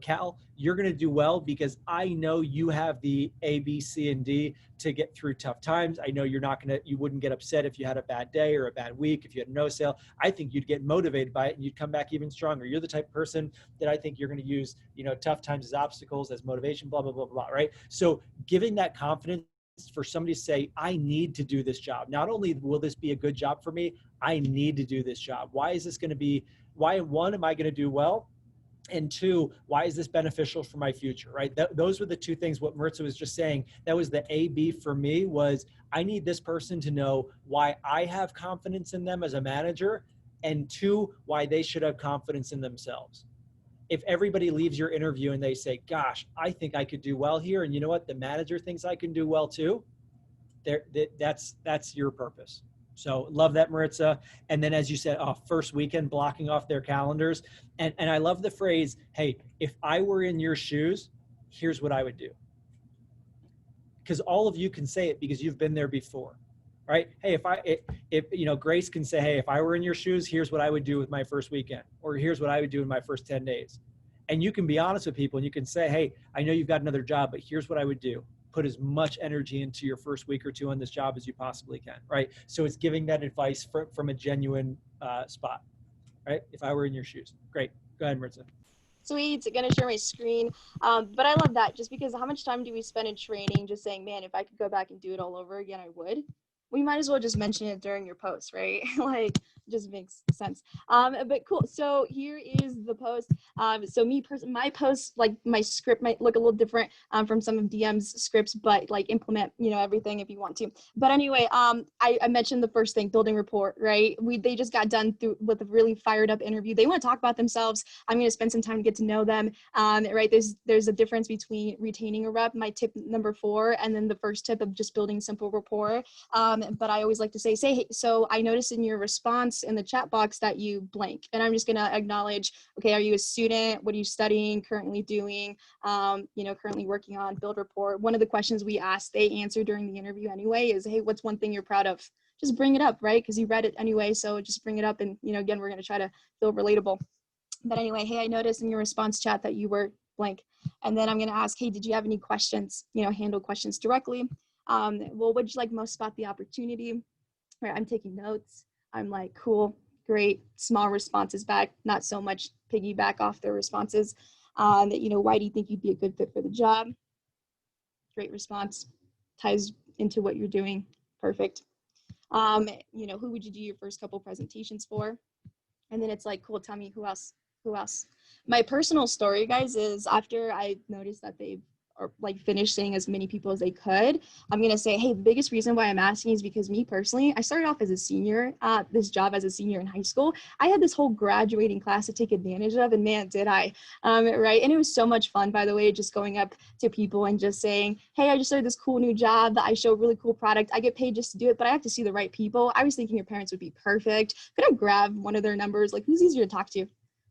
Cal, you're going to do well because I know you have the A, B, C, and D to get through tough times. I know you wouldn't get upset if you had a bad day or a bad week, if you had no sale. I think you'd get motivated by it and you'd come back even stronger. You're the type of person that I think you're going to use, tough times as obstacles, as motivation, blah, blah, blah, blah, right? So giving that confidence for somebody to say, I need to do this job. Not only will this be a good job for me, I need to do this job. Why is this going to be, one, am I going to do well? And two, why is this beneficial for my future, right? Those were the two things what Maritza was just saying. That was the A, B for me, was I need this person to know why I have confidence in them as a manager, and two, why they should have confidence in themselves. If everybody leaves your interview and they say, gosh, I think I could do well here, and you know what, the manager thinks I can do well too, that's your purpose. So love that, Maritza. And then, as you said, first weekend, blocking off their calendars. And I love the phrase, hey, if I were in your shoes, here's what I would do. Because all of you can say it because you've been there before, right? Hey, if Grace can say, hey, if I were in your shoes, here's what I would do with my first weekend, or here's what I would do in my first 10 days. And you can be honest with people and you can say, hey, I know you've got another job, but here's what I would do. Put as much energy into your first week or two on this job as you possibly can, right? So it's giving that advice from a genuine spot, right? If I were in your shoes. Great. Go ahead, Maritza. Sweet. Gonna share my screen. But I love that, just because how much time do we spend in training just saying, man, if I could go back and do it all over again, I would. We might as well just mention it during your post, right? Like, just makes sense. But cool. So here is the post. So my post, like my script might look a little different from some of DM's scripts, but like implement, everything if you want to. But anyway, I mentioned the first thing, building rapport, right? They just got done with a really fired up interview. They want to talk about themselves. I'm going to spend some time to get to know them, right? There's a difference between retaining a rep, my tip number 4, and then the first tip of just building simple rapport. But I always like to say, hey, so I noticed in your response in the chat box that you blank, and I'm just going to acknowledge, okay, are you a student? What are you studying, currently doing, currently working on? Build rapport. One of the questions we asked, they answer during the interview anyway, is, hey, what's one thing you're proud of? Just bring it up, right? Because you read it anyway, so just bring it up, and again, we're going to try to feel relatable. But anyway, hey, I noticed in your response chat that you were blank, and then I'm going to ask, hey, did you have any questions? Handle questions directly. Well, what'd you like most about the opportunity? Right, I'm taking notes. I'm like, cool, great, small responses back, not so much piggyback off their responses. Why do you think you'd be a good fit for the job? Great response, ties into what you're doing, perfect. Who would you do your first couple presentations for? And then it's like, cool, tell me who else? My personal story, guys, is after I noticed that they or like finish saying as many people as they could, I'm going to say, hey, the biggest reason why I'm asking is because me personally, I started off as a senior, this job as a senior in high school. I had this whole graduating class to take advantage of, and man, did I, right? And it was so much fun, by the way, just going up to people and just saying, hey, I just started this cool new job that I show a really cool product. I get paid just to do it, but I have to see the right people. I was thinking your parents would be perfect. Could I grab one of their numbers? Like, who's easier to talk to?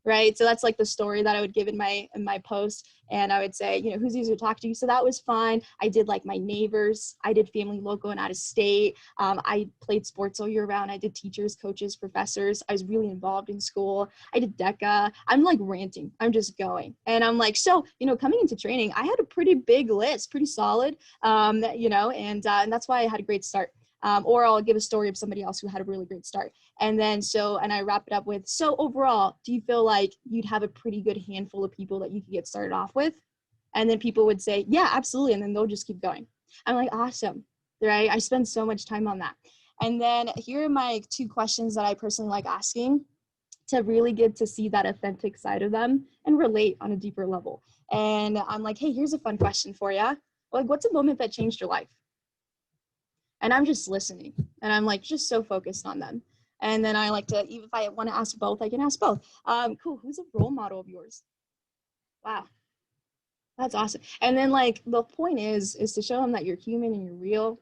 right? So that's like the story that I would give in my post. And I would say, you know, who's easier to talk to? So that was fun. I did like my neighbors. I did family, local, and out of state. I played sports all year round. I did teachers, coaches, professors. I was really involved in school. I did DECA. I'm like ranting. I'm just going. And I'm like, so, you know, coming into training, I had a pretty big list, pretty solid, you know, and that's why I had a great start. Or I'll give a story of somebody else who had a really great start. And then and I wrap it up with, so overall, do you feel like you'd have a pretty good handful of people that you could get started off with? And then people would say, yeah, absolutely. And then they'll just keep going. I'm like, awesome, right? I spend so much time on that. And then here are my 2 questions that I personally like asking to really get to see that authentic side of them and relate on a deeper level. And I'm like, hey, here's a fun question for you. Like, what's a moment that changed your life? And I'm just listening, and I'm like just so focused on them. And then I like to, even if I want to ask both, I can ask both. Cool. Who's a role model of yours? Wow, that's awesome. And then like the point is to show them that you're human and you're real,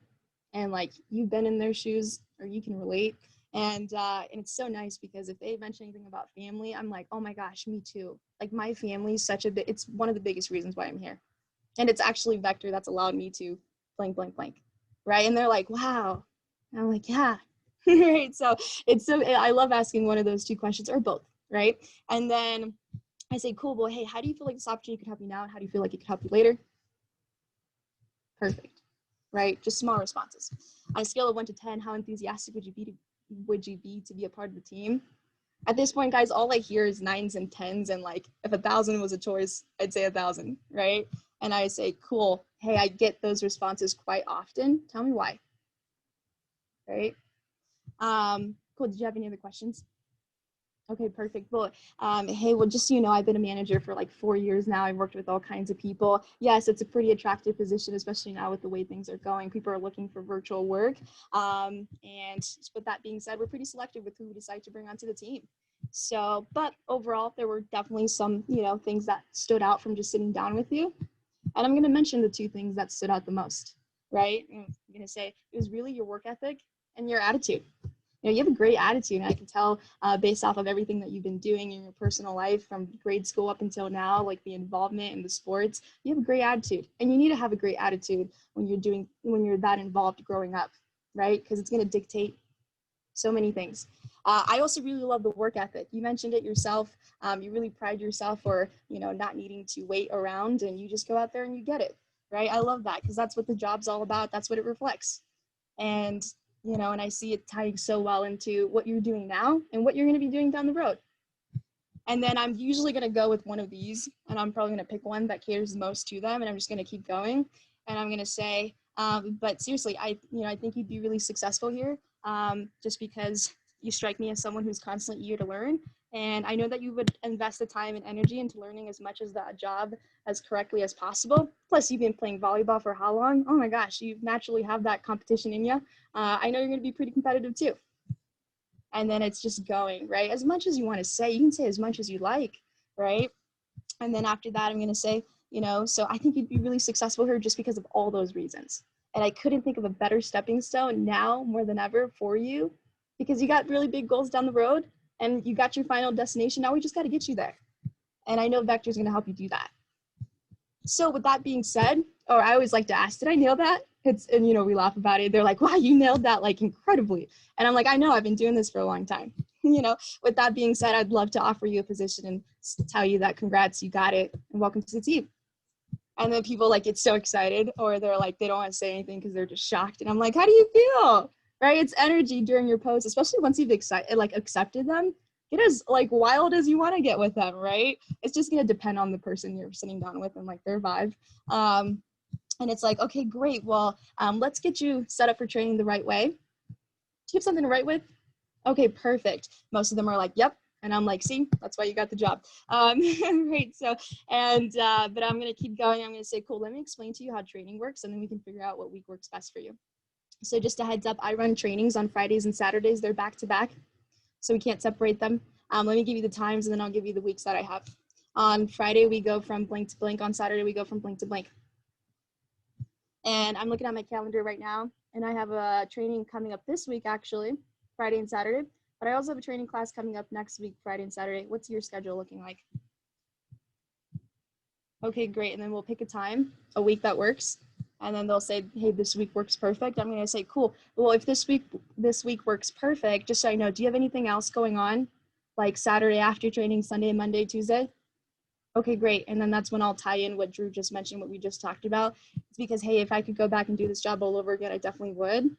and like you've been in their shoes or you can relate. And it's so nice because if they mention anything about family, I'm like, oh my gosh, me too. Like my family's it's one of the biggest reasons why I'm here. And it's actually Vector that's allowed me to blank, blank, blank. Right. And they're like, wow. And I'm like, yeah. Right. So I love asking one of those 2 questions or both. Right. And then I say, cool. Well, hey, how do you feel like this opportunity could help you now? And how do you feel like it could help you later? Perfect. Right. Just small responses. On a scale of 1 to 10, how enthusiastic would you be to be a part of the team? At this point, guys, all I hear is 9s and 10s. And like, if 1,000 was a choice, I'd say 1,000. Right. And I say, cool. Hey, I get those responses quite often. Tell me why. Right. Cool. Did you have any other questions? Okay, perfect. Well, hey, well, just so you know, I've been a manager for like 4 years now. I've worked with all kinds of people. Yes, it's a pretty attractive position, especially now with the way things are going. People are looking for virtual work. And with that being said, we're pretty selective with who we decide to bring onto the team. So, but overall, there were definitely some, you know, things that stood out from just sitting down with you. And I'm going to mention the 2 things that stood out the most, right? I'm going to say it was really your work ethic and your attitude. You know, you have a great attitude, and I can tell based off of everything that you've been doing in your personal life from grade school up until now, like the involvement in the sports, you have a great attitude. And you need to have a great attitude when you're that involved growing up, right? Because it's going to dictate so many things. I also really love the work ethic. You mentioned it yourself. You really pride yourself for, you know, not needing to wait around, and you just go out there and you get it, right? I love that because that's what the job's all about. That's what it reflects. And, you know, and I see it tying so well into what you're doing now and what you're going to be doing down the road. And then I'm usually going to go with one of these, and I'm probably going to pick one that caters the most to them, and I'm just going to keep going. And I'm going to say, but seriously, I think you'd be really successful here, just because you strike me as someone who's constantly eager to learn. And I know that you would invest the time and energy into learning as much as that job as correctly as possible. Plus, you've been playing volleyball for how long? Oh my gosh, you naturally have that competition in you. I know you're going to be pretty competitive too. And then it's just going, right? As much as you want to say, you can say as much as you like, right? And then after that, I'm going to say, you know, so I think you'd be really successful here just because of all those reasons. And I couldn't think of a better stepping stone now more than ever for you, because you got really big goals down the road and you got your final destination. Now we just got to get you there. And I know Vector is going to help you do that. So with that being said, or I always like to ask, did I nail that? And you know, we laugh about it. They're like, wow, you nailed that like incredibly. And I'm like, I know, I've been doing this for a long time. You know, with that being said, I'd love to offer you a position and tell you that congrats, you got it, and welcome to the team. And then people like get so excited, or they're like, they don't want to say anything because they're just shocked. And I'm like, how do you feel? Right? It's energy during your post, especially once you've accepted them. Get as like wild as you want to get with them, right? It's just gonna depend on the person you're sitting down with and like their vibe. And it's like, okay, great. Well, let's get you set up for training the right way. Do you have something to write with? Okay, perfect. Most of them are like, yep. And I'm like, see, that's why you got the job. Right. So, but I'm going to keep going. I'm going to say, cool, let me explain to you how training works, and then we can figure out what week works best for you. So just a heads up, I run trainings on Fridays and Saturdays. They're back to back, so we can't separate them. Let me give you the times, and then I'll give you the weeks that I have. On Friday, we go from blank to blank. On Saturday, we go from blank to blank. And I'm looking at my calendar right now, and I have a training coming up this week, actually, Friday and Saturday. But I also have a training class coming up next week, Friday and Saturday. What's your schedule looking like? Okay, great. And then we'll pick a time, a week that works. And then they'll say, hey, this week works perfect. I'm going to say, cool. Well, if this week works perfect, just so I know, do you have anything else going on? Like Saturday after training, Sunday, Monday, Tuesday? Okay, great. And then that's when I'll tie in what Drew just mentioned, what we just talked about. It's because, hey, if I could go back and do this job all over again, I definitely would.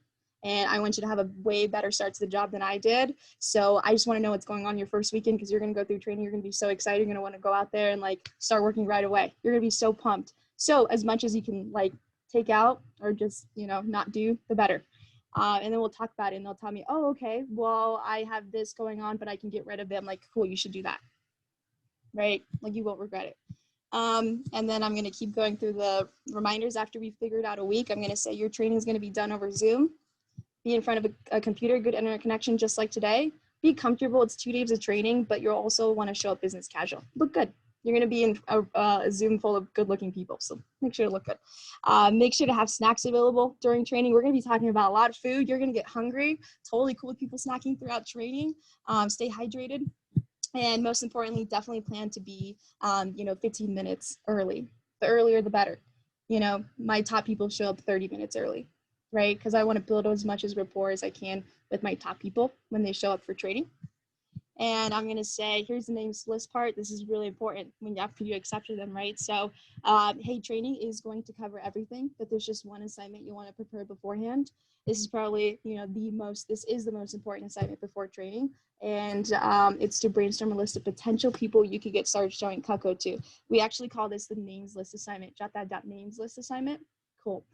And I want you to have a way better start to the job than I did. So I just want to know what's going on your first weekend, because you're going to go through training. You're going to be so excited. You're going to want to go out there and like start working right away. You're going to be so pumped. So as much as you can like take out or just, you know, not do, the better. And then we'll talk about it and they'll tell me, oh, okay, well, I have this going on, but I can get rid of it. I'm like, cool, you should do that. Right? Like you won't regret it. And then I'm going to keep going through the reminders after we've figured out a week. I'm going to say your training is going to be done over Zoom. Be in front of a computer, good internet connection, just like today. Be comfortable. It's 2 days of training, but you'll also want to show up business casual. Look good. You're going to be in a Zoom full of good-looking people, so make sure to look good. Make sure to have snacks available during training. We're going to be talking about a lot of food. You're going to get hungry. Totally cool with people snacking throughout training. Stay hydrated. And most importantly, definitely plan to be, 15 minutes early. The earlier, the better. You know, my top people show up 30 minutes early, right? Because I want to build as much as rapport as I can with my top people when they show up for training. And I'm going to say, here's the names list part. This is really important when after you accepted them, right? So, hey, training is going to cover everything, but there's just one assignment you want to prepare beforehand. This is probably, this is the most important assignment before training. And it's to brainstorm a list of potential people you could get started showing Cutco to. We actually call this the names list assignment. Jot that down, names list assignment. Cool.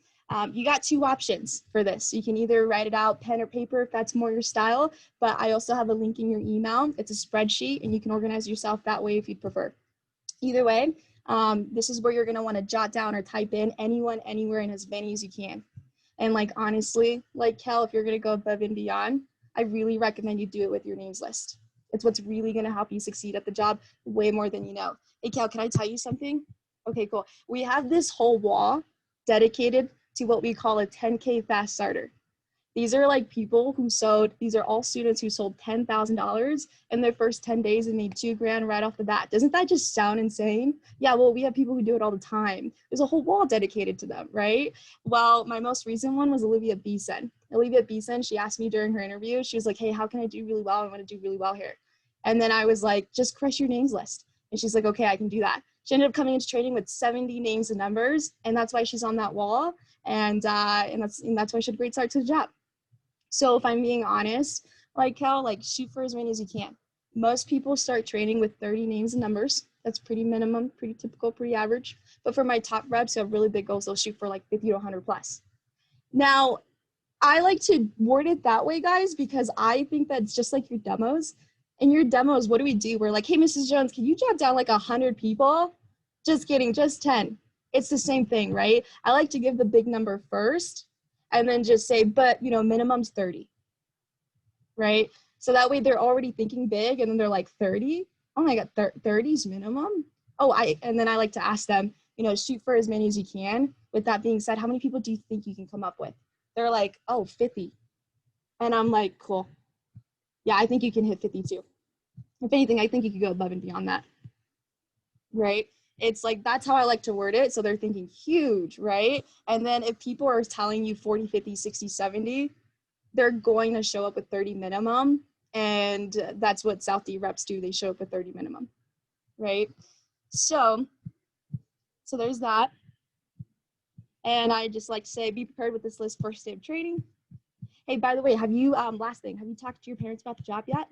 You got 2 options for this. You can either write it out pen or paper if that's more your style, but I also have a link in your email. It's a spreadsheet and you can organize yourself that way if you'd prefer. Either way, this is where you're going to want to jot down or type in anyone, anywhere, and as many as you can. And like, honestly, like Kel, if you're going to go above and beyond, I really recommend you do it with your names list. It's what's really going to help you succeed at the job way more than you know. Hey, Kel, can I tell you something? Okay, cool. We have this whole wall dedicated to what we call a 10K fast starter. These are like people who these are all students who sold $10,000 in their first 10 days and made $2,000 right off the bat. Doesn't that just sound insane? Yeah, well, we have people who do it all the time. There's a whole wall dedicated to them, right? Well, my most recent one was Olivia Beeson. Olivia Beeson, she asked me during her interview, she was like, hey, how can I do really well? I want to do really well here. And then I was like, just crush your names list. And she's like, okay, I can do that. She ended up coming into training with 70 names and numbers, and that's why she's on that wall. And that's why she had a great start to the job. So if I'm being honest, like Kel, like shoot for as many as you can. Most people start training with 30 names and numbers. That's pretty minimum, pretty typical, pretty average. But for my top reps who have really big goals, they'll shoot for like 50 to 100 plus. Now, I like to word it that way, guys, because I think that's just like your demos. In your demos, what do? We're like, hey, Mrs. Jones, can you jot down like 100 people? Just kidding, just 10. It's the same thing, right? I like to give the big number first and then just say, but minimum's 30, right? So that way they're already thinking big and then they're like 30. Oh my God, 30's minimum? And then I like to ask them, shoot for as many as you can. With that being said, how many people do you think you can come up with? They're like, 50. And I'm like, cool. Yeah, I think you can hit 52. If anything, I think you could go above and beyond that, right? It's like, that's how I like to word it. So they're thinking huge, right? And then if people are telling you 40, 50, 60, 70, they're going to show up with 30 minimum. And that's what South D reps do. They show up with 30 minimum, right? So there's that. And I just like to say, be prepared with this list first day of training. Hey, by the way, last thing, have you talked to your parents about the job yet?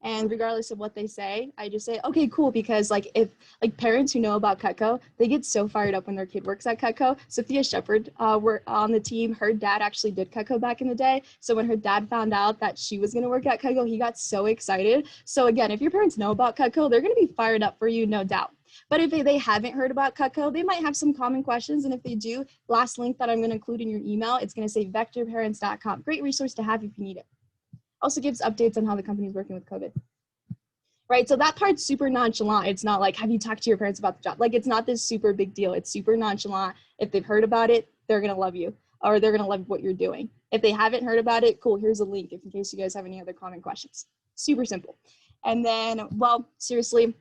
And regardless of what they say, I just say, okay, cool. Because if parents who know about Cutco, they get so fired up when their kid works at Cutco. Sophia Shepard were on the team. Her dad actually did Cutco back in the day. So when her dad found out that she was going to work at Cutco, he got so excited. So again, if your parents know about Cutco, they're going to be fired up for you, no doubt. But if they haven't heard about Cutco, they might have some common questions. And if they do, last link that I'm going to include in your email, it's going to say vectorparents.com. Great resource to have if you need it. Also gives updates on how the company is working with COVID. Right, so that part's super nonchalant. It's not like, have you talked to your parents about the job? Like, it's not this super big deal. It's super nonchalant. If they've heard about it, they're gonna love you. or they're going to love what you're doing. If they haven't heard about it, cool, here's a link in case you guys have any other common questions. Super simple. And then, well, seriously,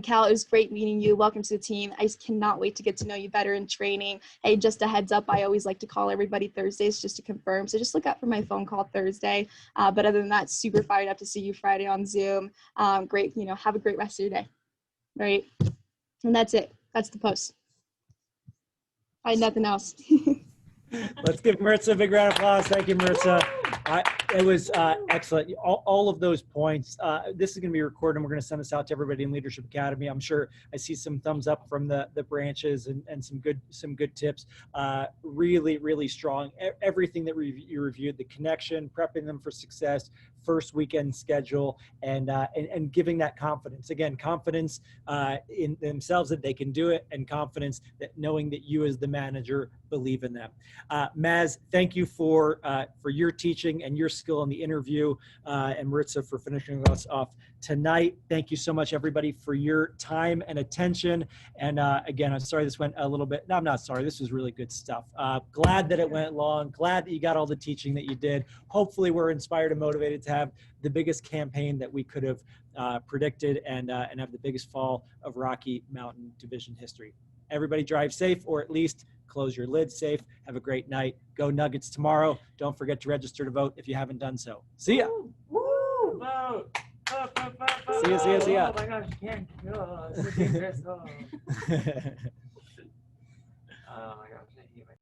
Cal, it was great meeting you. Welcome to the team. I just cannot wait to get to know you better in training. Hey, just a heads up, I always like to call everybody Thursdays just to confirm. So just look out for my phone call Thursday. But other than that, super fired up to see you Friday on Zoom. Great, have a great rest of your day. Right. And that's it. That's the post. I had nothing else. Let's give Maritza a big round of applause. Thank you, Maritza. It was excellent. All of those points. This is going to be recorded, and we're going to send this out to everybody in Leadership Academy. I'm sure I see some thumbs up from the branches and some good tips. Really, really strong. Everything that you reviewed, the connection, prepping them for success, first weekend schedule, and giving that confidence. Again, confidence in themselves that they can do it, and confidence that knowing that you as the manager believe in them. Maz, thank you for your teaching and your skill in the interview, and Maritza for finishing us off tonight. Thank you so much, everybody, for your time and attention. And again, I'm sorry this went a little bit. No, I'm not sorry. This was really good stuff. Glad that it went long. Glad that you got all the teaching that you did. Hopefully, we're inspired and motivated to have the biggest campaign that we could have predicted and have the biggest fall of Rocky Mountain Division history. Everybody drive safe, or at least close your lid safe. Have a great night. Go Nuggets tomorrow. Don't forget to register to vote if you haven't done so. See ya. Woo! Vote! Vote, vote, vote, vote. See ya. Oh my gosh, you can't kill us. It's dangerous. Oh.